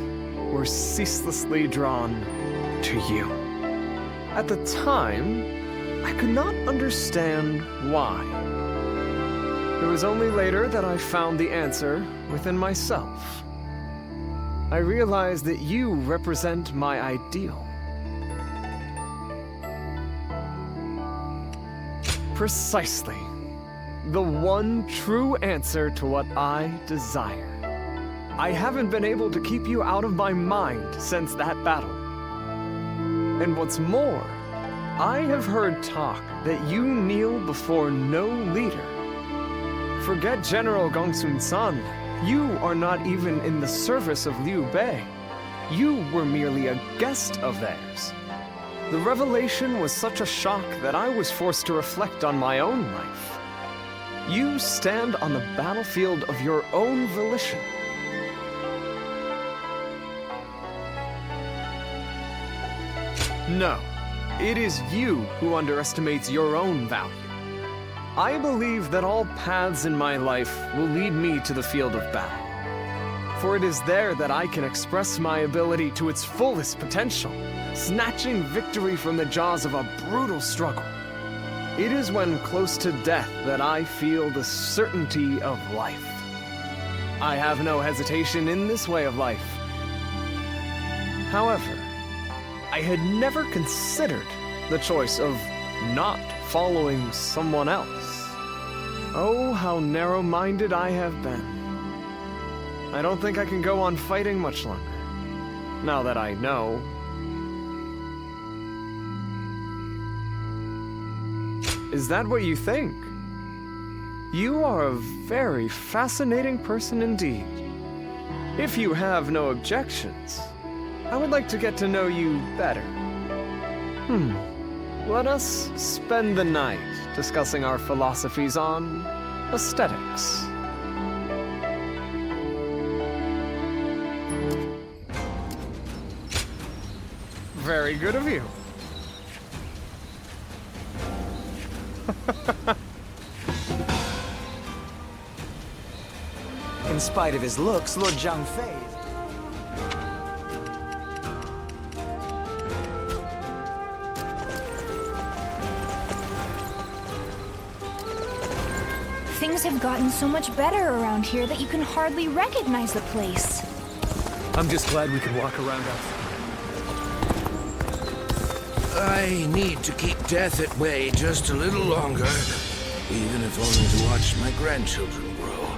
were ceaselessly drawn to you. At the time, I could not understand why. It was only later that I found the answer within myself. I realized that you represent my ideal. Precisely. The one true answer to what I desire. I haven't been able to keep you out of my mind since that battle. And what's more, I have heard talk that you kneel before no leader. Forget General Gongsun-san. You are not even in the service of Liu Bei. You were merely a guest of theirs. The revelation was such a shock that I was forced to reflect on my own life. You stand on the battlefield of your own volition. No, it is you who underestimates your own value. I believe that all paths in my life will lead me to the field of battle. For it is there that I can express my ability to its fullest potential, snatching victory from the jaws of a brutal struggle. It is when close to death that I feel the certainty of life. I have no hesitation in this way of life. However, I had never considered the choice of not following someone else. Oh, how narrow-minded I have been. I don't think I can go on fighting much longer, now that I know. Is that what you think? You are a very fascinating person indeed. If you have no objections, I would like to get to know you better. Let us spend the night discussing our philosophies on aesthetics. Very good of you. In spite of his looks, Lord Zhangfei is... Things have gotten so much better around here that you can hardly recognize the place. I'm just glad we can walk around outside. I need to keep death at bay just a little longer, even if only to watch my grandchildren grow.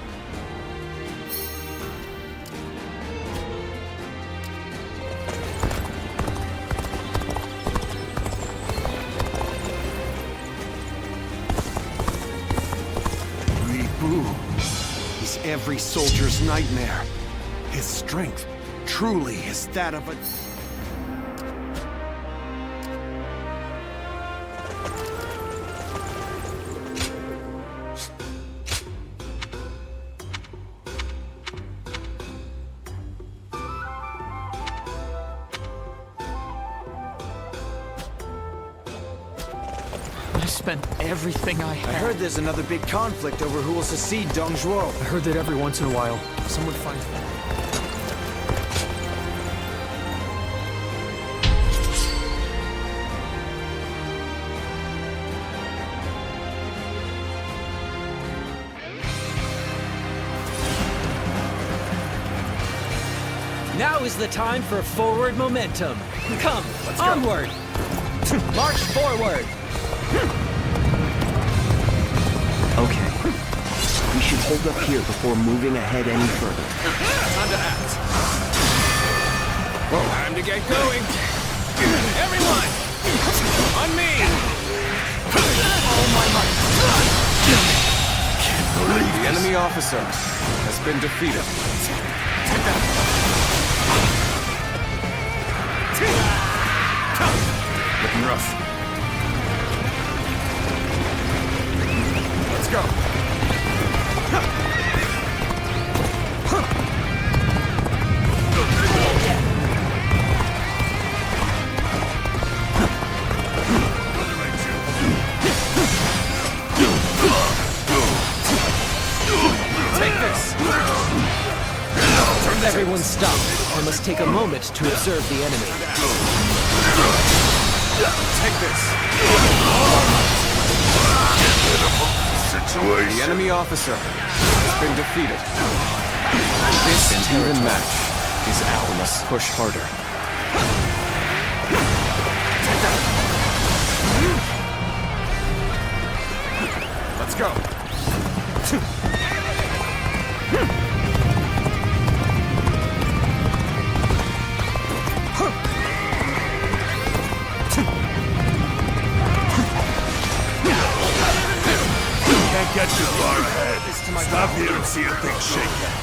Ribu. He's every soldier's nightmare. His strength truly is that of a... I spent everything I had. I heard there's another big conflict over who will succeed Dong Zhuo. I heard that every once in a while, someone finds me. Now is the time for forward momentum. Come, onward! March forward! Okay. We should hold up here before moving ahead any further. Time to act. Time to get going. Everyone! On me! All my might. Can't believe the enemy officer has been defeated. Take that. Looking rough. Let's go. Take this! Everyone stop. I must take a moment to observe the enemy. Take this. Situation. The enemy officer has been defeated. This even match is ours. We must push harder. Let's go. Can't get too far ahead. Stop here and see if things shake out.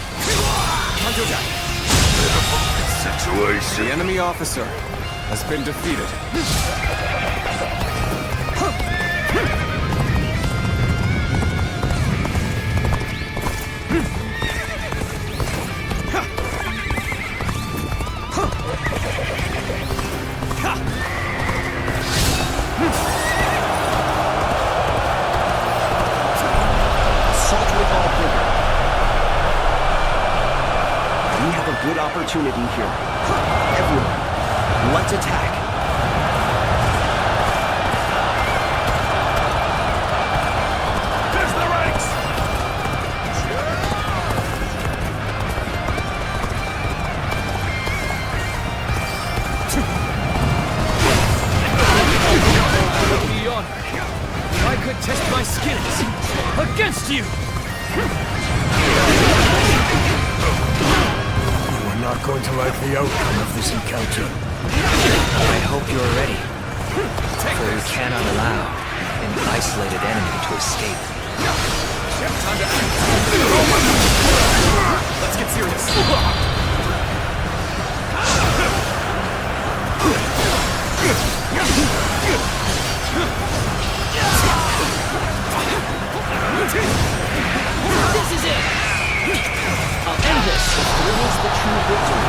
Situation. The enemy officer has been defeated. Good opportunity here. Everyone, let's attack. There's the ranks! I could test my skills against you! Not going to like the outcome of this encounter. I hope you're ready. For we cannot allow an isolated enemy to escape. Time to act. Let's get serious. This is it! I'll end this. What is the true victory?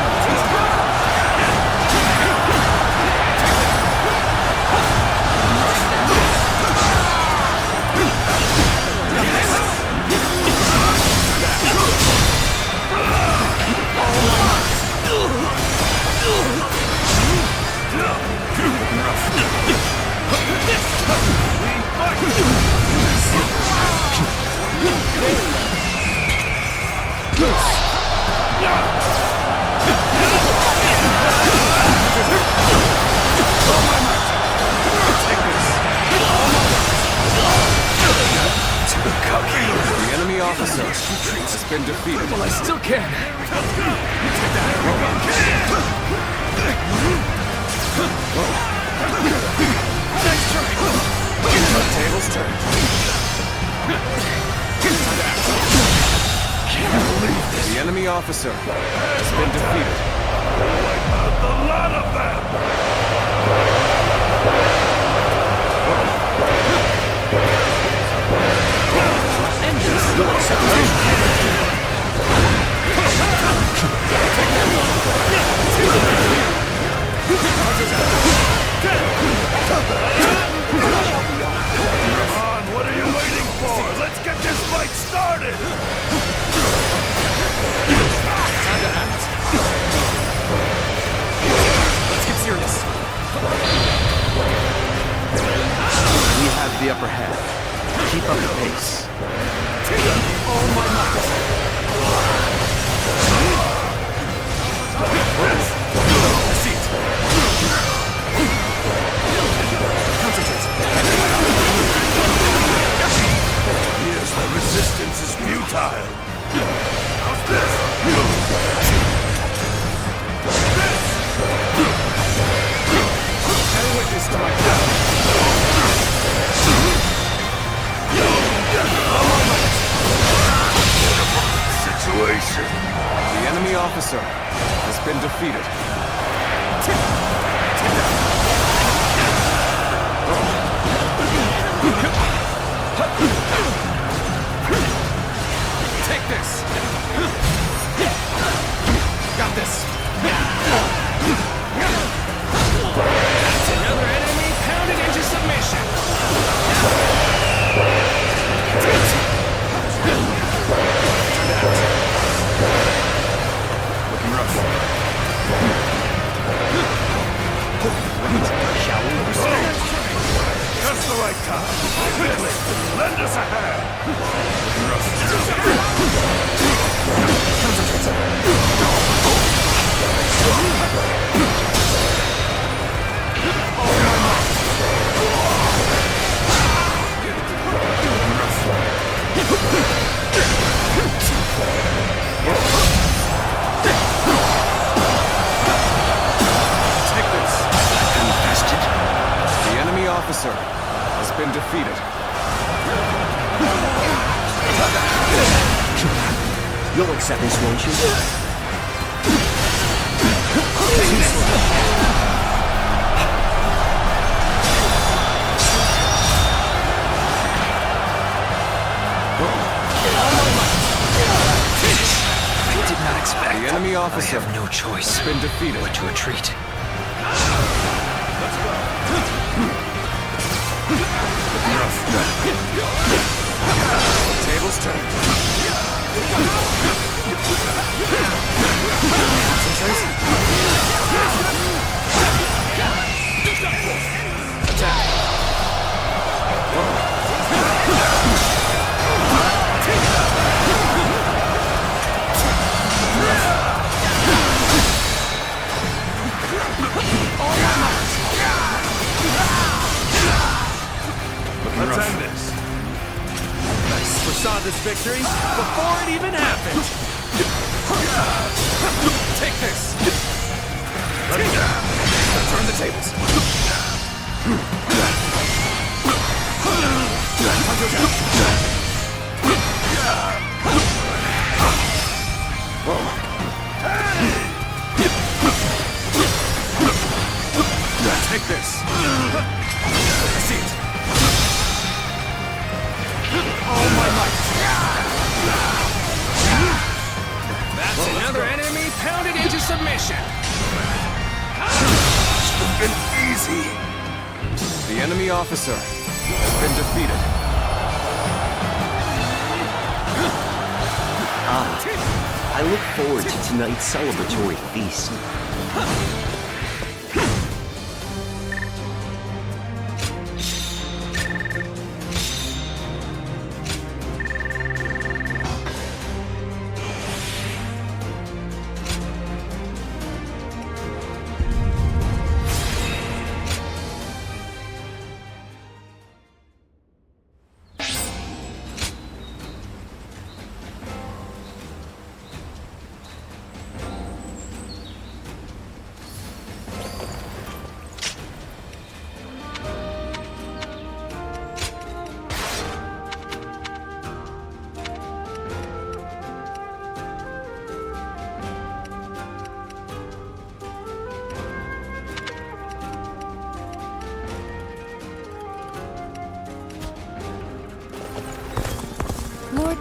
enemy officer has been defeated. Well, I still can. Nice try. Tables turned. Can't believe this. The enemy officer has been defeated. The lot of them! Come on, what are you waiting for? Let's get this fight started! Let's get serious. We have the upper hand. Keep up the pace. Oh my God. I see it. Concentrate. Yes, the resistance is futile. How's this? Bear witness to my power. Situation. The enemy officer has been defeated. Take this. Got this. That's another enemy pounded into submission. Looking rough. Shall we proceed? Just the right time. Quickly, lend us a hand. Take this. Infested. The enemy officer has been defeated. You'll accept this, won't you? I did not expect. The enemy officer I have no choice has been defeated. but to retreat. Tables turned. Let's end this. Foresaw this victory before it even happened. Take this. Turn the tables. Take this. I see it. Oh my might. That's another enemy pounded into submission. It's been easy. The enemy officer has been defeated. I look forward to tonight's celebratory feast.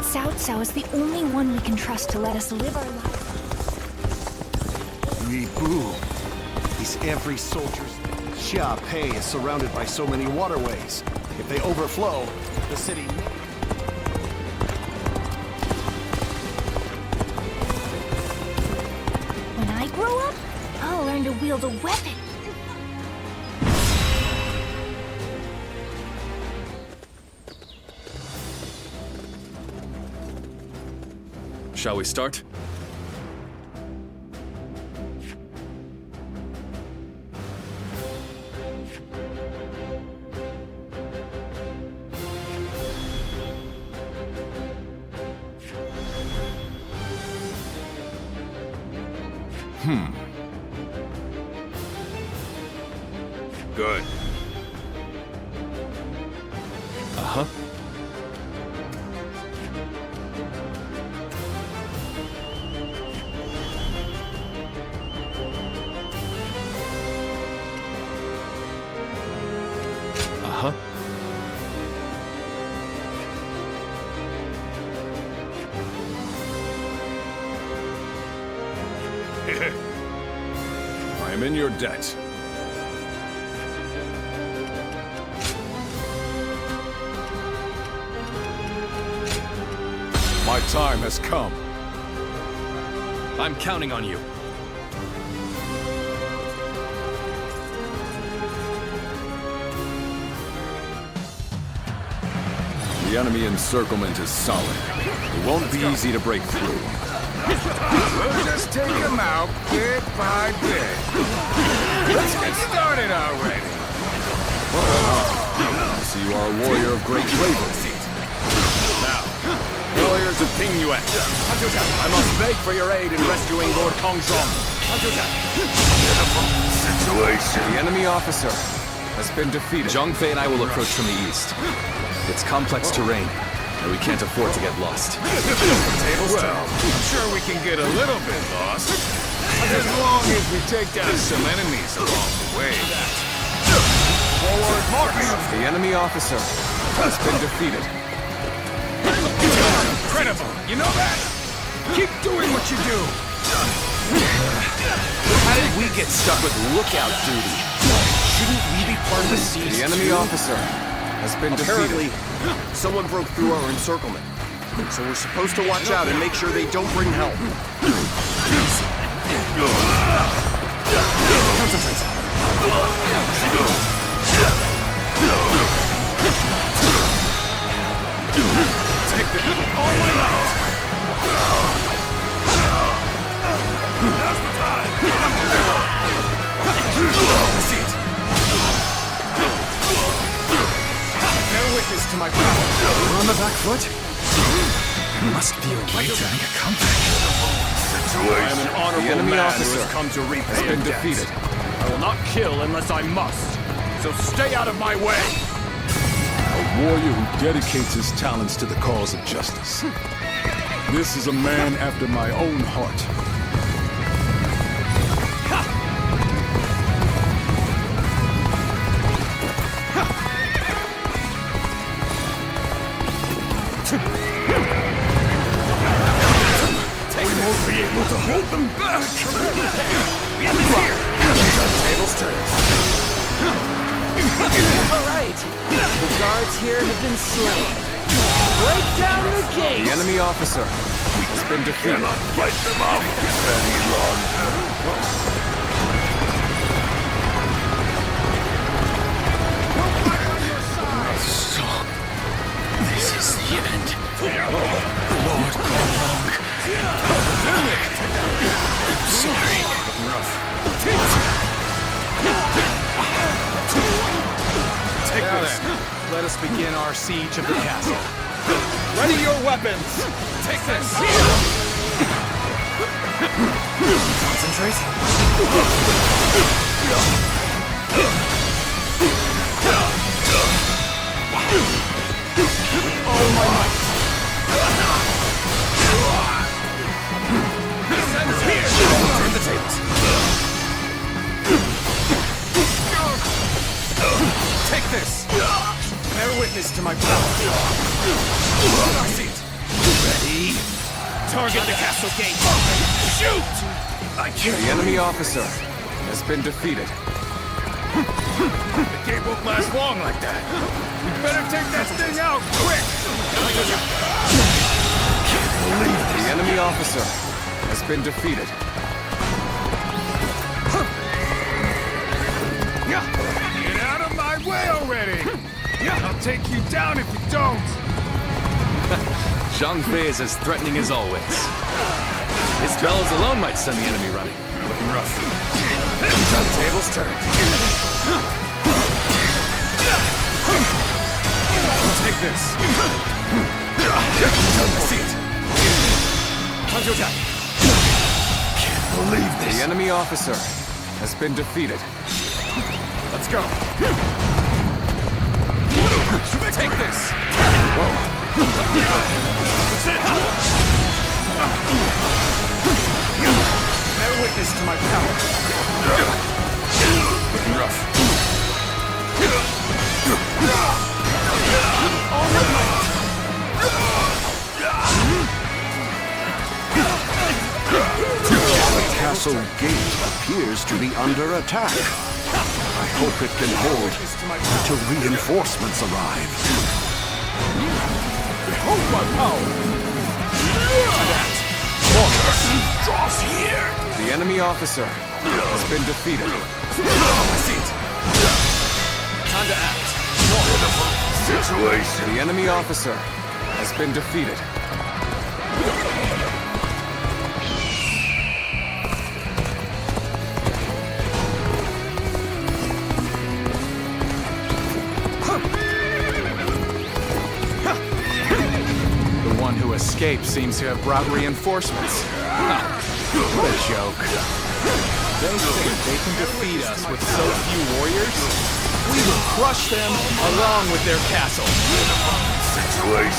Cao Cao is the only one we can trust to let us live our lives. Yi Bu. These every soldier's... Xia Pei is surrounded by so many waterways. If they overflow, the city... When I grow up, I'll learn to wield a weapon. Shall we start? Good. Uh-huh. Uh-huh. I am in your debt. My time has come. I'm counting on you. The enemy encirclement is solid. It won't be easy to break through. We'll just take him out bit by bit. Let's get started already. I see you are a warrior of great bravery. Now, warriors of Ping Yuan, I must beg for your aid in rescuing Lord Kongzhong. Situation. The enemy officer has been defeated. Zhang Fei and I will approach from the east. It's complex terrain, and we can't afford to get lost. Well, I'm sure we can get a little bit lost. As long as we take down some enemies along the way. Forward march! The enemy officer has been defeated. Incredible! You know that? Keep doing what you do! How did we get stuck with lookout duty? Shouldn't we be part of the siege? The enemy officer has been Apparently, defeated. someone broke through our encirclement. So we're supposed to watch out and make sure they don't bring help. Take the all the way out! Now's the time! See it! Bear witness to my power. We're on the back foot? Must be a way to make a comeback. I am an honorable man who has come to repay been a debt. defeated. I will not kill unless I must. So stay out of my way! A warrior who dedicates his talents to the cause of justice. This is a man after my own heart. They won't be able to hold them back! Tables turn. Alright, the guards here have been slain. Break down the gate! The enemy officer has been defeated. Cannot fight them off any longer. So, this is the end. Lord Kongzhong. I'm sorry. Take this. Let us begin our siege of the castle. Ready your weapons! Take this! Concentrate. All my might. Here! Turn the tables. Take this! Bear witness to my power. I see it. Target the castle gate! Shoot! The enemy officer has been defeated. The gate won't last long like that. We better take that thing out, quick! The enemy officer has been defeated. Get out of my way already! I'll take you down if you don't! Zhang Fei is as threatening as always. His bells alone might send the enemy running. Looking rough. Tables turned. Take this. See it. Can't believe this. The enemy officer has been defeated. Let's go. Take this. Whoa. Bear witness to my power. Looking rough. The castle gate appears to be under attack. I hope it can hold until reinforcements arrive. Behold my power! Draws here! The enemy officer has been defeated. Time to act. Situation. The enemy officer has been defeated. The one who escaped seems to have brought reinforcements. What a joke. They think they can defeat us with so few warriors? We will crush them along with their castle.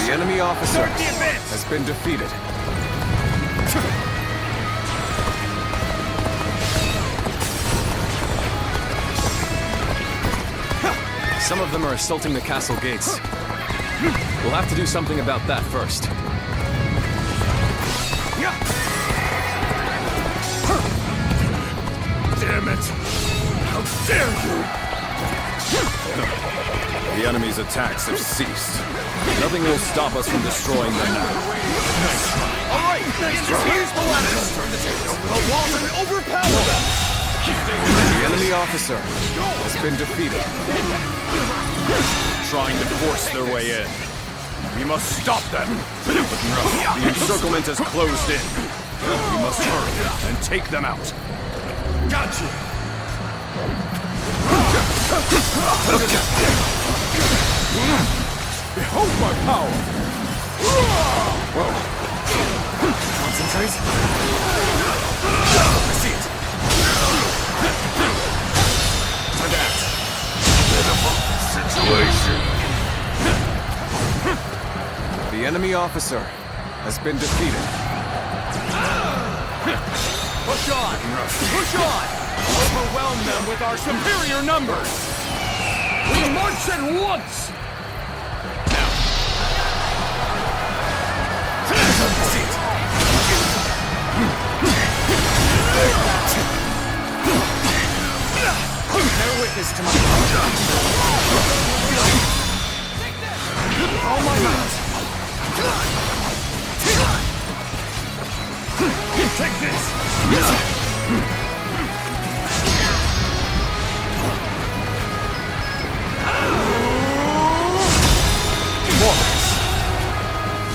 The enemy officer has been defeated. Some of them are assaulting the castle gates. We'll have to do something about that first. Damn it! How dare you! The enemy's attacks have ceased. Nothing will stop us from destroying them now. Alright, here's the ladder! Turn the tables over the walls and overpower them! The enemy officer has been defeated. Trying to force their way in. We must stop them. The encirclement has closed in. We must hurry and take them out. Gotcha! Behold my power! Whoa. Concentrate. I see it. Time to act. Situation. The enemy officer has been defeated. Push on! Push on! Overwhelm them with our superior numbers! We march at once! Bear witness to my all my might! Take this!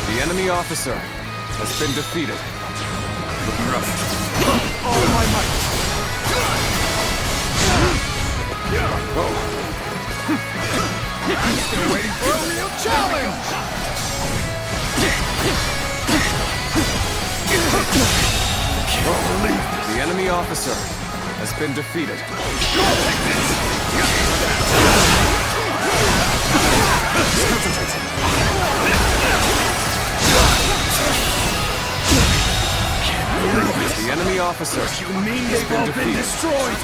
The enemy officer has been defeated. Looking rough. All my might! Whoa. I'm still waiting for a real challenge! The enemy officer has been defeated. The enemy officer You mean has they've been all been defeated. destroyed?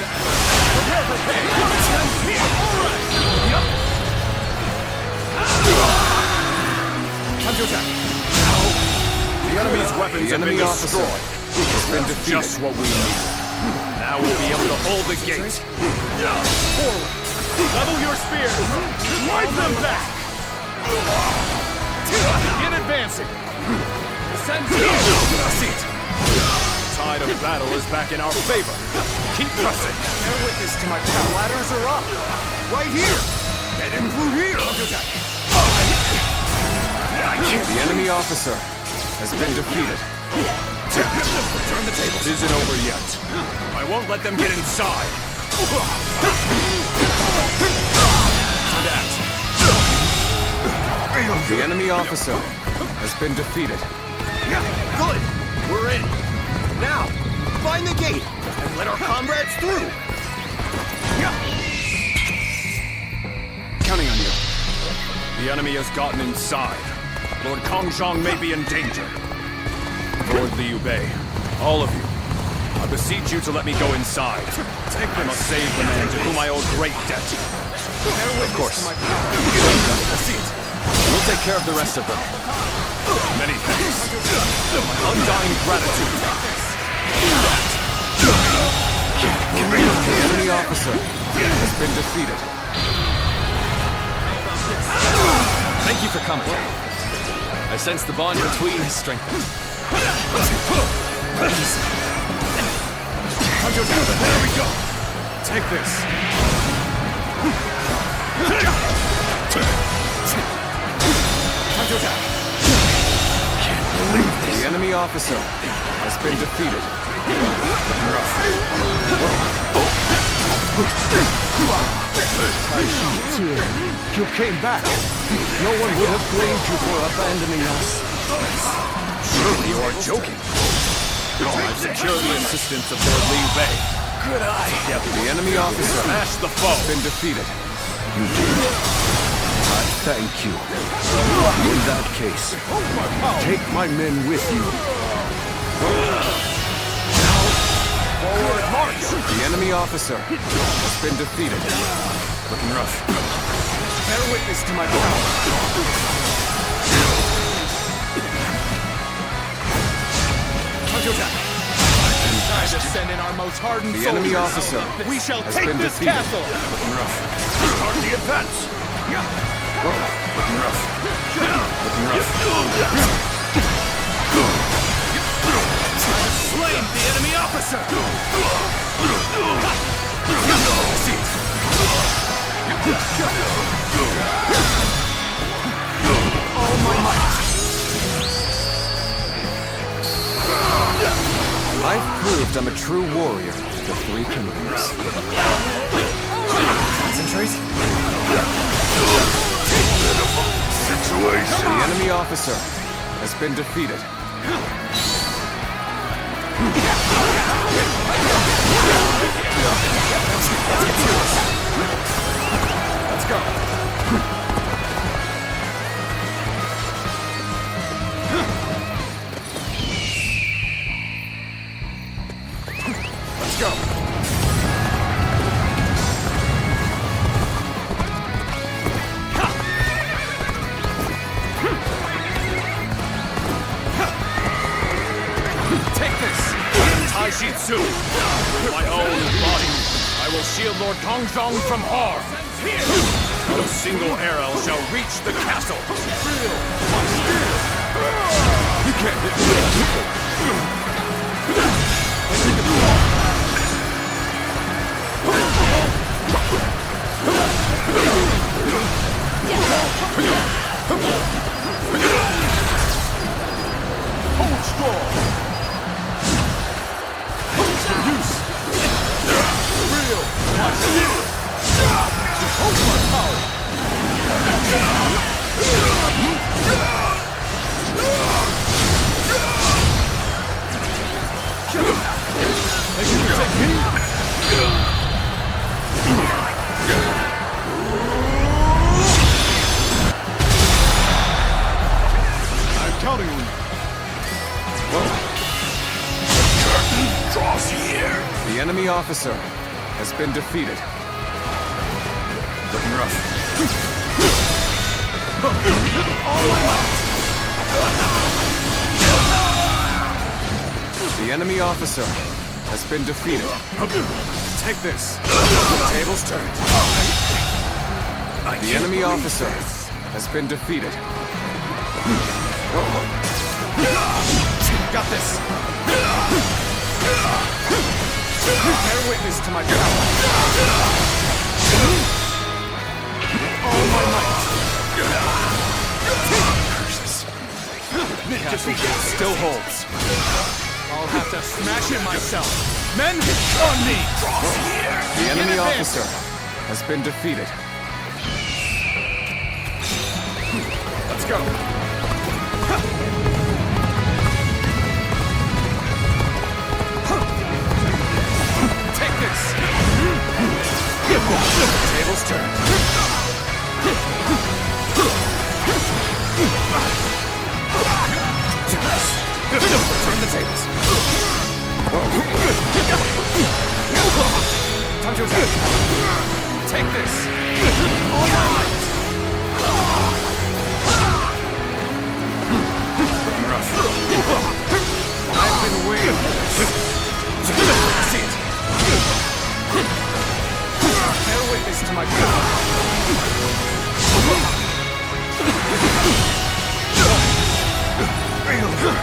Prepare for pain! Alright! Time to attack! The enemy's weapons have been destroyed. It's been defeated. Just what we need. Now we'll be able to hold the gate. Forward. Level your spears. Drive them back. Begin advancing. Send seat. The tide of battle is back in our favor. Keep pressing. Bear witness to my power. Ladders are up. Right here. Get in through here. The enemy officer has been defeated. Turn the tables. It isn't over yet. I won't let them get inside. The enemy officer has been defeated. Good. We're in. Now, find the gate and let our comrades through. Counting on you. The enemy has gotten inside. Lord Kongjong may be in danger. Lord Liu Bei, all of you, I beseech you to let me go inside. I must save the man to whom I owe great debt. Of course. We'll take care of the rest of them. Many thanks. My undying gratitude. The enemy officer has been defeated. Thank you for coming. I sense the bond between has strengthened. There we go. Take this. The enemy officer has been defeated. You came back. No one would have blamed you for abandoning us. Surely you are joking. I've secured the assistance of Lord Liu Bei. Good eye. The enemy officer Smash the foe. has been defeated. You did. I thank you. In that case, take my men with you. Forward march! The enemy officer has been defeated. Looking rough. Bear witness to my power. Time to send in our most hardened The enemy officer We shall has take been this defeated. castle. Looking rough. Start the advance. Looking rough. Looking rough. Slain the enemy officer. All my might. I've proved I'm a true warrior of the Three Kingdoms. Concentrate. The enemy officer has been defeated. Let's go. Let's go. Take this. Taishitsu. With my own body, I will shield Lord Kongjong from harm. Not a single arrow shall reach the castle. You can't hit me. Hold strong. Use. Real. Hold my power. I'm counting on you. Curtain draws here. The enemy officer has been defeated. Looking rough. All my might. The enemy officer has been defeated. Take this. Tables turned. The enemy officer has been defeated. Got this. Bear witness to my power. All my might. Curses. Castle still holds. I'll have to smash it myself. Men, on me! The enemy officer has been defeated. Let's go. Take this. Tables turned. Turn the tables. Time to attack. Take this. All my might. I've been waiting. See it. Bear witness to my power.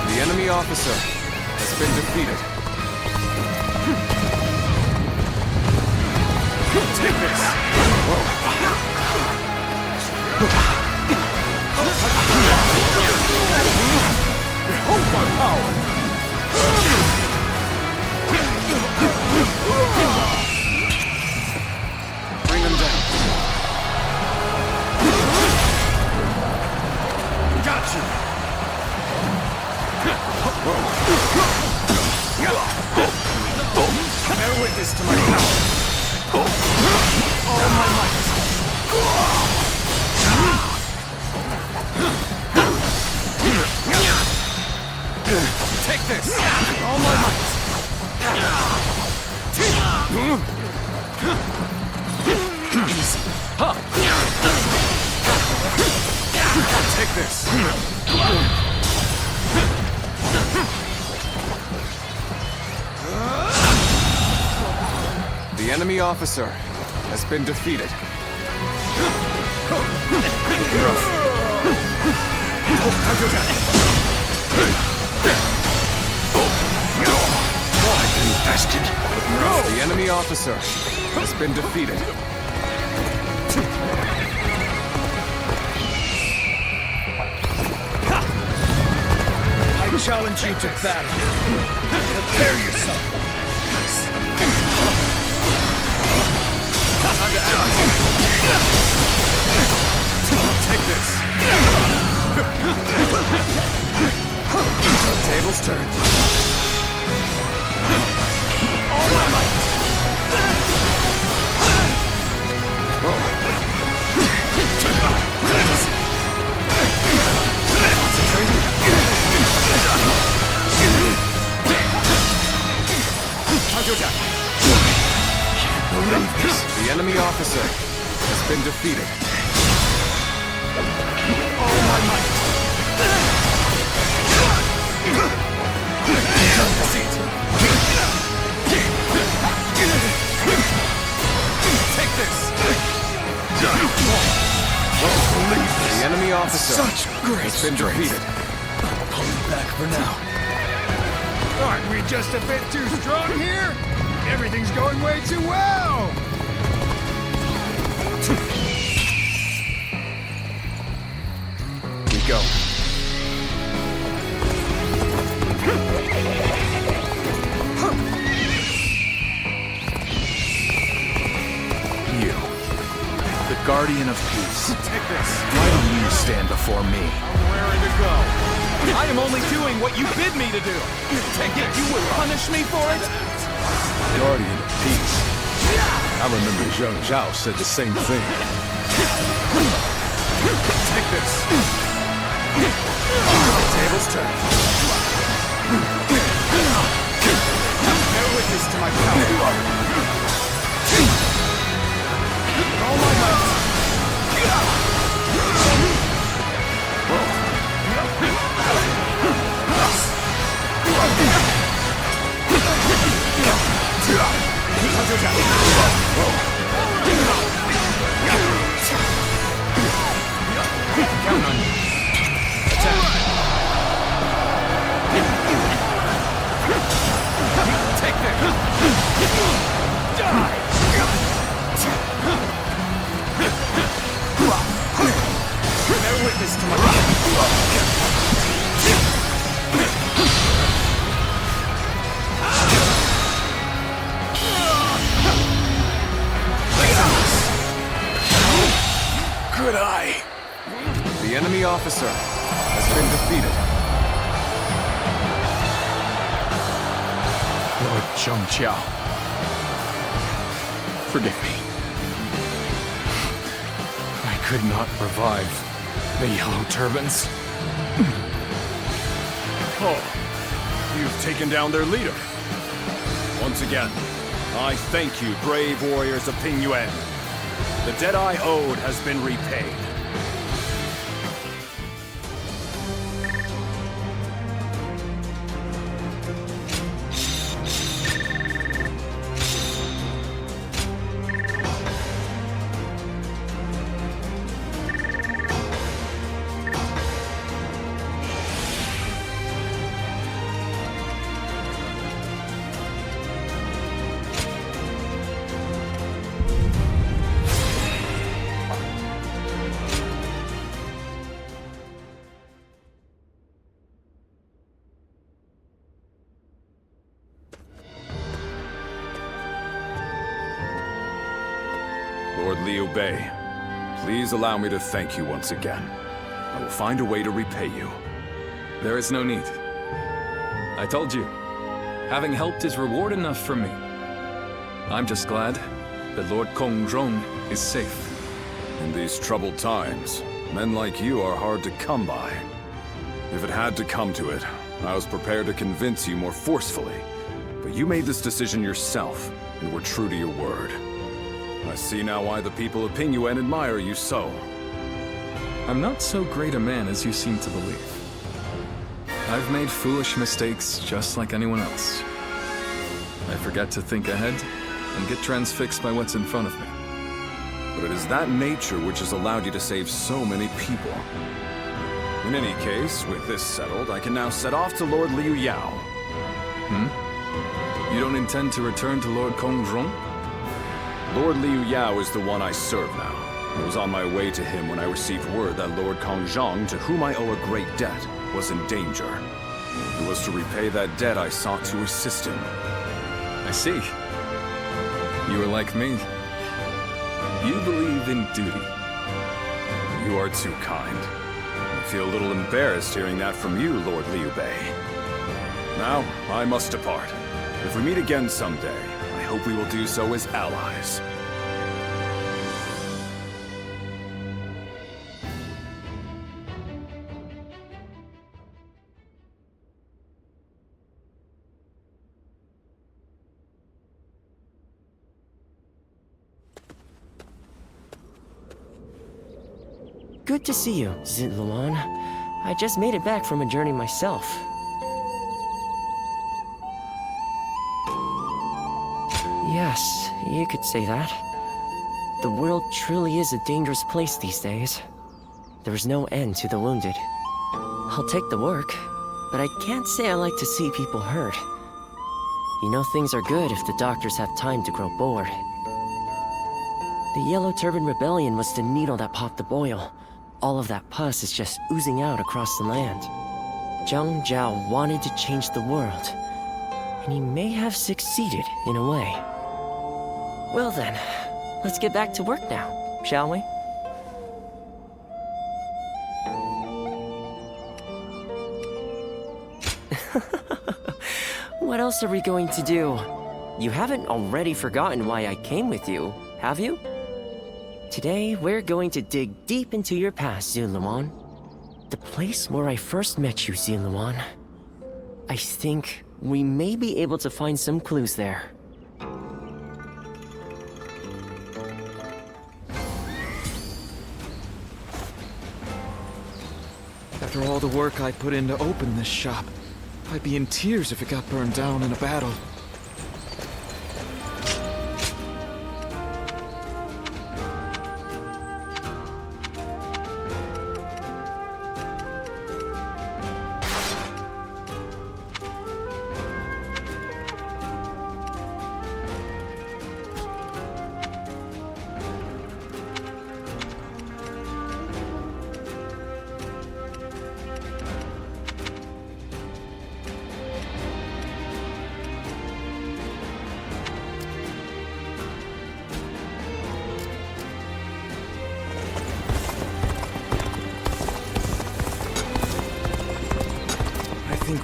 The enemy officer has been defeated. Take this! Behold my power! Bring them down. Got you! Bear witness to my power. All my might. Take this. All my might. Easy. Take this. The enemy officer has been defeated. Infested. The enemy officer has been defeated. I challenge you to battle. Prepare yourself. Take this. Tables turned. All my might. The enemy officer has been defeated. All my might. Take this. The enemy officer has been defeated. Pulling back for now. Aren't we just a bit too strong here? Everything's going way too well! We go. You, the guardian of peace. Take this. Why don't you stand before me? I'm raring to go. I am only doing what you bid me to do. Take it. You would punish me for it? Guardian of peace. I remember Zheng Zhao said the same thing. Take this. Tables turned. Bear witness to my power. All my might. Count on you. Take this! Die! Bear witness to my... Good eye. The enemy officer has been defeated. Lord Zhongqiao, forgive me. I could not revive the Yellow Turbans. Oh, you've taken down their leader. Once again, I thank you, brave warriors of Ping Yuan. The debt I owed has been repaid. Lord Liu Bei, please allow me to thank you once again. I will find a way to repay you. There is no need. I told you, having helped is reward enough for me. I'm just glad that Lord Kongzhong is safe. In these troubled times, men like you are hard to come by. If it had to come to it, I was prepared to convince you more forcefully. But you made this decision yourself, and were true to your word. I see now why the people of Ping Yuan admire you so. I'm not so great a man as you seem to believe. I've made foolish mistakes just like anyone else. I forget to think ahead and get transfixed by what's in front of me. But it is that nature which has allowed you to save so many people. In any case, with this settled, I can now set off to Lord Liu Yao. You don't intend to return to Lord Kongzhong? Lord Liu Yao is the one I serve now. I was on my way to him when I received word that Lord Kongzhong, to whom I owe a great debt, was in danger. It was to repay that debt I sought to assist him. I see. You are like me. You believe in duty. You are too kind. I feel a little embarrassed hearing that from you, Lord Liu Bei. Now, I must depart. If we meet again someday, I hope we will do so as allies. Good to see you, Zitluan. I just made it back from a journey myself. Yes, you could say that. The world truly is a dangerous place these days. There is no end to the wounded. I'll take the work, but I can't say I like to see people hurt. You know things are good if the doctors have time to grow bored. The Yellow Turban Rebellion was the needle that popped the boil. All of that pus is just oozing out across the land. Zhang Zhao wanted to change the world, and he may have succeeded in a way. Well then, let's get back to work now, shall we? What else are we going to do? You haven't already forgotten why I came with you, have you? Today, we're going to dig deep into your past, Zitluan. The place where I first met you, Zitluan. I think we may be able to find some clues there. After all the work I put in to open this shop, I'd be in tears if it got burned down in a battle.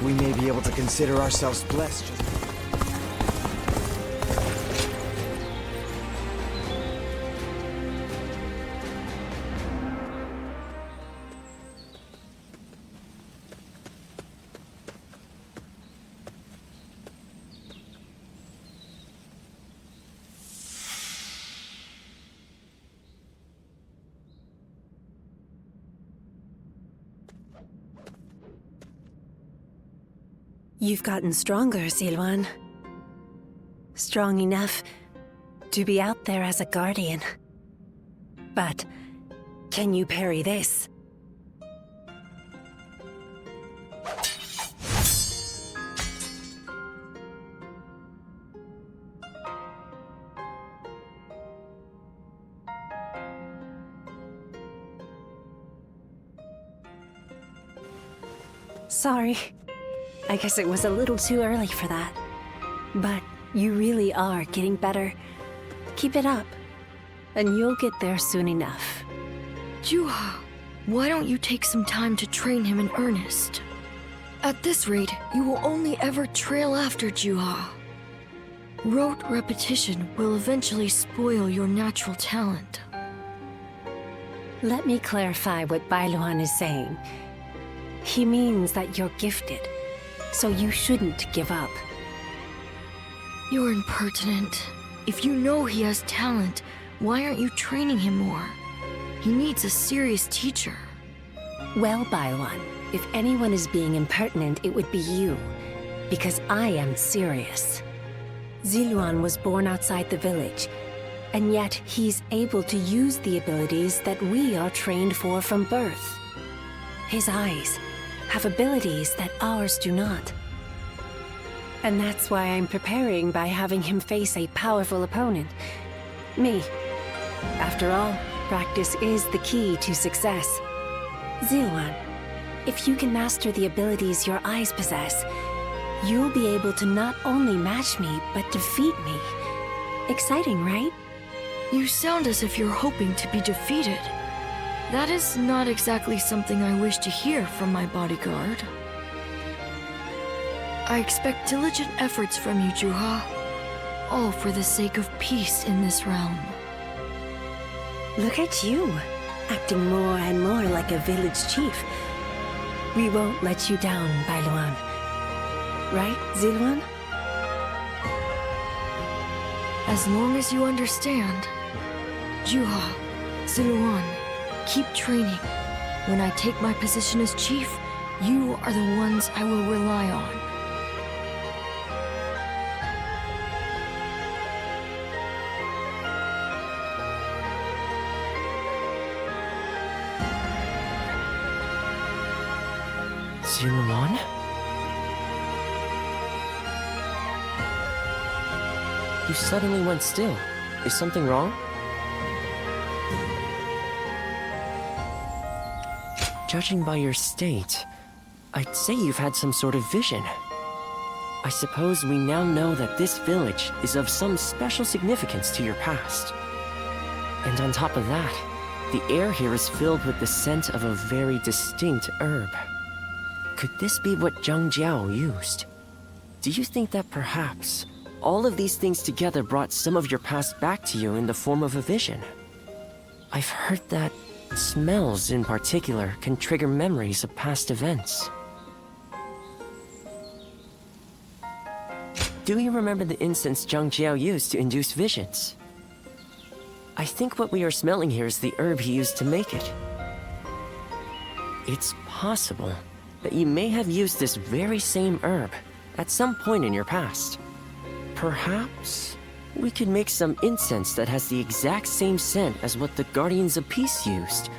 we may be able to consider ourselves blessed. You've gotten stronger, Silwan. Strong enough to be out there as a guardian. But can you parry this? Sorry. I guess it was a little too early for that. But you really are getting better. Keep it up, and you'll get there soon enough. Juha, why don't you take some time to train him in earnest? At this rate, you will only ever trail after Juha. Rote repetition will eventually spoil your natural talent. Let me clarify what Bailuan is saying. He means that you're gifted, so you shouldn't give up. You're impertinent. If you know he has talent, why aren't you training him more? He needs a serious teacher. Well, Bailuan, if anyone is being impertinent, it would be you. Because I am serious. Ziluan was born outside the village, and yet he's able to use the abilities that we are trained for from birth. His eyes have abilities that ours do not. And that's why I'm preparing by having him face a powerful opponent. Me. After all, practice is the key to success. Ziluan, if you can master the abilities your eyes possess, you'll be able to not only match me, but defeat me. Exciting, right? You sound as if you're hoping to be defeated. That is not exactly something I wish to hear from my bodyguard. I expect diligent efforts from you, Juha. All for the sake of peace in this realm. Look at you, acting more and more like a village chief. We won't let you down, Bailuan. Right, Ziluan? As long as you understand. Juha, Ziluan, keep training. When I take my position as chief, you are the ones I will rely on. Ziluan? You suddenly went still. Is something wrong? Judging by your state, I'd say you've had some sort of vision. I suppose we now know that this village is of some special significance to your past. And on top of that, the air here is filled with the scent of a very distinct herb. Could this be what Zhang Jiao used? Do you think that perhaps all of these things together brought some of your past back to you in the form of a vision? I've heard that smells in particular can trigger memories of past events. Do you remember the incense Zhang Jiao used to induce visions? I think what we are smelling here is the herb he used to make it. It's possible that you may have used this very same herb at some point in your past. Perhaps we could make some incense that has the exact same scent as what the Guardians of Peace used.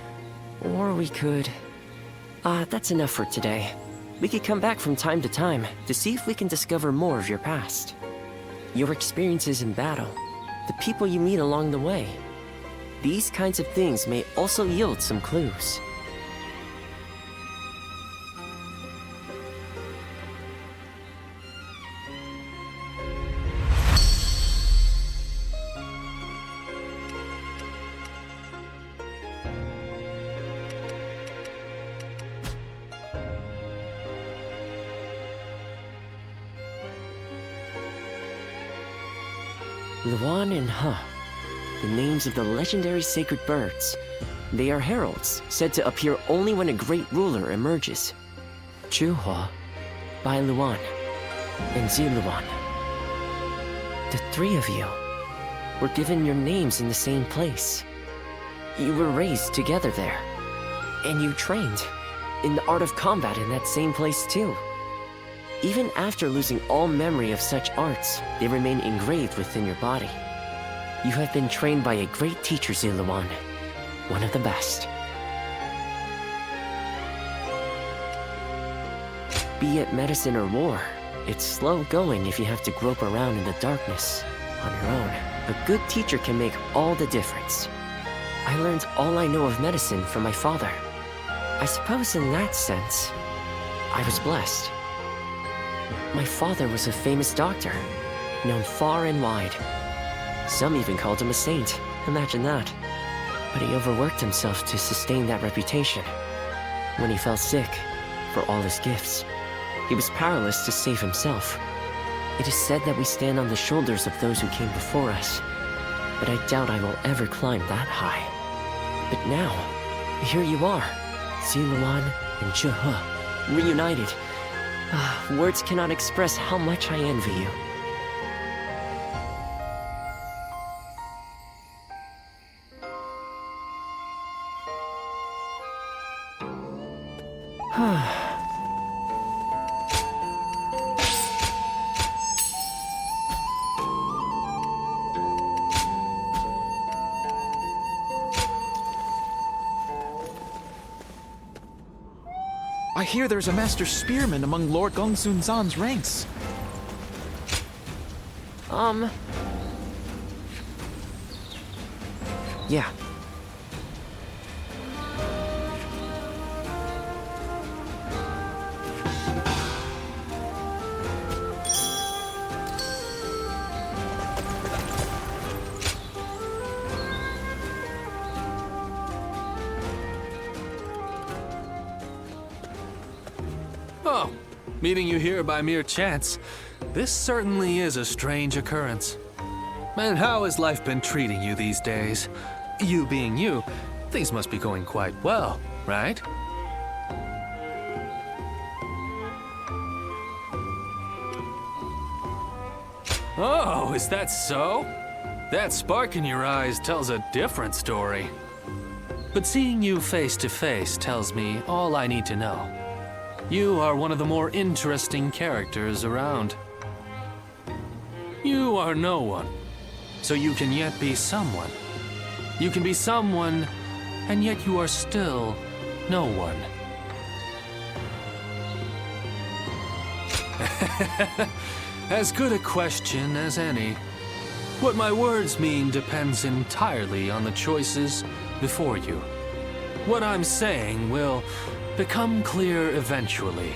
Or we could... that's enough for today. We could come back from time to time to see if we can discover more of your past. Your experiences in battle, the people you meet along the way. These kinds of things may also yield some clues. Luan and He, the names of the legendary sacred birds. They are heralds, said to appear only when a great ruler emerges. Juhua, Bai Luan, and Ziluan. The three of you were given your names in the same place. You were raised together there, and you trained in the art of combat in that same place too. Even after losing all memory of such arts, they remain engraved within your body. You have been trained by a great teacher, Ziluan, one of the best. Be it medicine or war, it's slow going if you have to grope around in the darkness on your own. A good teacher can make all the difference. I learned all I know of medicine from my father. I suppose in that sense, I was blessed. My father was a famous doctor, known far and wide. Some even called him a saint, imagine that. But he overworked himself to sustain that reputation. When he fell sick, for all his gifts, he was powerless to save himself. It is said that we stand on the shoulders of those who came before us, but I doubt I will ever climb that high. But now, here you are, Ziluan and Juhua, reunited. Words cannot express how much I envy you. I hear there's a master spearman among Lord Gongsun Zan's ranks. Yeah. Oh, meeting you here by mere chance. This certainly is a strange occurrence. And how has life been treating you these days? You being you, things must be going quite well, right? Oh, is that so? That spark in your eyes tells a different story. But seeing you face to face tells me all I need to know. You are one of the more interesting characters around. You are no one, so you can yet be someone. You can be someone, and yet you are still no one. As good a question as any. What my words mean depends entirely on the choices before you. What I'm saying will become clear eventually.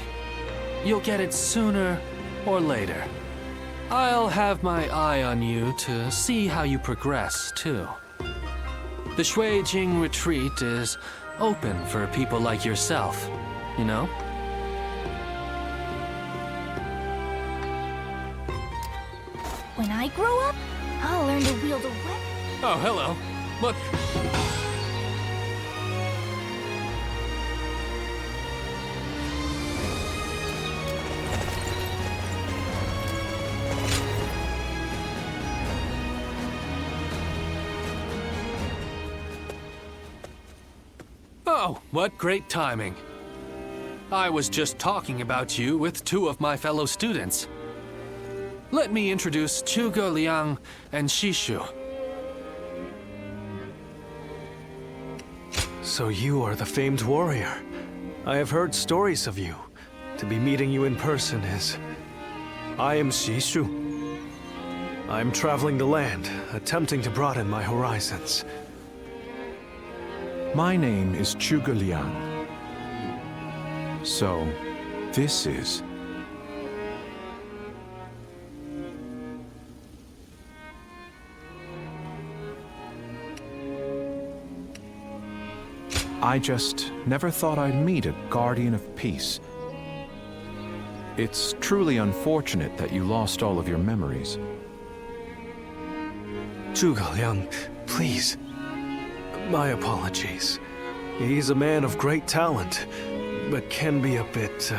You'll get it sooner or later. I'll have my eye on you to see how you progress, too. The Shuijing retreat is open for people like yourself, you know? When I grow up, I'll learn to wield a weapon. Oh, hello. What? Oh, what great timing. I was just talking about you with two of my fellow students. Let me introduce Zhuge Liang and Shishu. So you are the famed warrior. I have heard stories of you. To be meeting you in person is... I am Shishu. I am traveling the land, attempting to broaden my horizons. My name is Zhuge Liang. So, this is... I just never thought I'd meet a guardian of peace. It's truly unfortunate that you lost all of your memories. Zhuge Liang, please. My apologies. He's a man of great talent, but can be a bit,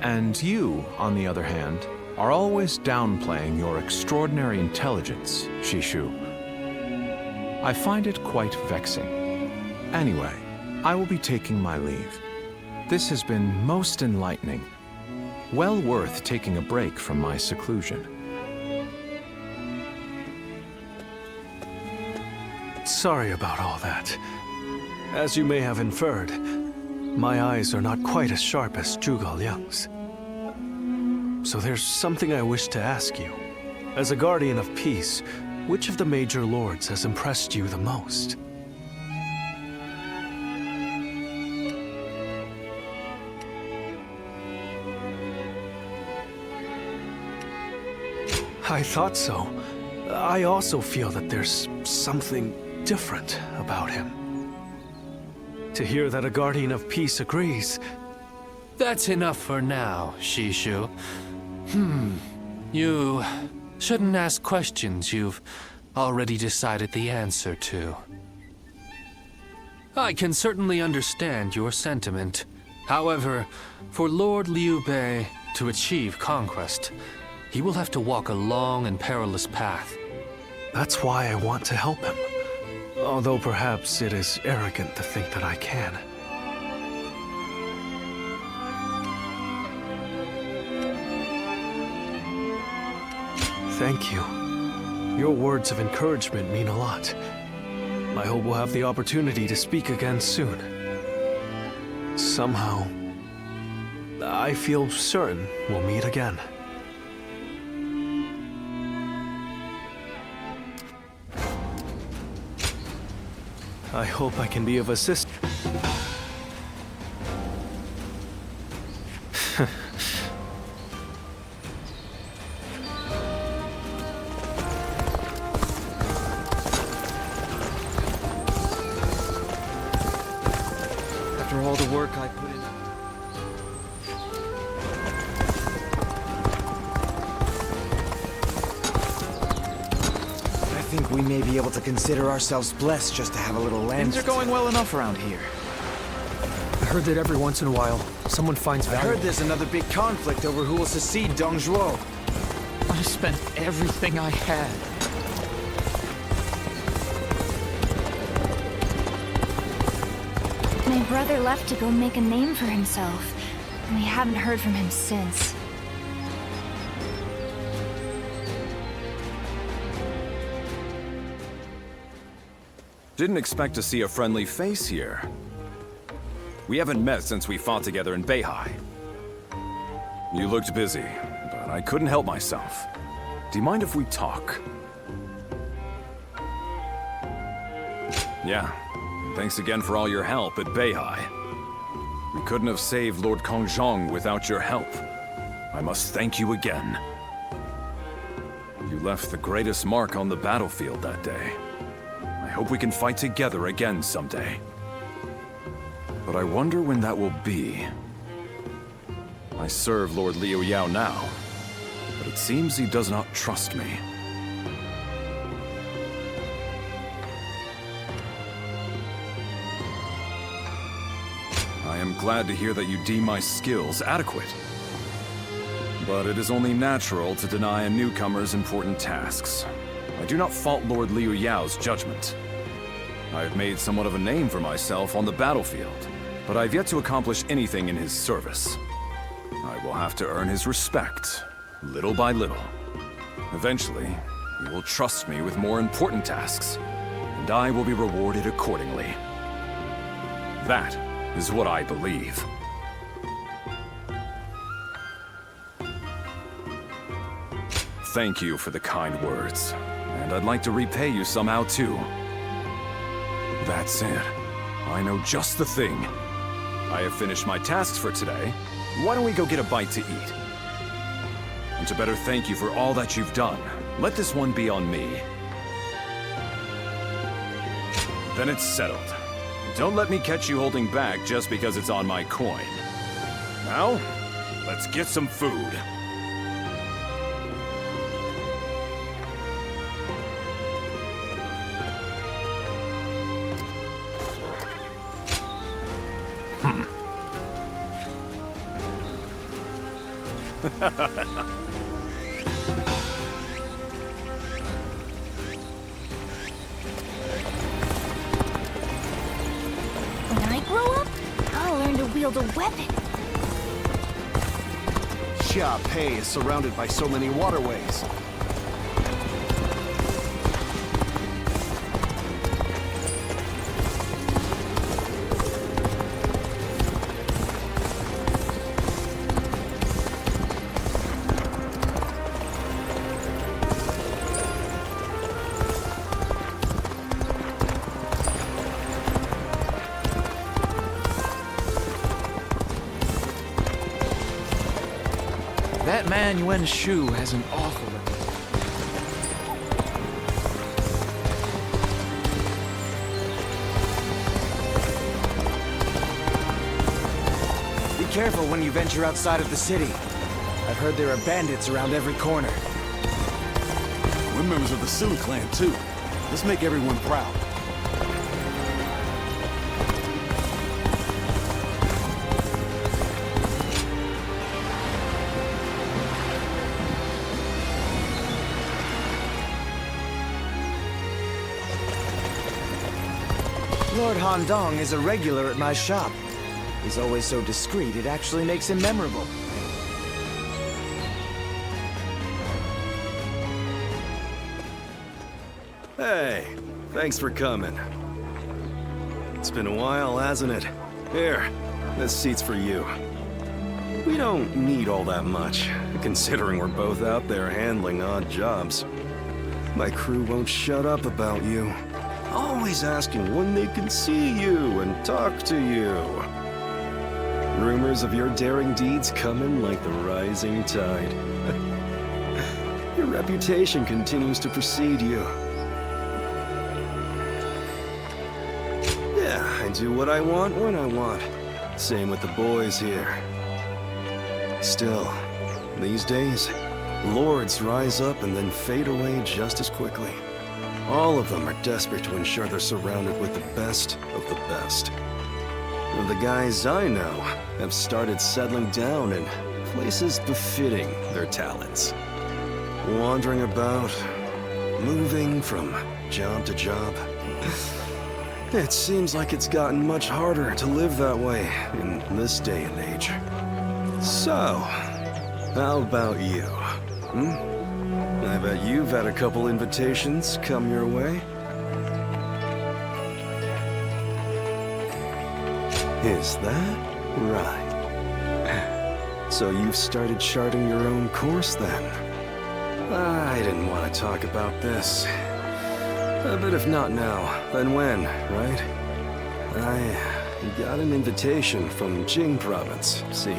And you, on the other hand, are always downplaying your extraordinary intelligence, Shishu. I find it quite vexing. Anyway, I will be taking my leave. This has been most enlightening. Well worth taking a break from my seclusion. Sorry about all that. As you may have inferred, my eyes are not quite as sharp as Zhuge Liang's. So there's something I wish to ask you. As a guardian of peace, which of the major lords has impressed you the most? I thought so. I also feel that there's something different about him. To hear that a guardian of peace agrees... That's enough for now, Shishu. You shouldn't ask questions you've already decided the answer to. I can certainly understand your sentiment. However, for Lord Liu Bei to achieve conquest, he will have to walk a long and perilous path. That's why I want to help him. Although perhaps it is arrogant to think that I can. Thank you. Your words of encouragement mean a lot. I hope we'll have the opportunity to speak again soon. Somehow, I feel certain we'll meet again. I hope I can be of assistance. After all the work I put in... I think we may be able to consider ourselves blessed just to have a little land. Things are going well enough around here. I heard that every once in a while, someone finds value. I heard there's another big conflict over who will succeed Dong Zhuo. I spent everything I had. My brother left to go make a name for himself, and we haven't heard from him since. Didn't expect to see a friendly face here. We haven't met since we fought together in Beihai. You looked busy, but I couldn't help myself. Do you mind if we talk? Yeah. Thanks again for all your help at Beihai. We couldn't have saved Lord Kongzhong without your help. I must thank you again. You left the greatest mark on the battlefield that day. I hope we can fight together again someday. But I wonder when that will be. I serve Lord Liu Yao now, but it seems he does not trust me. I am glad to hear that you deem my skills adequate. But it is only natural to deny a newcomer's important tasks. I do not fault Lord Liu Yao's judgment. I have made somewhat of a name for myself on the battlefield, but I've yet to accomplish anything in his service. I will have to earn his respect, little by little. Eventually, he will trust me with more important tasks, and I will be rewarded accordingly. That is what I believe. Thank you for the kind words, and I'd like to repay you somehow too. That's it. I know just the thing. I have finished my tasks for today. Why don't we go get a bite to eat? And to better thank you for all that you've done, let this one be on me. Then it's settled. Don't let me catch you holding back just because it's on my coin. Now, let's get some food. When I grow up, I'll learn to wield a weapon. Xia Pei is surrounded by so many waterways. That man Yuan Shu has an awful Be careful when you venture outside of the city. I've heard there are bandits around every corner. We're members of the Sun clan, too. Let's make everyone proud. Lord Handong is a regular at my shop. He's always so discreet, it actually makes him memorable. Hey, thanks for coming. It's been a while, hasn't it? Here, this seat's for you. We don't need all that much, considering we're both out there handling odd jobs. My crew won't shut up about you. Always asking when they can see you and talk to you. Rumors of your daring deeds come in like the rising tide. Your reputation continues to precede you. Yeah, I do what I want when I want. Same with the boys here. Still, these days, lords rise up and then fade away just as quickly. All of them are desperate to ensure they're surrounded with the best of the best. And the guys I know have started settling down in places befitting their talents. Wandering about, moving from job to job. It seems like it's gotten much harder to live that way in this day and age. So, how about you? I bet you've had a couple invitations come your way. Is that right? So you've started charting your own course then? I didn't want to talk about this. But if not now, then when, right? I got an invitation from Jing province, see?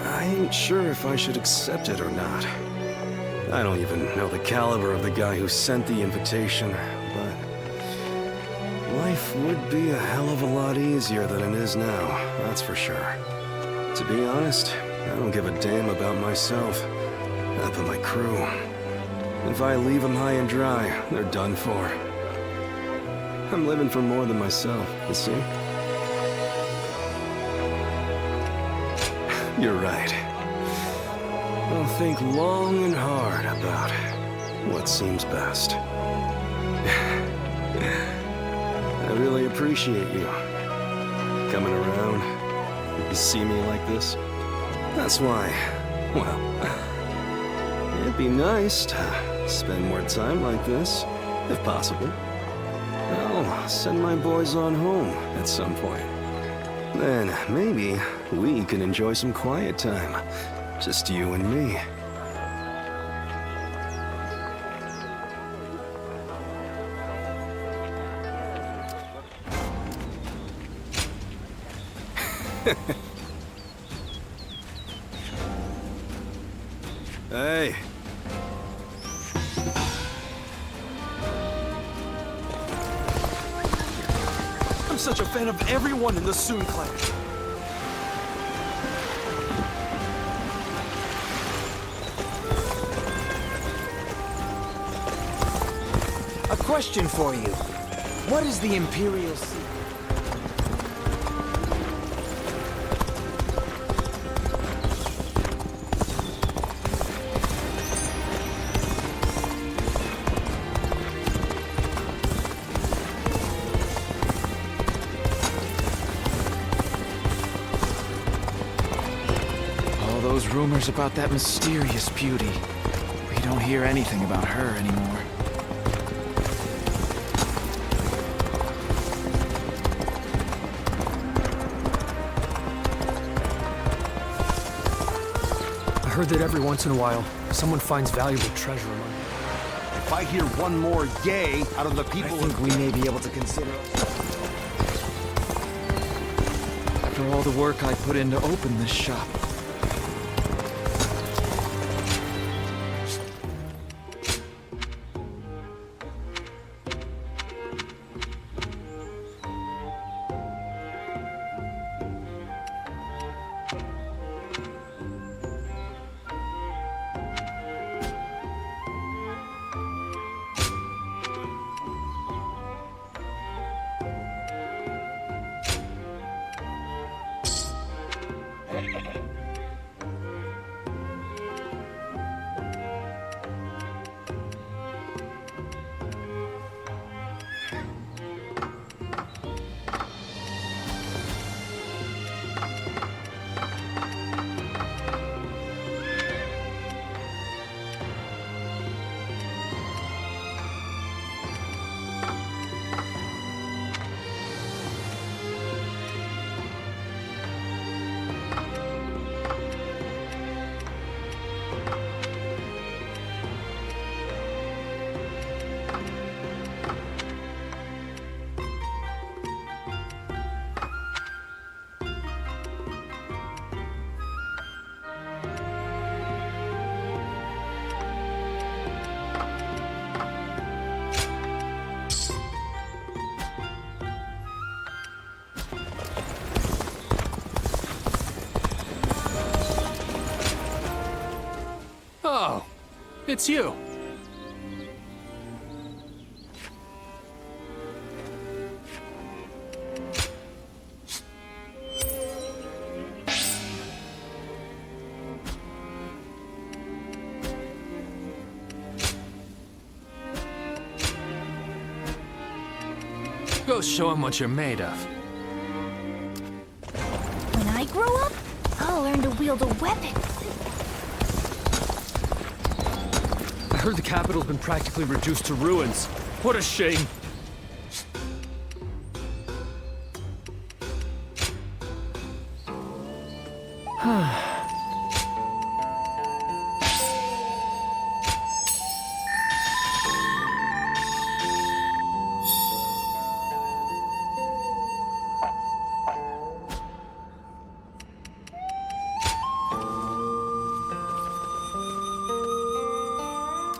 I ain't sure if I should accept it or not. I don't even know the caliber of the guy who sent the invitation, but life would be a hell of a lot easier than it is now, that's for sure. To be honest, I don't give a damn about myself, not but my crew. If I leave them high and dry, they're done for. I'm living for more than myself, you see? You're right. I'll think long and hard about what seems best. I really appreciate you coming around to see me like this. That's why, well, it'd be nice to spend more time like this, if possible. I'll send my boys on home at some point. Then maybe we can enjoy some quiet time. Just you and me. Hey. I'm such a fan of everyone in the Sun clan. A question for you. What is the Imperial Sea? rumors about that mysterious beauty. We don't hear anything about her anymore. I heard that every once in a while, someone finds valuable treasure among them. If I hear one more yay out of the people, I think we may be able to consider. After all the work I put in to open this shop. Oh, it's you. Go show him what you're made of. When I grow up, I'll learn to wield a weapon. I heard the capital's been practically reduced to ruins. What a shame.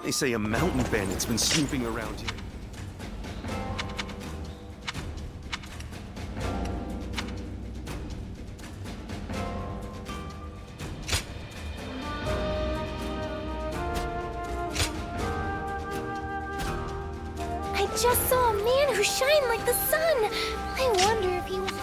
They say a mountain bandit's been snooping around here. I just saw a man who shined like the sun. I wonder if he was...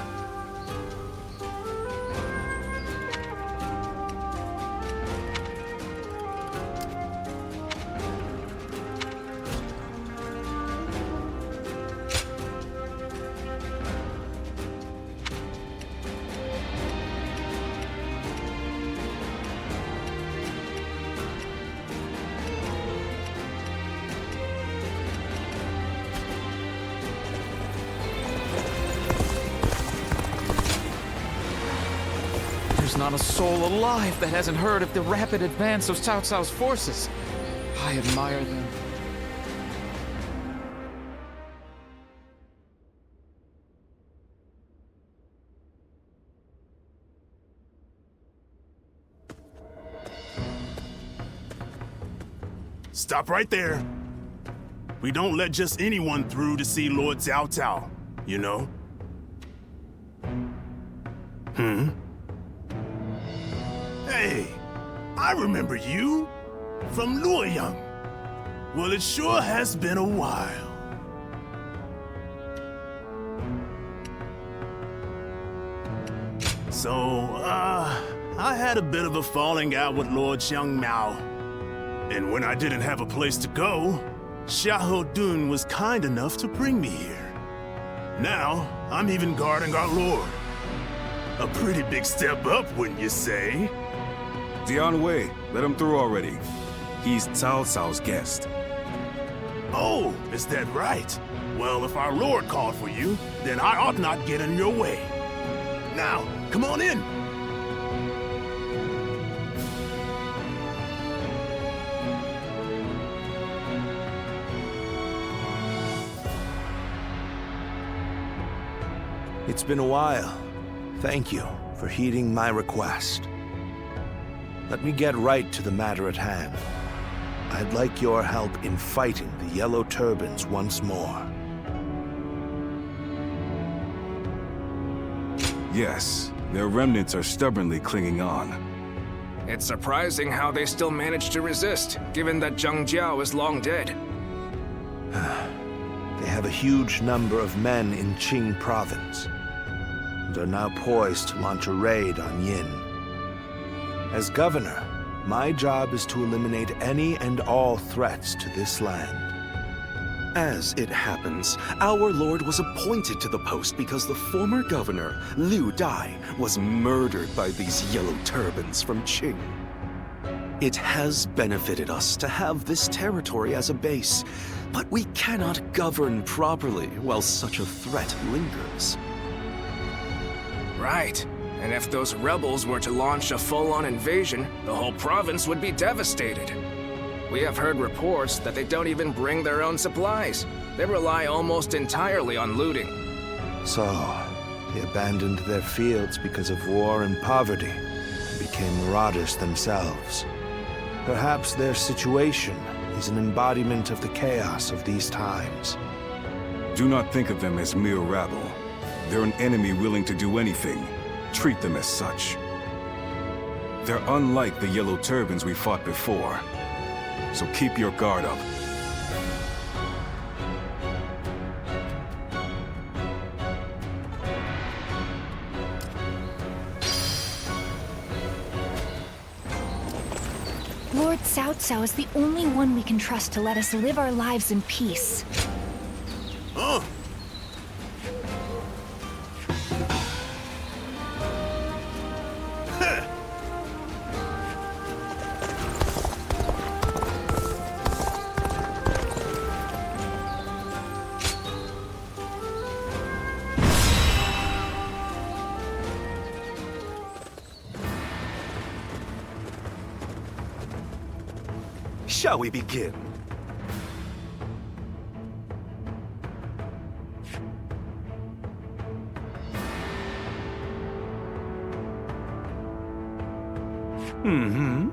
There's not a soul alive that hasn't heard of the rapid advance of Cao Cao's forces. I admire them. Stop right there. We don't let just anyone through to see Lord Cao Cao, you know? Hey, I remember you from Luoyang. Well, it sure has been a while. So, I had a bit of a falling out with Lord Xiang Mao. And when I didn't have a place to go, Xiahou Dun was kind enough to bring me here. Now, I'm even guarding our lord. A pretty big step up, wouldn't you say? Dian Wei, let him through already. He's Cao Cao's guest. Oh, is that right? Well, if our lord called for you, then I ought not get in your way. Now, come on in. It's been a while. Thank you for heeding my request. Let me get right to the matter at hand. I'd like your help in fighting the Yellow Turbans once more. Yes, their remnants are stubbornly clinging on. It's surprising how they still manage to resist, given that Zhang Jiao is long dead. They have a huge number of men in Qing province, and are now poised to launch a raid on Yin. As governor, my job is to eliminate any and all threats to this land. As it happens, our lord was appointed to the post because the former governor, Liu Dai, was murdered by these Yellow Turbans from Qing. It has benefited us to have this territory as a base, but we cannot govern properly while such a threat lingers. Right. And if those rebels were to launch a full-on invasion, the whole province would be devastated. We have heard reports that they don't even bring their own supplies. They rely almost entirely on looting. So, they abandoned their fields because of war and poverty, and became marauders themselves. Perhaps their situation is an embodiment of the chaos of these times. Do not think of them as mere rabble. They're an enemy willing to do anything. Treat them as such. They're unlike the Yellow Turbans we fought before. So keep your guard up. Lord Cao Cao is the only one we can trust to let us live our lives in peace. Oh! Shall we begin? Mm-hmm.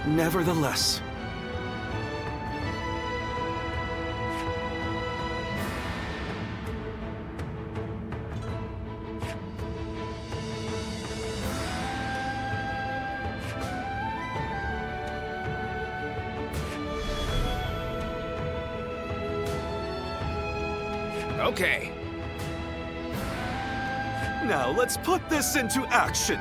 Nevertheless, Okay. now let's put this into action.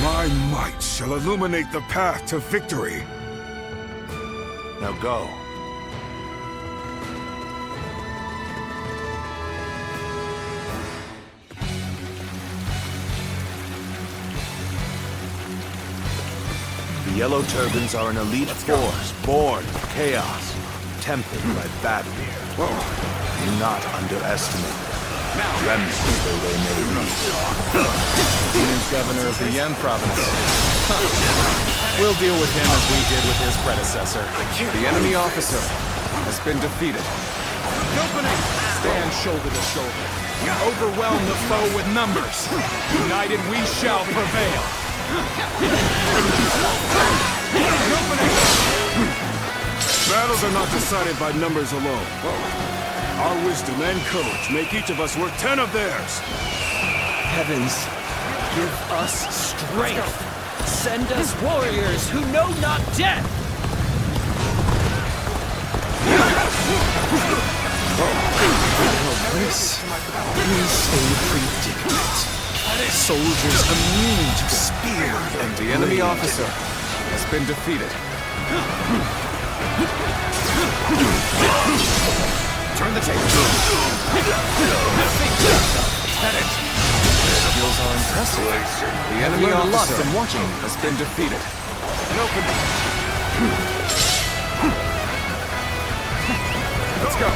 My might shall illuminate the path to victory. Now go. The Yellow Turbans are an elite force, born of chaos, tempered by bad beer. Do not underestimate them. Remnants though they may be. He's governor of the Yan province. We'll deal with him as we did with his predecessor. The enemy officer. has been defeated. Opening! Stand shoulder to shoulder. Overwhelm the foe with numbers. United we shall prevail. Battles are not decided by numbers alone. Our wisdom and courage make each of us worth 10 of theirs. Heavens, give us strength. Send us warriors who know not death. This is a predicament. Soldiers immune to spear and The enemy officer has been defeated. Turn the table. Skills are impressive. The enemy officer has been defeated. An opening. Let's go.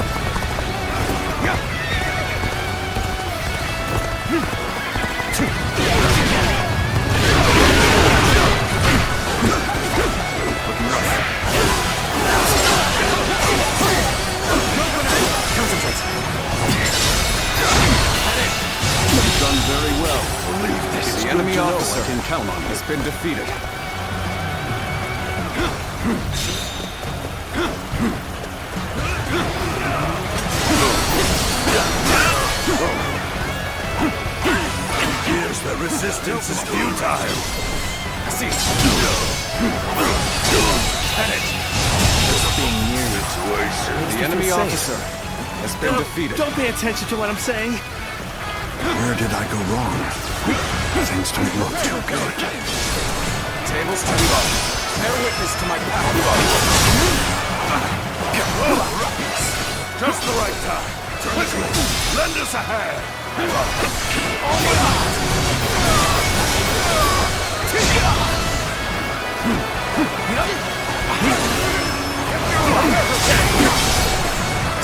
Done very well. The enemy officer can count on has been defeated. Here's the resistance is futile. See it. Just being near you. The enemy officer has been defeated. Don't pay attention to what I'm saying. Where did I go wrong? Things don't look too good. Tables to low. Bear witness to my power. Just the right time. Lend us a hand.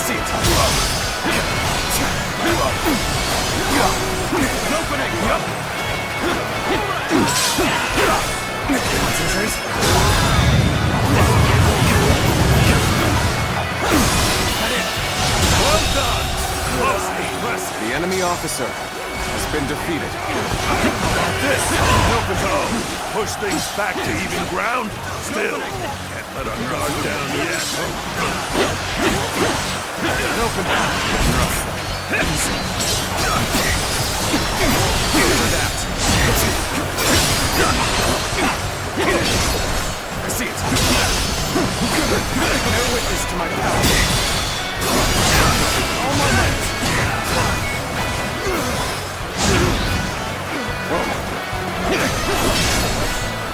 See it. An opening. Well done. The enemy officer has been defeated. This help us all. Push things back to even ground. Still, can't let our guard down yet. I see it. Bear witness to my power. All my might.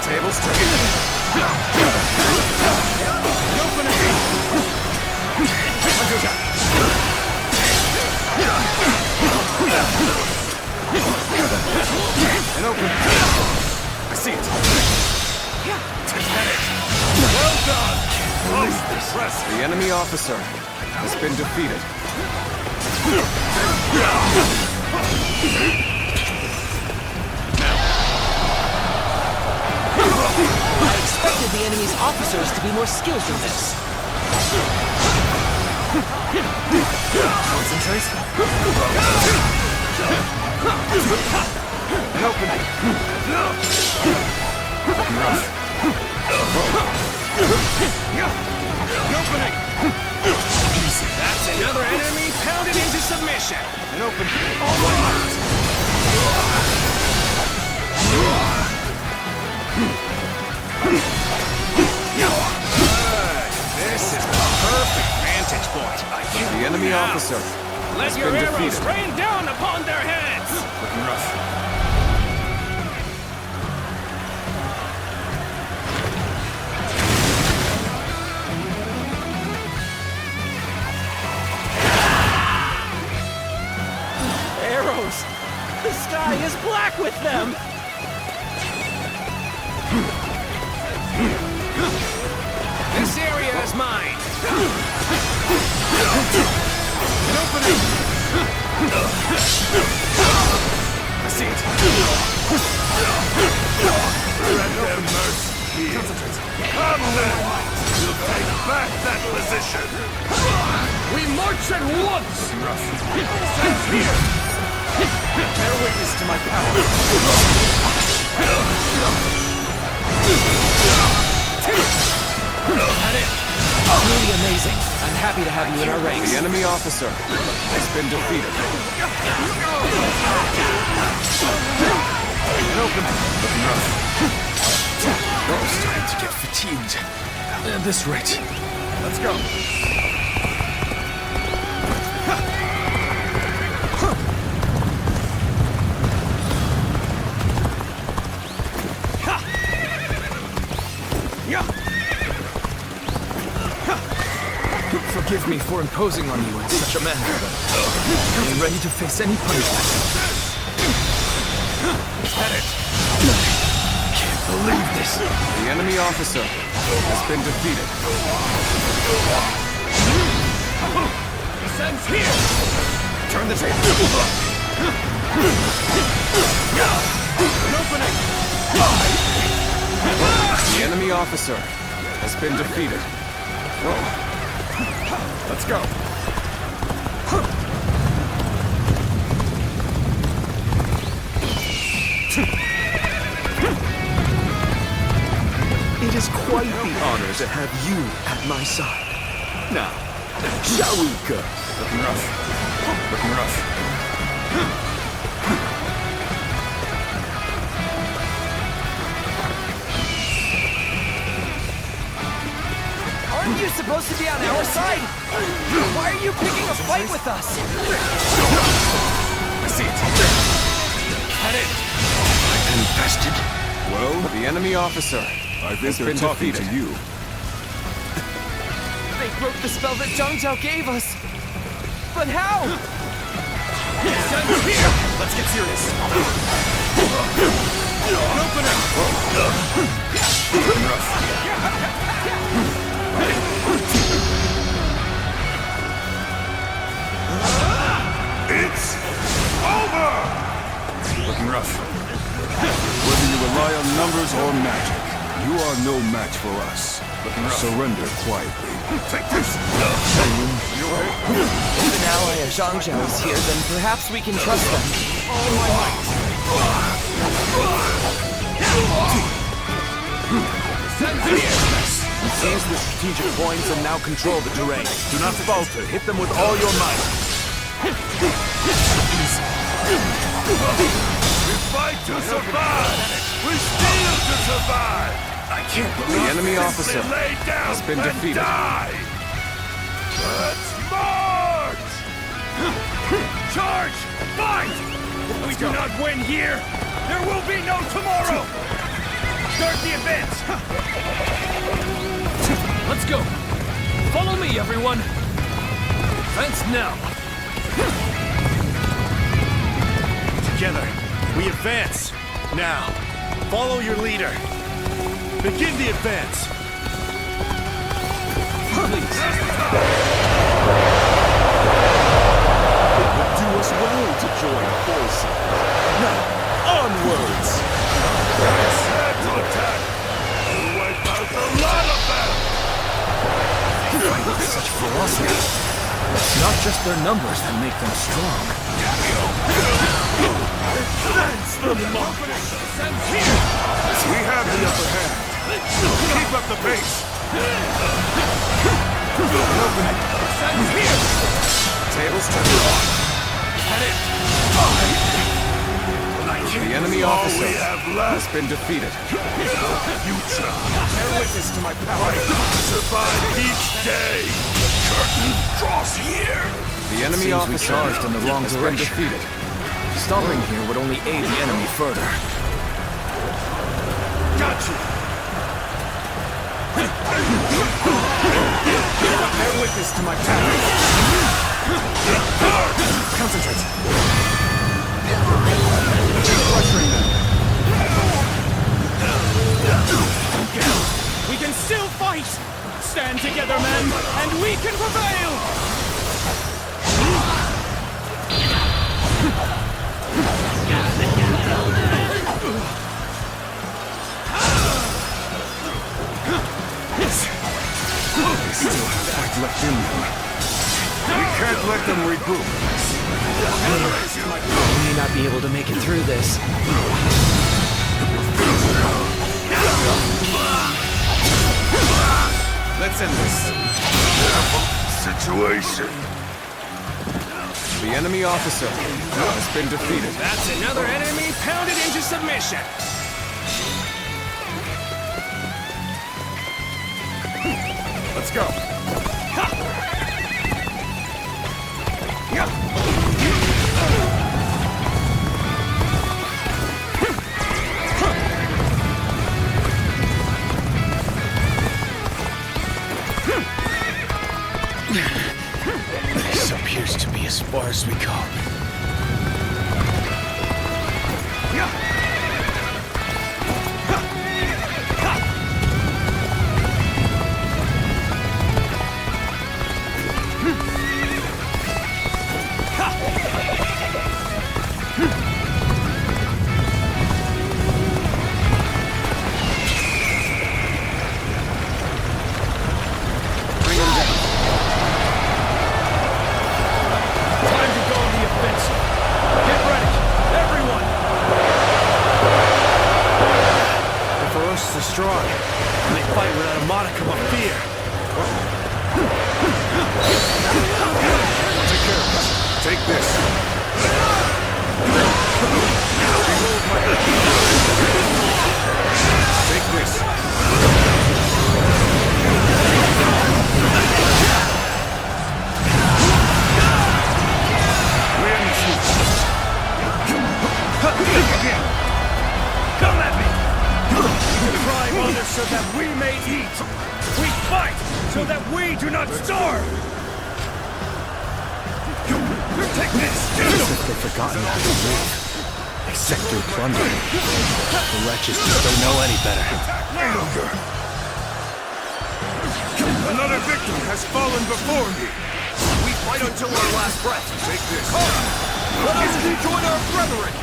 Tables turning. Opening. An open. I see it. Well done. The enemy officer has been defeated. I expected the enemy's officers to be more skilled than this. Concentrate. An opening. An opening. That's another enemy pounded into submission. An opening. All my might. This is the perfect vantage point. The enemy officer Let has your been arrows defeated. rain down upon their heads! Looking rough. Arrows! The sky is black with them! This area is mine! An opening! I see it! Let them mercy here. Come then! We'll Take back that position! We march at once! Stand here! Bear witness to my power. That it! Truly amazing. I'm happy to have you in our ranks. The enemy officer has been defeated. Looking rough. Oh, starting to get fatigued. At this rate. Let's go. Forgive me for imposing on you in such a manner. Are you ready to face any punishment? At it! I can't believe this. The enemy officer has been defeated. Descends here! Turn the table. An opening! The enemy officer has been defeated. Whoa. Let's go. It is quite the honor to have you at my side. Now, shall we go? Looking rough. Looking rough. Aren't you supposed to be on our side? Why are you picking a fight with us? I see it. At it! Infested. Well, the enemy officer has been defeated. To you. They broke the spell that Zhangzhou gave us. But how? Send here! Let's get serious. It's over! Looking rough. Whether you rely on numbers or magic, you are no match for us. Surrender quietly. Take this! If an ally of Zhangzhou is here, then perhaps we can trust them. All my might. Send here! Seize the strategic points and now control the terrain. Do not falter. Hit them with all your might. We fight to survive! We steal to survive! I can't believe The enemy this. officer Lay down has been and defeated. Die. Let's march! Charge! Fight! If we do not win here, there will be no tomorrow! Start the advance! Let's go! Follow me, everyone! Advance now! Together, we advance. Now, follow your leader. Begin the advance. Please. It would do us well to join forces. Now, onwards! Prepare to attack! We'll wipe out a lot of them! Fight with such ferocity. It's not just their numbers that make them strong. That's the mark! We have the upper hand. Keep up the pace! Tables turn. The enemy officer has been defeated. Future! Bear witness to my power. Survive each day! Curtain draws here! The enemy officer charged in the wrong direction. Defeated. Stopping here would only aid the enemy further. Got you. Bear witness to my power. Concentrate. Pressuring them. We can still fight! Stand together, men, and we can prevail! We may not be able to make it through this. Let's end this. Situation. The enemy officer has been defeated. That's another enemy pounded into submission. Let's go. This appears to be as far as we go. Strong. They fight without a modicum of fear. Take care of this. Take this. Take this. Come at me! We crime others so that we may eat. We fight so that we do not starve. Take this! As if they've forgotten how to live. Except through plunder. The wretches just don't know any better. Another victim has fallen before me. We fight until our last breath. Take this. Let us rejoin our brethren.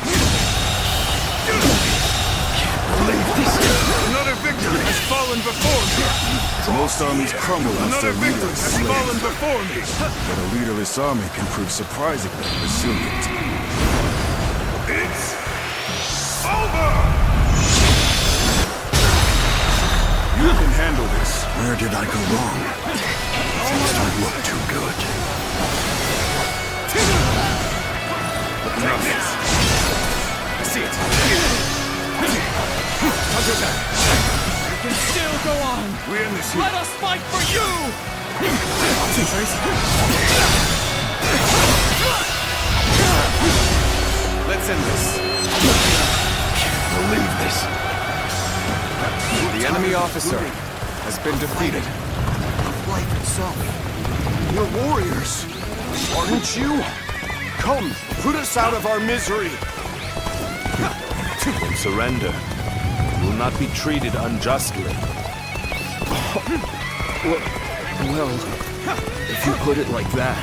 Another victim has fallen before me. Most armies crumble as Another their victim leader is has slain. fallen before me. But a leaderless army can prove surprisingly resilient. It's over! You can handle this. Where did I go wrong? Things don't look too good. Take this. I see it. Counter that. We can still go on. We end this here. Let us fight for you! Let's end this. Can't believe this. The enemy officer has been defeated. Life itself. You're warriors, aren't you? Come, put us out of our misery. In surrender, you will not be treated unjustly. Well, if you put it like that.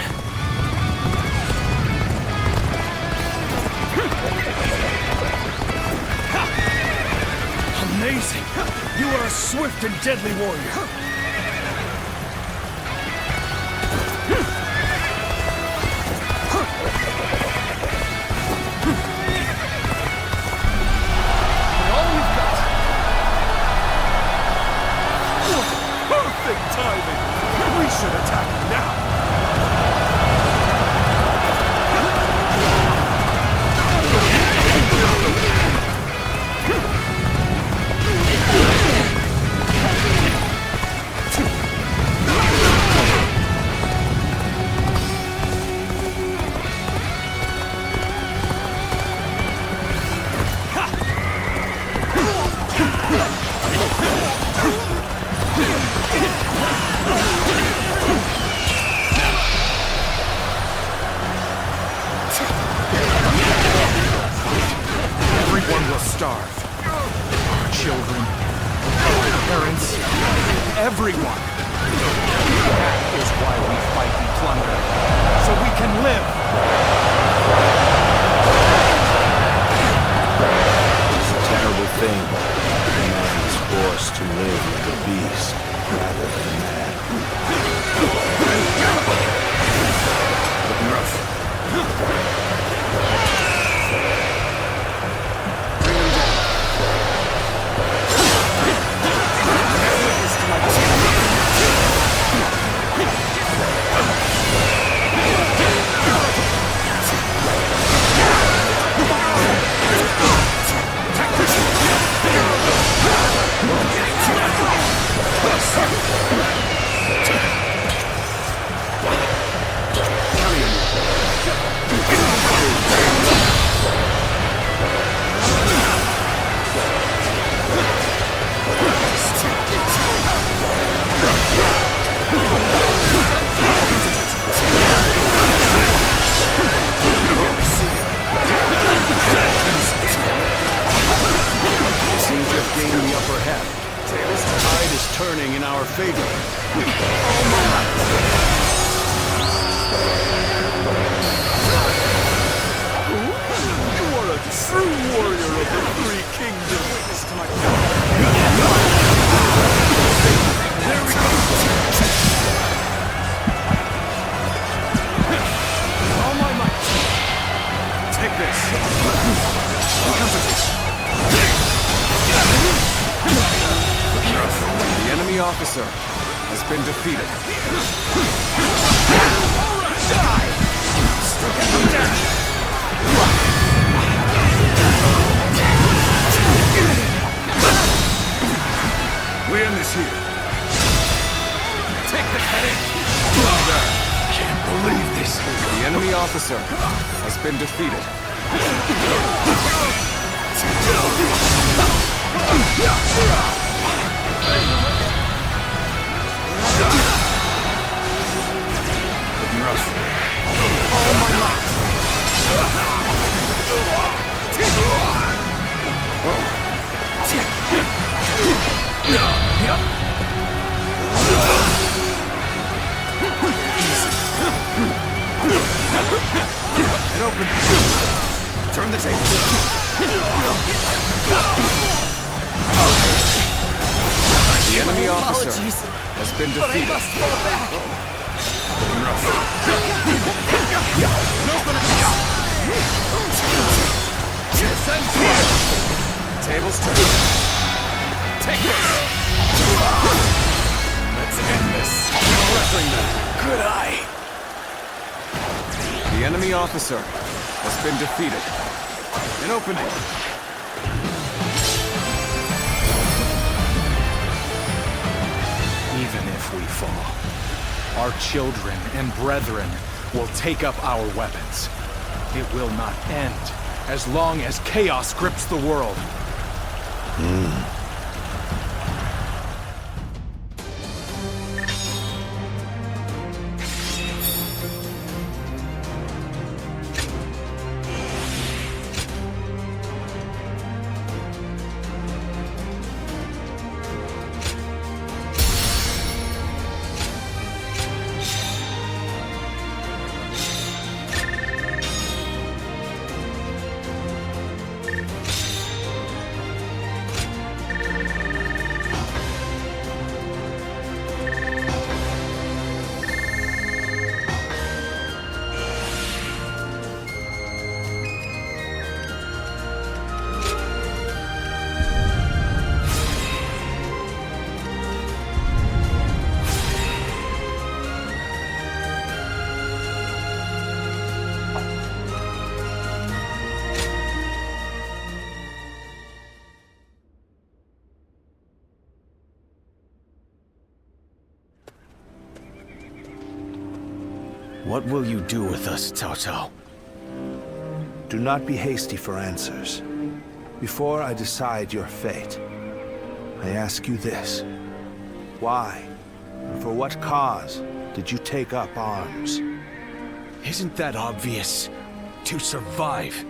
Amazing! You are a swift and deadly warrior. Perfect timing! We should attack now! Everyone will starve. Our children, our parents, everyone. That is why we fight and plunder. So we can live. It's a terrible thing. A man is forced to live like a beast rather than a man. Looking rough. turning in our favor. You are a true warrior of the Three Kingdoms. There we go. All my might. Take this. The enemy officer has been defeated. We end this here. Take the headache. Can't believe this. The enemy officer has been defeated. It opened. Turn the table. The enemy officer has been defeated. But I must fall back. Tables turn. Take this. Let's end this. No wrestling match. Good eye. The enemy officer has been defeated. An opening. Even if we fall, our children and brethren will take up our weapons. It will not end as long as chaos grips the world. What will you do with us, Cao Cao? Do not be hasty for answers. Before I decide your fate, I ask you this. Why, and for what cause, did you take up arms? Isn't that obvious? To survive.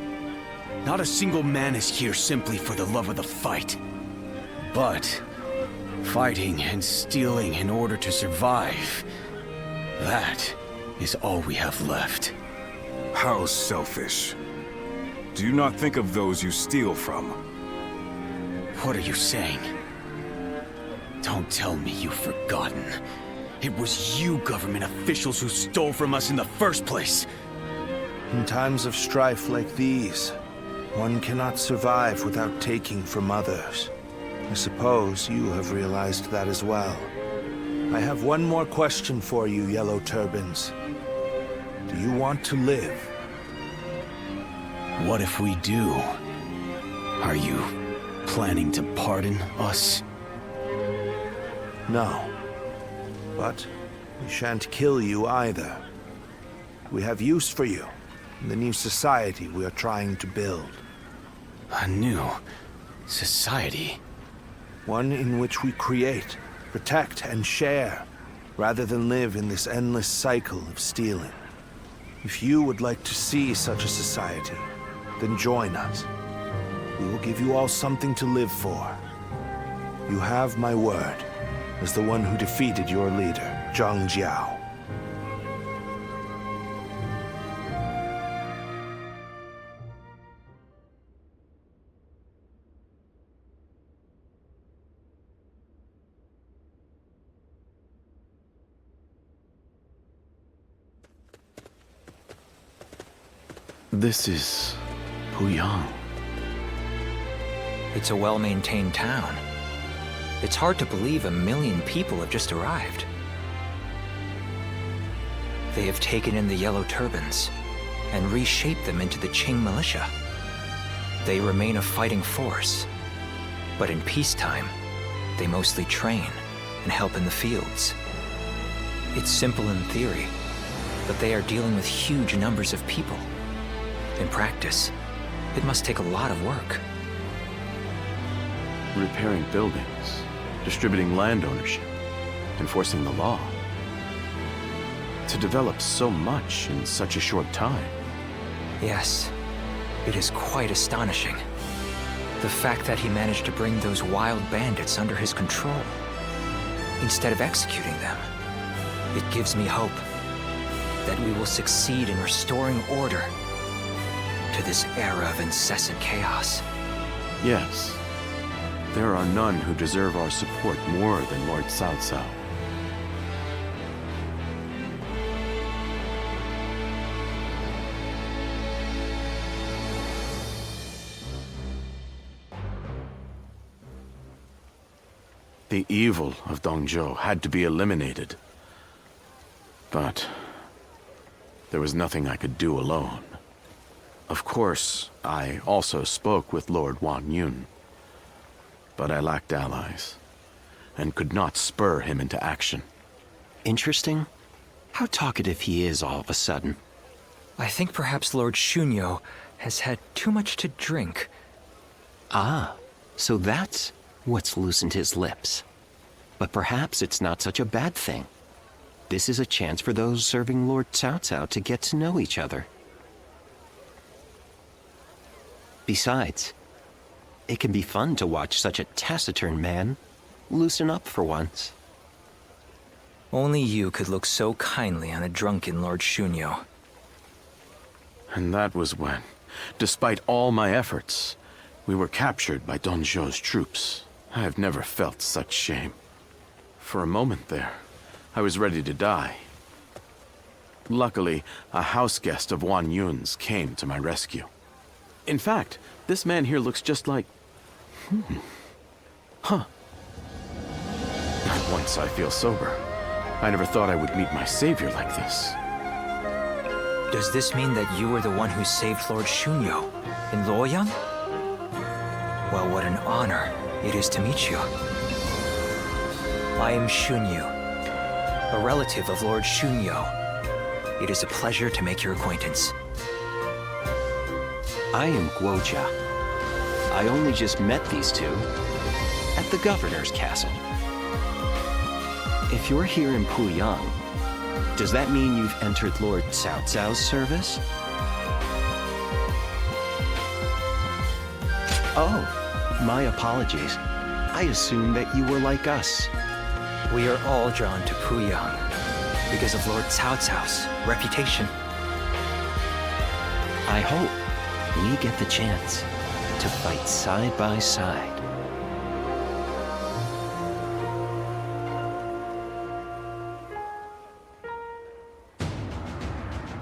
Not a single man is here simply for the love of the fight. But fighting and stealing in order to survive, that is all we have left. How selfish. Do you not think of those you steal from? What are you saying? Don't tell me you've forgotten. It was you government officials who stole from us in the first place. In times of strife like these, one cannot survive without taking from others. I suppose you have realized that as well. I have one more question for you, Yellow Turbans. Do you want to live? What if we do? Are you planning to pardon us? No. But we shan't kill you either. We have use for you in the new society we are trying to build. A new society? One in which we create, protect, and share, rather than live in this endless cycle of stealing. If you would like to see such a society, then join us. We will give you all something to live for. You have my word. was the one who defeated your leader, Zhang Jiao. This is Puyang. It's a well-maintained town. It's hard to believe 1 million people have just arrived. They have taken in the Yellow Turbans and reshaped them into the Qing militia. They remain a fighting force, but in peacetime, they mostly train and help in the fields. It's simple in theory, but they are dealing with huge numbers of people. In practice, it must take a lot of work. Repairing buildings, distributing land ownership, enforcing the law. To develop so much in such a short time. Yes, it is quite astonishing. The fact that he managed to bring those wild bandits under his control, instead of executing them, it gives me hope that we will succeed in restoring order to this era of incessant chaos. Yes. There are none who deserve our support more than Lord Cao Cao. The evil of Dongzhou had to be eliminated. But there was nothing I could do alone. Of course, I also spoke with Lord Wang Yun. But I lacked allies, and could not spur him into action. Interesting. How talkative he is all of a sudden. I think perhaps Lord Shunyo has had too much to drink. Ah, so that's what's loosened his lips. But perhaps it's not such a bad thing. This is a chance for those serving Lord Cao Cao to get to know each other. Besides, it can be fun to watch such a taciturn man loosen up for once. Only you could look so kindly on a drunken Lord Shunyo. And that was when, despite all my efforts, we were captured by Dongzhou's troops. I have never felt such shame. For a moment there, I was ready to die. Luckily, a house guest of Wang Yun's came to my rescue. In fact, this man here looks just like... Huh. Not once I feel sober. I never thought I would meet my savior like this. Does this mean that you were the one who saved Lord Shunyo in Luoyang? Well, what an honor it is to meet you. I am Shunyu, a relative of Lord Shunyo. It is a pleasure to make your acquaintance. I am Guojia. I only just met these two at the governor's castle. If you're here in Puyang, does that mean you've entered Lord Cao Cao's service? Oh, my apologies. I assumed that you were like us. We are all drawn to Puyang because of Lord Cao Cao's reputation. I hope we get the chance to fight side by side.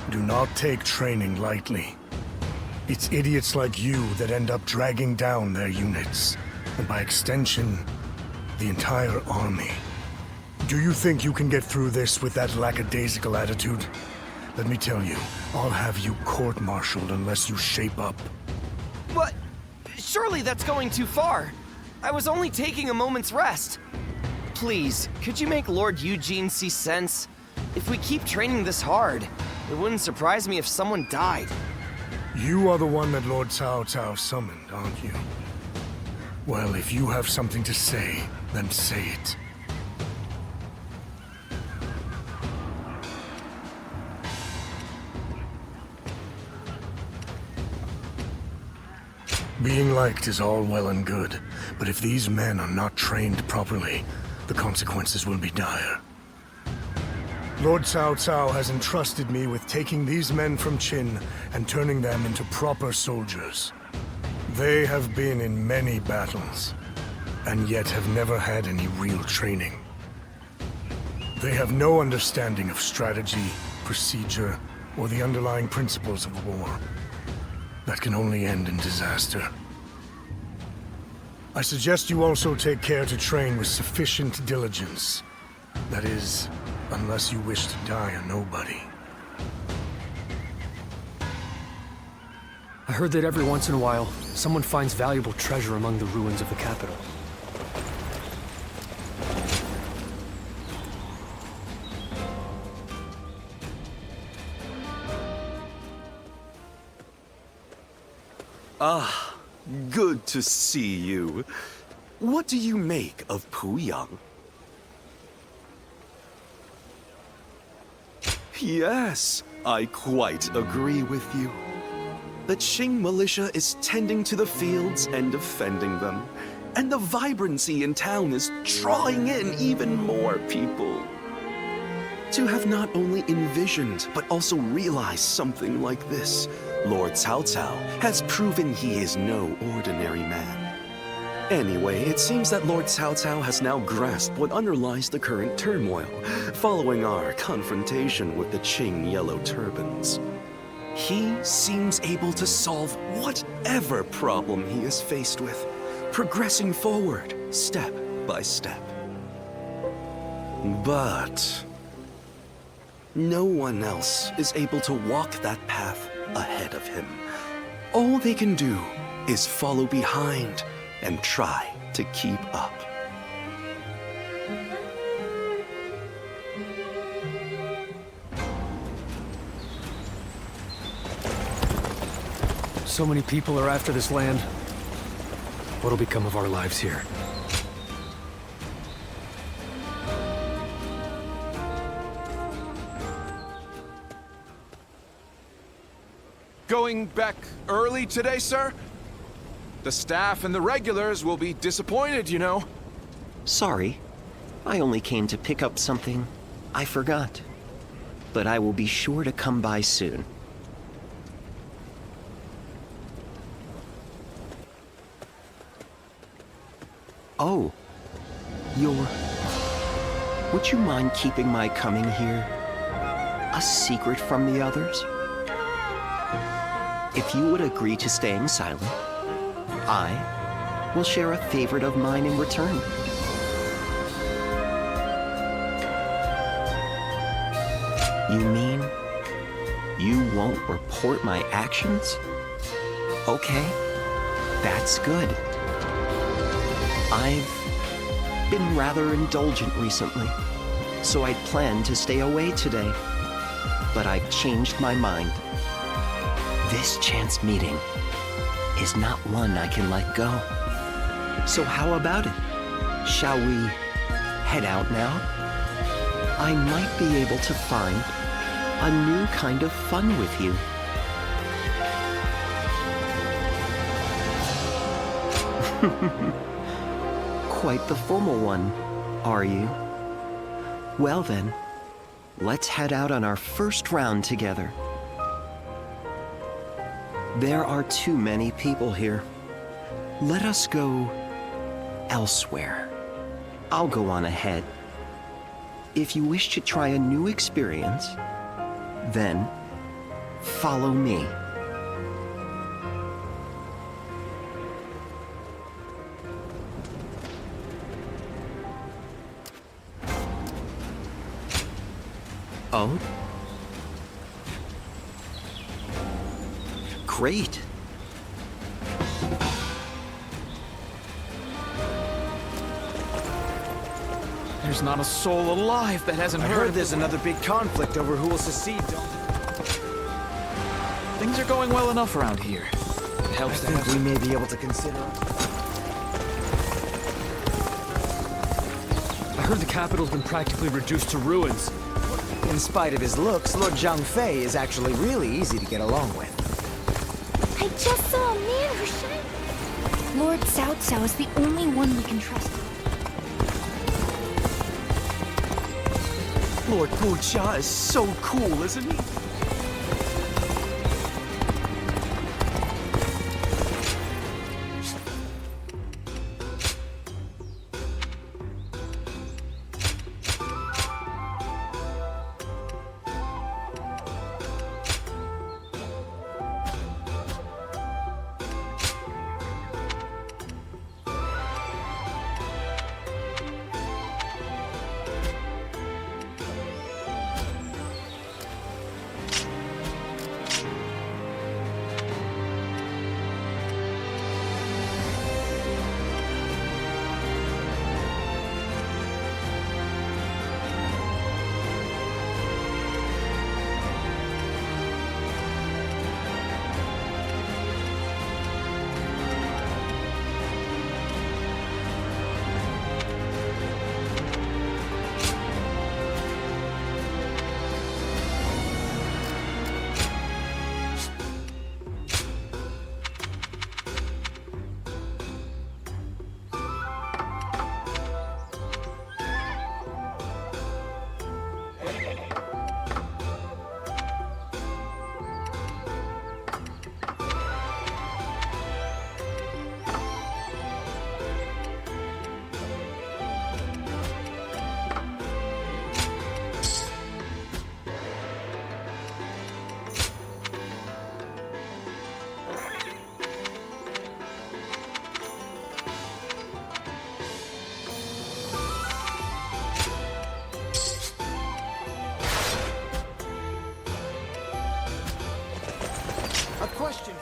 Do not take training lightly. It's idiots like you that end up dragging down their units, and by extension, the entire army. Do you think you can get through this with that lackadaisical attitude? Let me tell you, I'll have you court-martialed unless you shape up. What? Surely that's going too far. I was only taking a moment's rest. Please, could you make Lord Eugene see sense? If we keep training this hard, it wouldn't surprise me if someone died. You are the one that Lord Cao Cao summoned, aren't you? Well, if you have something to say, then say it. Being liked is all well and good, but if these men are not trained properly, the consequences will be dire. Lord Cao Cao has entrusted me with taking these men from Qin and turning them into proper soldiers. They have been in many battles, and yet have never had any real training. They have no understanding of strategy, procedure, or the underlying principles of war. That can only end in disaster. I suggest you also take care to train with sufficient diligence. That is, unless you wish to die a nobody. I heard that every once in a while, someone finds valuable treasure among the ruins of the capital. Ah, good to see you. What do you make of Puyang? Yes, I quite agree with you. The Qing militia is tending to the fields and defending them, and the vibrancy in town is drawing in even more people. To have not only envisioned, but also realized something like this, Lord Cao Cao has proven he is no ordinary man. Anyway, it seems that Lord Cao Cao has now grasped what underlies the current turmoil, following our confrontation with the Qing Yellow Turbans. He seems able to solve whatever problem he is faced with, progressing forward, step by step. But no one else is able to walk that path ahead of him. All they can do is follow behind and try to keep up. So many people are after this land. What'll become of our lives here? Going back early today, sir? The staff and the regulars will be disappointed, you know. Sorry. I only came to pick up something I forgot. But I will be sure to come by soon. Oh. Would you mind keeping my coming here a secret from the others? If you would agree to staying silent, I will share a favorite of mine in return. You mean you won't report my actions? Okay, that's good. I've been rather indulgent recently, so I'd planned to stay away today. But I've changed my mind. This chance meeting is not one I can let go. So how about it? Shall we head out now? I might be able to find a new kind of fun with you. Quite the formal one, are you? Well then, let's head out on our first round together. There are too many people here. Let us go elsewhere. I'll go on ahead. If you wish to try a new experience, then follow me. Oh? Great. There's not a soul alive that hasn't I heard heard there's another big conflict over who will secede. Things are going well enough around here. It helps to have we may be able to consider. I heard the capital's been practically reduced to ruins. In spite of his looks, Lord Zhang Fei is actually really easy to get along with. I just saw a man who shined. Lord Cao Cao is the only one we can trust. Lord Gucha is so cool, isn't he? Question.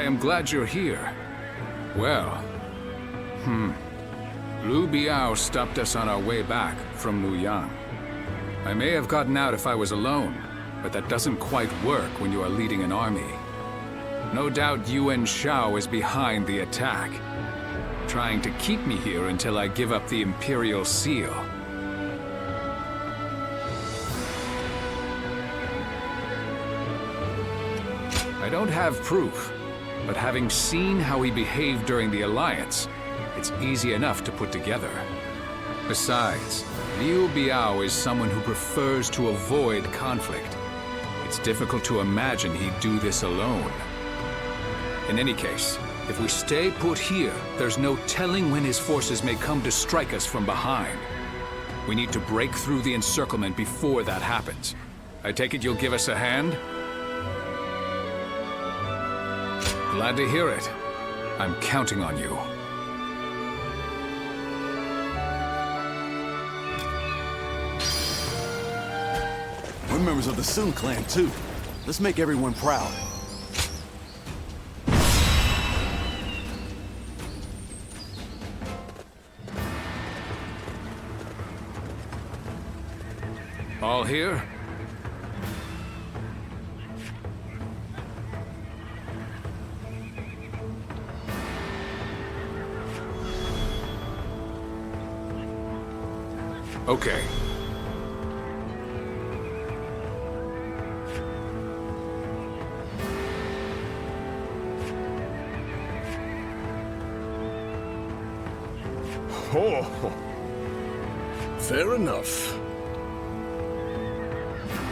I am glad you're here. Well, Liu Biao stopped us on our way back from Luoyang. I may have gotten out if I was alone, but that doesn't quite work when you are leading an army. No doubt Yuan Shao is behind the attack, trying to keep me here until I give up the Imperial Seal. I don't have proof, but having seen how he behaved during the Alliance, it's easy enough to put together. Besides, Liu Biao is someone who prefers to avoid conflict. It's difficult to imagine he'd do this alone. In any case, if we stay put here, there's no telling when his forces may come to strike us from behind. We need to break through the encirclement before that happens. I take it you'll give us a hand? Glad to hear it. I'm counting on you. We're members of the Sun clan, too. Let's make everyone proud. All here? Okay. Oh, fair enough.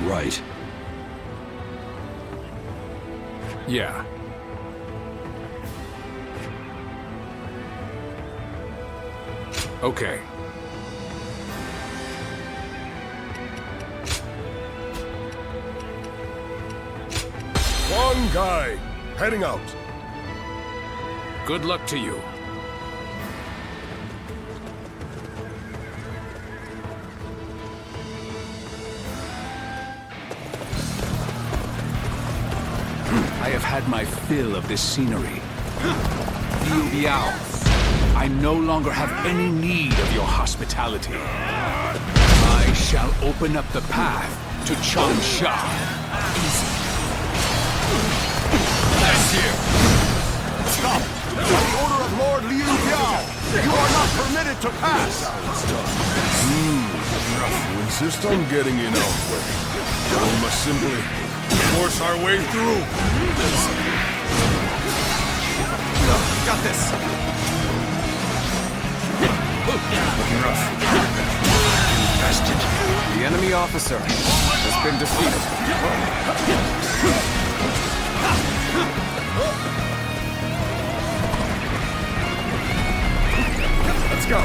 Right. Yeah. Okay. One guy, heading out. Good luck to you. I have had my fill of this scenery. Liu Biao, I no longer have any need of your hospitality. I shall open up the path to Changsha. That's here. Stop! By the order of Lord Liu Biao, you are not permitted to pass! You insist on getting in our way. We must simply force our way through. Got this. Looking rough. Invested. The enemy officer has been defeated. Let's go.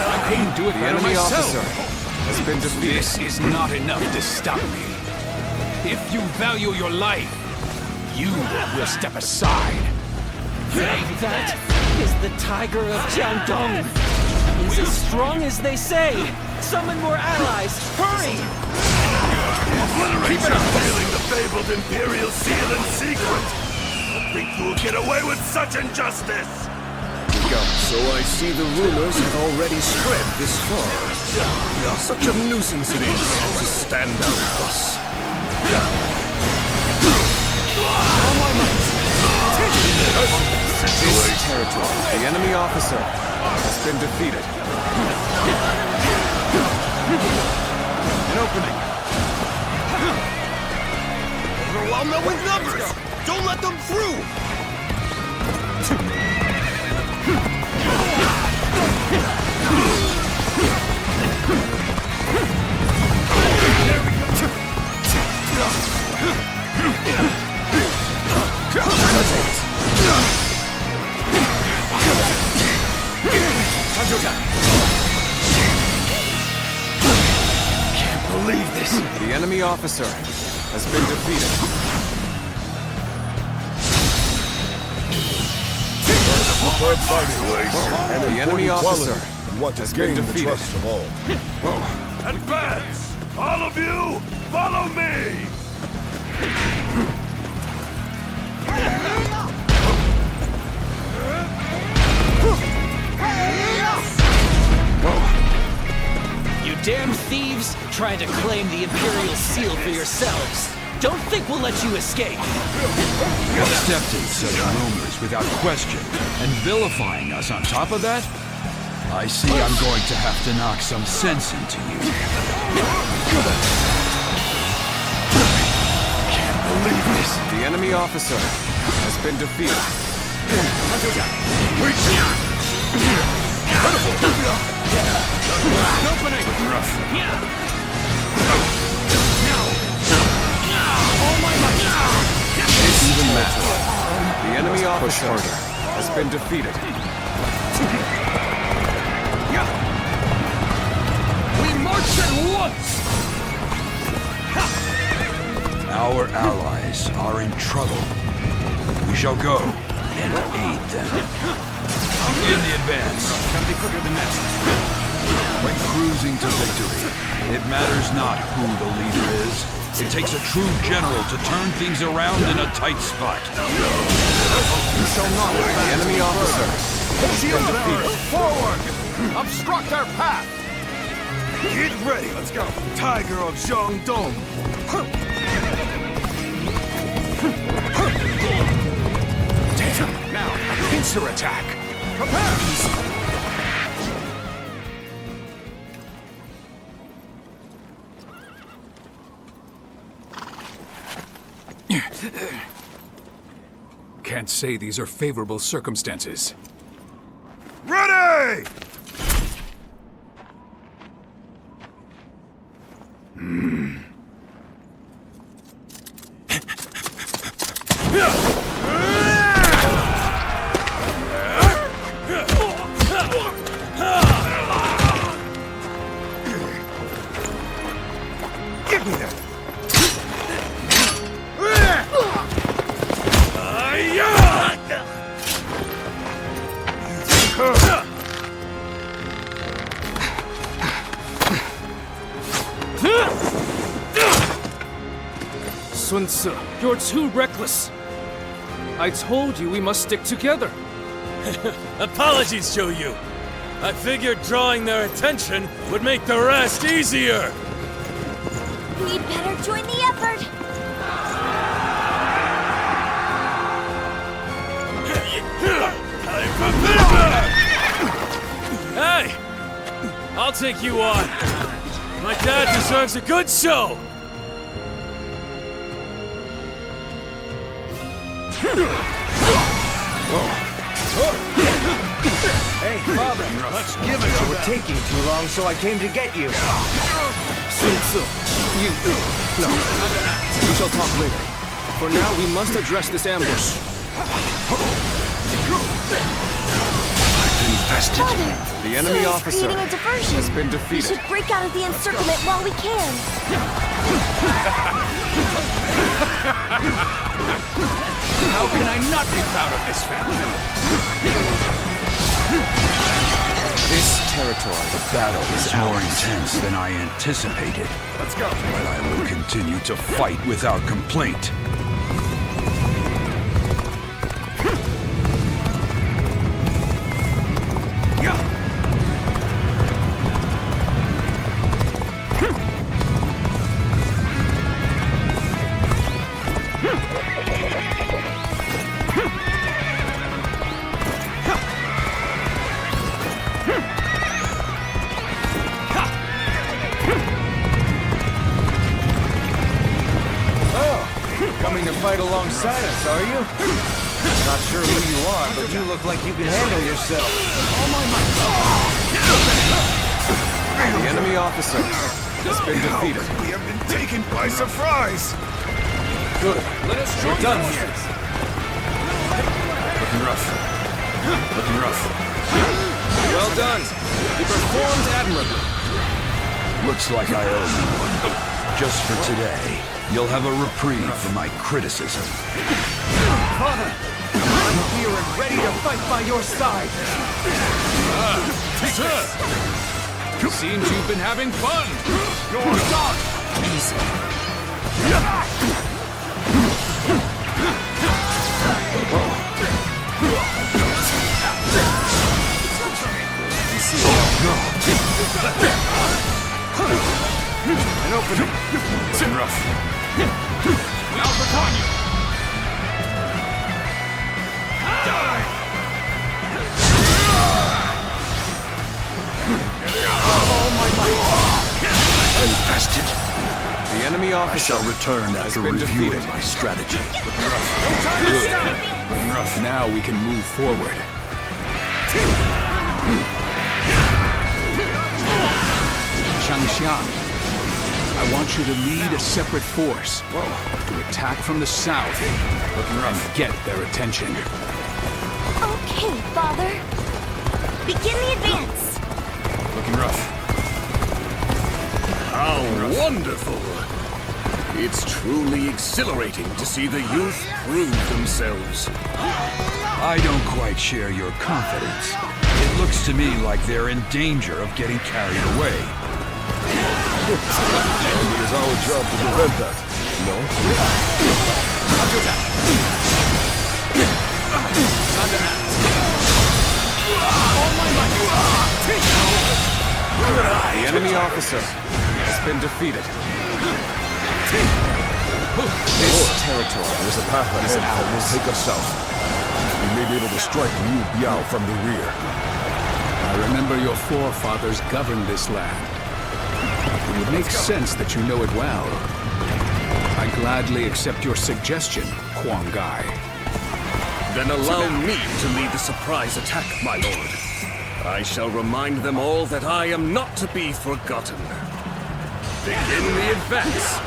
I couldn't do it The better enemy myself. officer has been defeated. This is not enough to stop me. If you value your life, you will step aside. That is the Tiger of Jiangdong. He's as strong as they say. Summon more allies. Hurry! Obliterate your failing the fabled Imperial Seal in secret! Think you will get away with such injustice? So I see the rumors have already spread this far. Such a nuisance it is to stand out thus. This territory. The enemy officer has been defeated. An opening. Overwhelm them with numbers! Don't let them through! Can't believe this. The enemy officer has been defeated. Superb fighting ways, and The enemy officer and want to has gain been the defeated. trust of all. Advance! All of you, follow me! You damn thieves, trying to claim the Imperial Seal for yourselves. Don't think we'll let you escape. Accepting such rumors without question and vilifying us on top of that? I see I'm going to have to knock some sense into you. Can't believe this. The enemy officer has been defeated. Opening. Even match. The enemy officer has been defeated. We march at once. Our allies are in trouble. We shall go and aid them. In the advance. Gotta be quicker than that. When cruising to victory, it matters not who the leader is. It takes a true general to turn things around in a tight spot. You shall not. The enemy officer has been defeated. Forward! Obstruct our path! Get ready, let's go! Tiger of Jiangdong! Now, pincer attack. Prepare! can't say these are favorable circumstances. Ready! Give me that! Sun Tzu, you're too reckless. I told you we must stick together. Apologies, Shou-Yu. I figured drawing their attention would make the rest easier. We'd better join the effort. Hey! I'll take you on. My dad deserves a good show. Hey, Father! Let's give it You were taking too long, so I came to get you. Sun Tzu, No. We shall talk later. For now, we must address this ambush. Infested. The enemy officer creating a diversion. has been We defeated. should break out of the encirclement while we can. How can I not be proud of this family? This territory, The battle is more intense than I anticipated. Let's go. But I will continue to fight without complaint. Coming to fight alongside us, are you? Not sure who you are, but you look like you can handle yourself. The enemy officer has been defeated. We have been taken by surprise! Good. We're done here. looking rough. Looking rough. Well done. You performed admirably. Looks like I owe you one. Just for today, you'll have a reprieve from my criticism. Father, I'm here and ready to fight by your side. Sir! Seems you've been having fun. Your son! An opening. It's in rough. Now upon you. Die! Infested. The enemy officer I shall return after reviewing my strategy. Good. Now we can move forward. Changxiang, I want you to lead a separate force to attack from the south and get their attention. Okay, Father. Begin the advance. Looking rough. How wonderful! It's truly exhilarating to see the youth prove themselves. I don't quite share your confidence. It looks to me like they're in danger of getting carried away. And it is our job to prevent that, no? The enemy officer has been defeated. This territory There's a path ahead that will take us south. We may be able to strike Liu Biao from the rear. I remember your forefathers governed this land. It would make sense that you know it well. I gladly accept your suggestion, Huang Gai. Then allow me to lead the surprise attack, my lord. I shall remind them all that I am not to be forgotten. Begin the advance.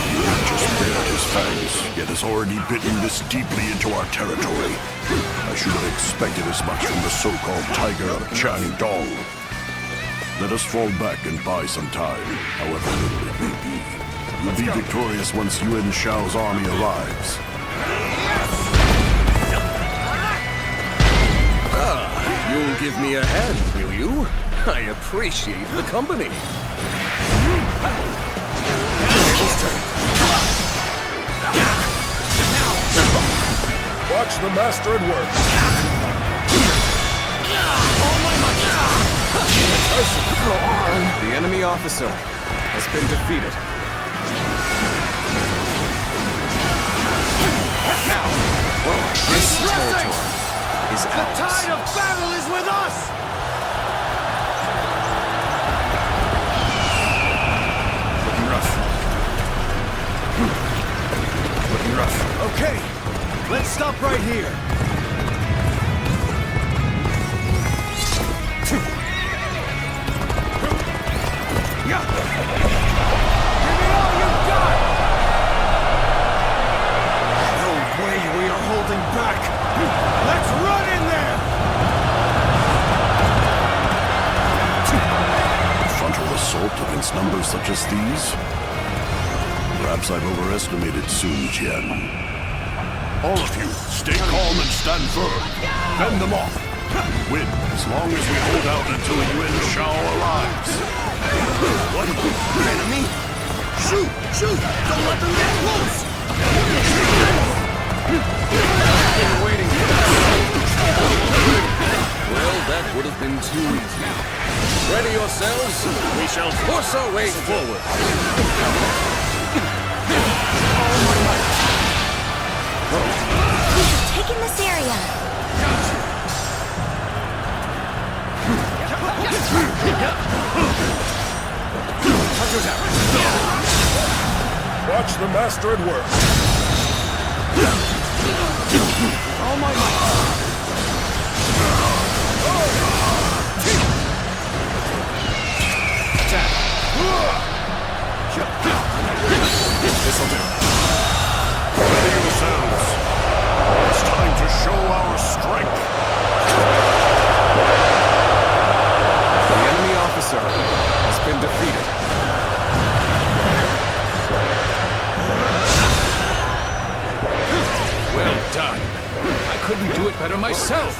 You have just bared his fangs, yet has already bitten this deeply into our territory. I should have expected as much from the so-called Tiger of Changdong. Let us fall back and buy some time, however little it may be. We'll be victorious once Yuan Shao's army arrives. You'll give me a hand, will you? I appreciate the company. Watch the master at work. The enemy officer has been defeated. Now, this territory is ours. The tide of battle is with us! Looking rough. Looking rough. Okay, let's stop right here. Give me all you've got! No way we are holding back! Let's run in there! Frontal assault against numbers such as these? Perhaps I've overestimated Sun Jian. All of you, stay calm and stand firm. Fend them off. Win as long as we hold out until Yuan Shao arrives. What? Enemy? Shoot! Shoot! Don't let them get close! Been waiting for that. Well, that would have been too easy. Ready yourselves. We shall force our way forward. We've taken this area. Watch the master at work. All my might. Attack. This'll do. Ready yourselves. It's time to show our strength. The enemy officer has been defeated. Well done. I couldn't do it better myself.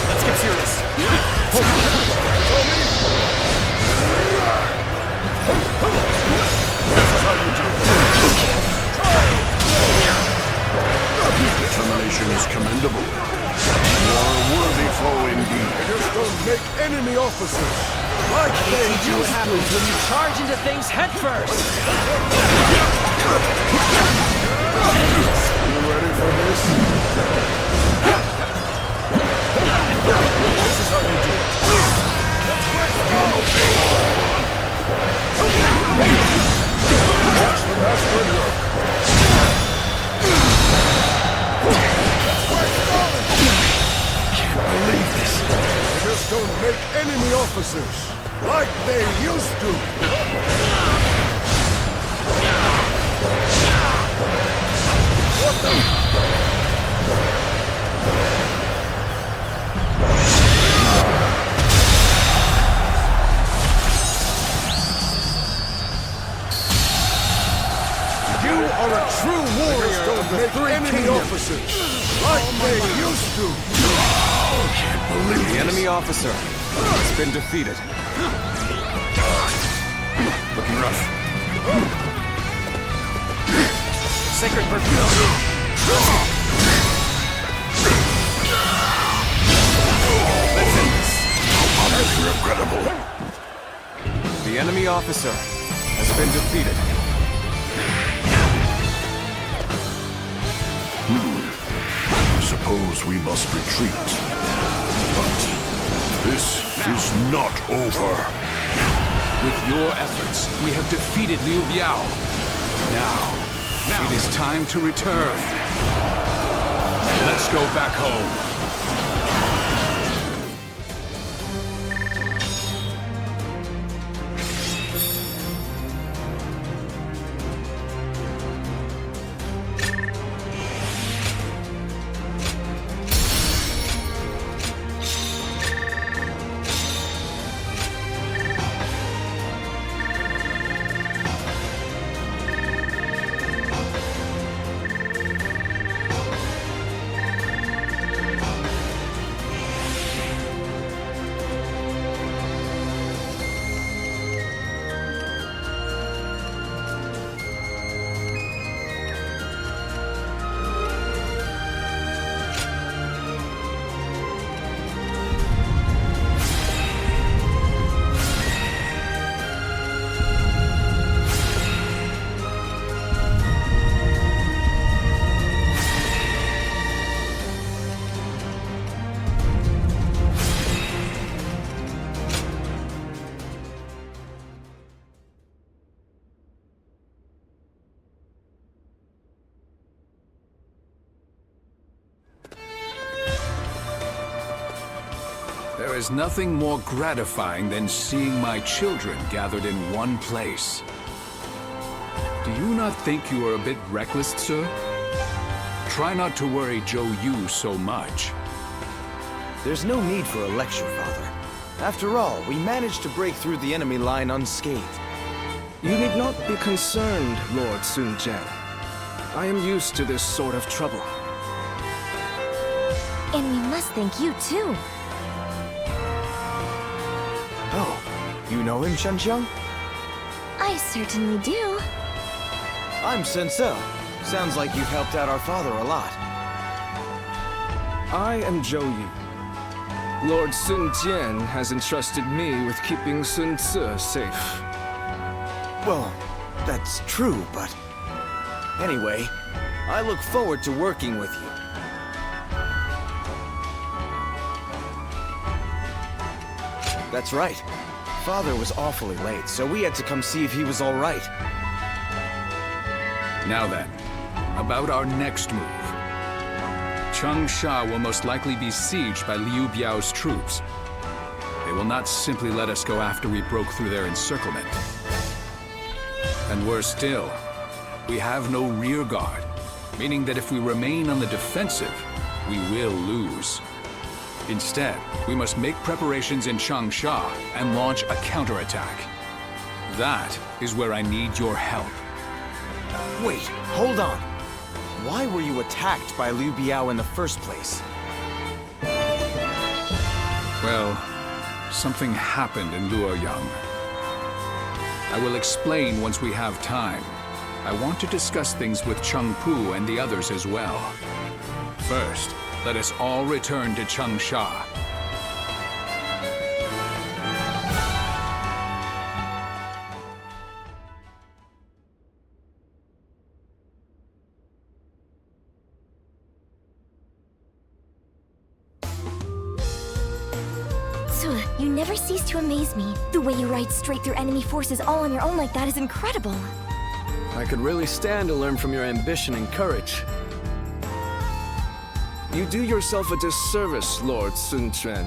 Let's get serious. Determination is commendable. You are a worthy foe indeed. Just don't make enemy officers. Like they do happens when you charge into things headfirst. You ready for this? This is how you do it. Watch the master at work. Can't believe this. They just don't make enemy officers like they used to. What the? You are a true warrior of the three enemy officers, like they used to. Can't believe the enemy officer has been defeated. Looking rough. Sacred perfume. Let's end this. Highly regrettable. The enemy officer has been defeated. Suppose we must retreat. But this is not over. With your efforts, we have defeated Liu Biao. Now, it is time to return. Let's go back home. There is nothing more gratifying than seeing my children gathered in one place. Do you not think you are a bit reckless, sir? Try not to worry Zhou Yu so much. There's no need for a lecture, Father. After all, we managed to break through the enemy line unscathed. You need not be concerned, Lord Sun Jian. I am used to this sort of trouble. And we must thank you, too. Oh, you know him, Shenxiang? I certainly do. I'm Sensei. Sounds like you've helped out our father a lot. I am Zhou Yu. Lord Sun Jian has entrusted me with keeping Sun Ce safe. Well, that's true, but... Anyway, I look forward to working with you. That's right. Father was awfully late, so we had to come see if he was all right. Now then, about our next move. Changsha will most likely be sieged by Liu Biao's troops. They will not simply let us go after we broke through their encirclement. And worse still, we have no rear guard, meaning that if we remain on the defensive, we will lose. Instead, we must make preparations in Changsha and launch a counterattack. That is where I need your help. Wait, hold on. Why were you attacked by Liu Biao in the first place? Well, something happened in Luoyang. I will explain once we have time. I want to discuss things with Cheng Pu and the others as well. First, let us all return to Changsha. You never cease to amaze me. The way you ride straight through enemy forces all on your own like that is incredible. I could really stand to learn from your ambition and courage. You do yourself a disservice, Lord Sun Quan.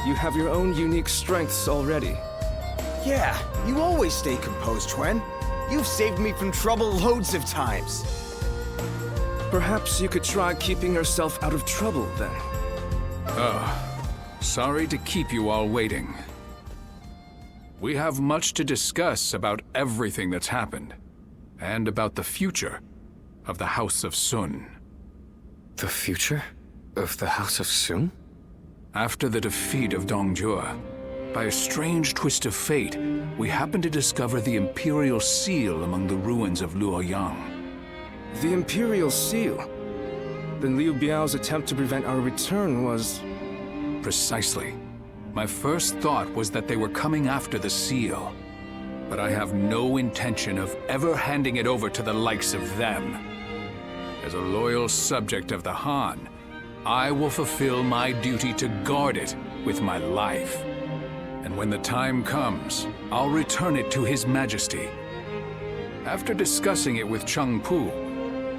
You have your own unique strengths already. Yeah, you always stay composed, Quan. You've saved me from trouble loads of times. Perhaps you could try keeping yourself out of trouble, then. Sorry to keep you all waiting. We have much to discuss about everything that's happened, and about the future of the House of Sun. The future of the House of Sun? After the defeat of Dongjue, by a strange twist of fate, we happened to discover the Imperial Seal among the ruins of Luoyang. The Imperial Seal? Then Liu Biao's attempt to prevent our return was... Precisely. My first thought was that they were coming after the seal. But I have no intention of ever handing it over to the likes of them. As a loyal subject of the Han, I will fulfill my duty to guard it with my life. And when the time comes, I'll return it to His Majesty. After discussing it with Chung Pu,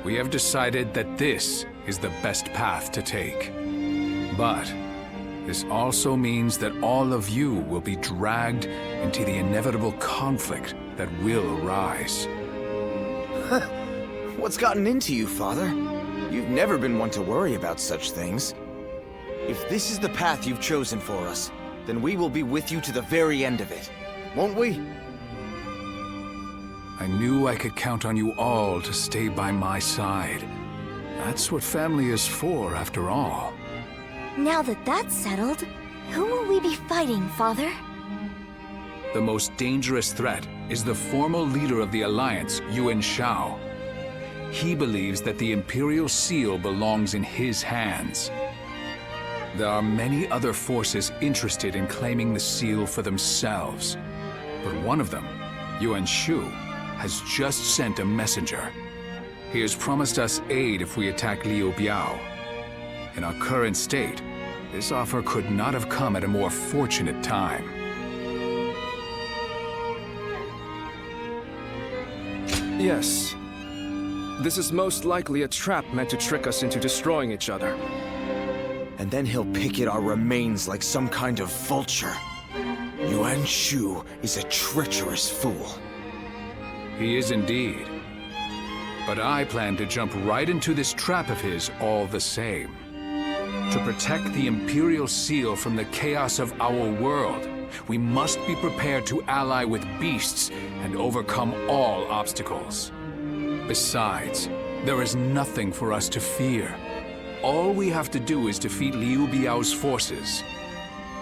we have decided that this is the best path to take. But this also means that all of you will be dragged into the inevitable conflict that will arise. What's gotten into you, Father? You've never been one to worry about such things. If this is the path you've chosen for us, then we will be with you to the very end of it, won't we? I knew I could count on you all to stay by my side. That's what family is for, after all. Now that that's settled, who will we be fighting, Father? The most dangerous threat is the former leader of the Alliance, Yuan Shao. He believes that the Imperial Seal belongs in his hands. There are many other forces interested in claiming the seal for themselves. But one of them, Yuan Shu, has just sent a messenger. He has promised us aid if we attack Liu Biao. In our current state, this offer could not have come at a more fortunate time. Yes. This is most likely a trap meant to trick us into destroying each other. And then he'll pick at our remains like some kind of vulture. Yuan Shu is a treacherous fool. He is indeed. But I plan to jump right into this trap of his all the same. To protect the Imperial Seal from the chaos of our world, we must be prepared to ally with beasts and overcome all obstacles. Besides, there is nothing for us to fear. All we have to do is defeat Liu Biao's forces.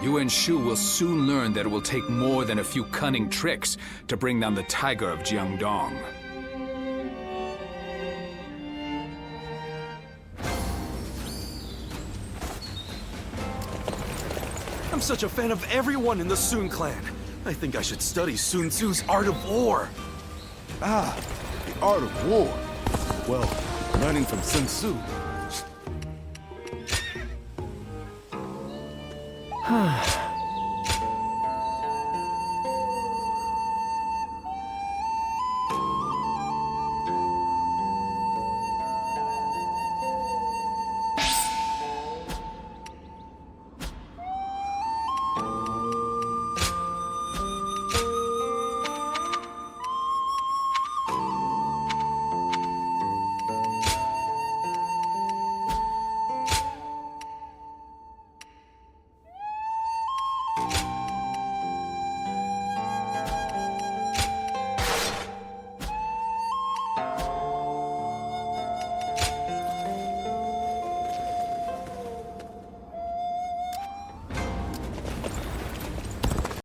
Yuan Shu will soon learn that it will take more than a few cunning tricks to bring down the Tiger of Jiangdong. I'm such a fan of everyone in the Sun clan. I think I should study Sun Tzu's Art of War. Ah, the Art of War. Well, learning from Sun Tzu.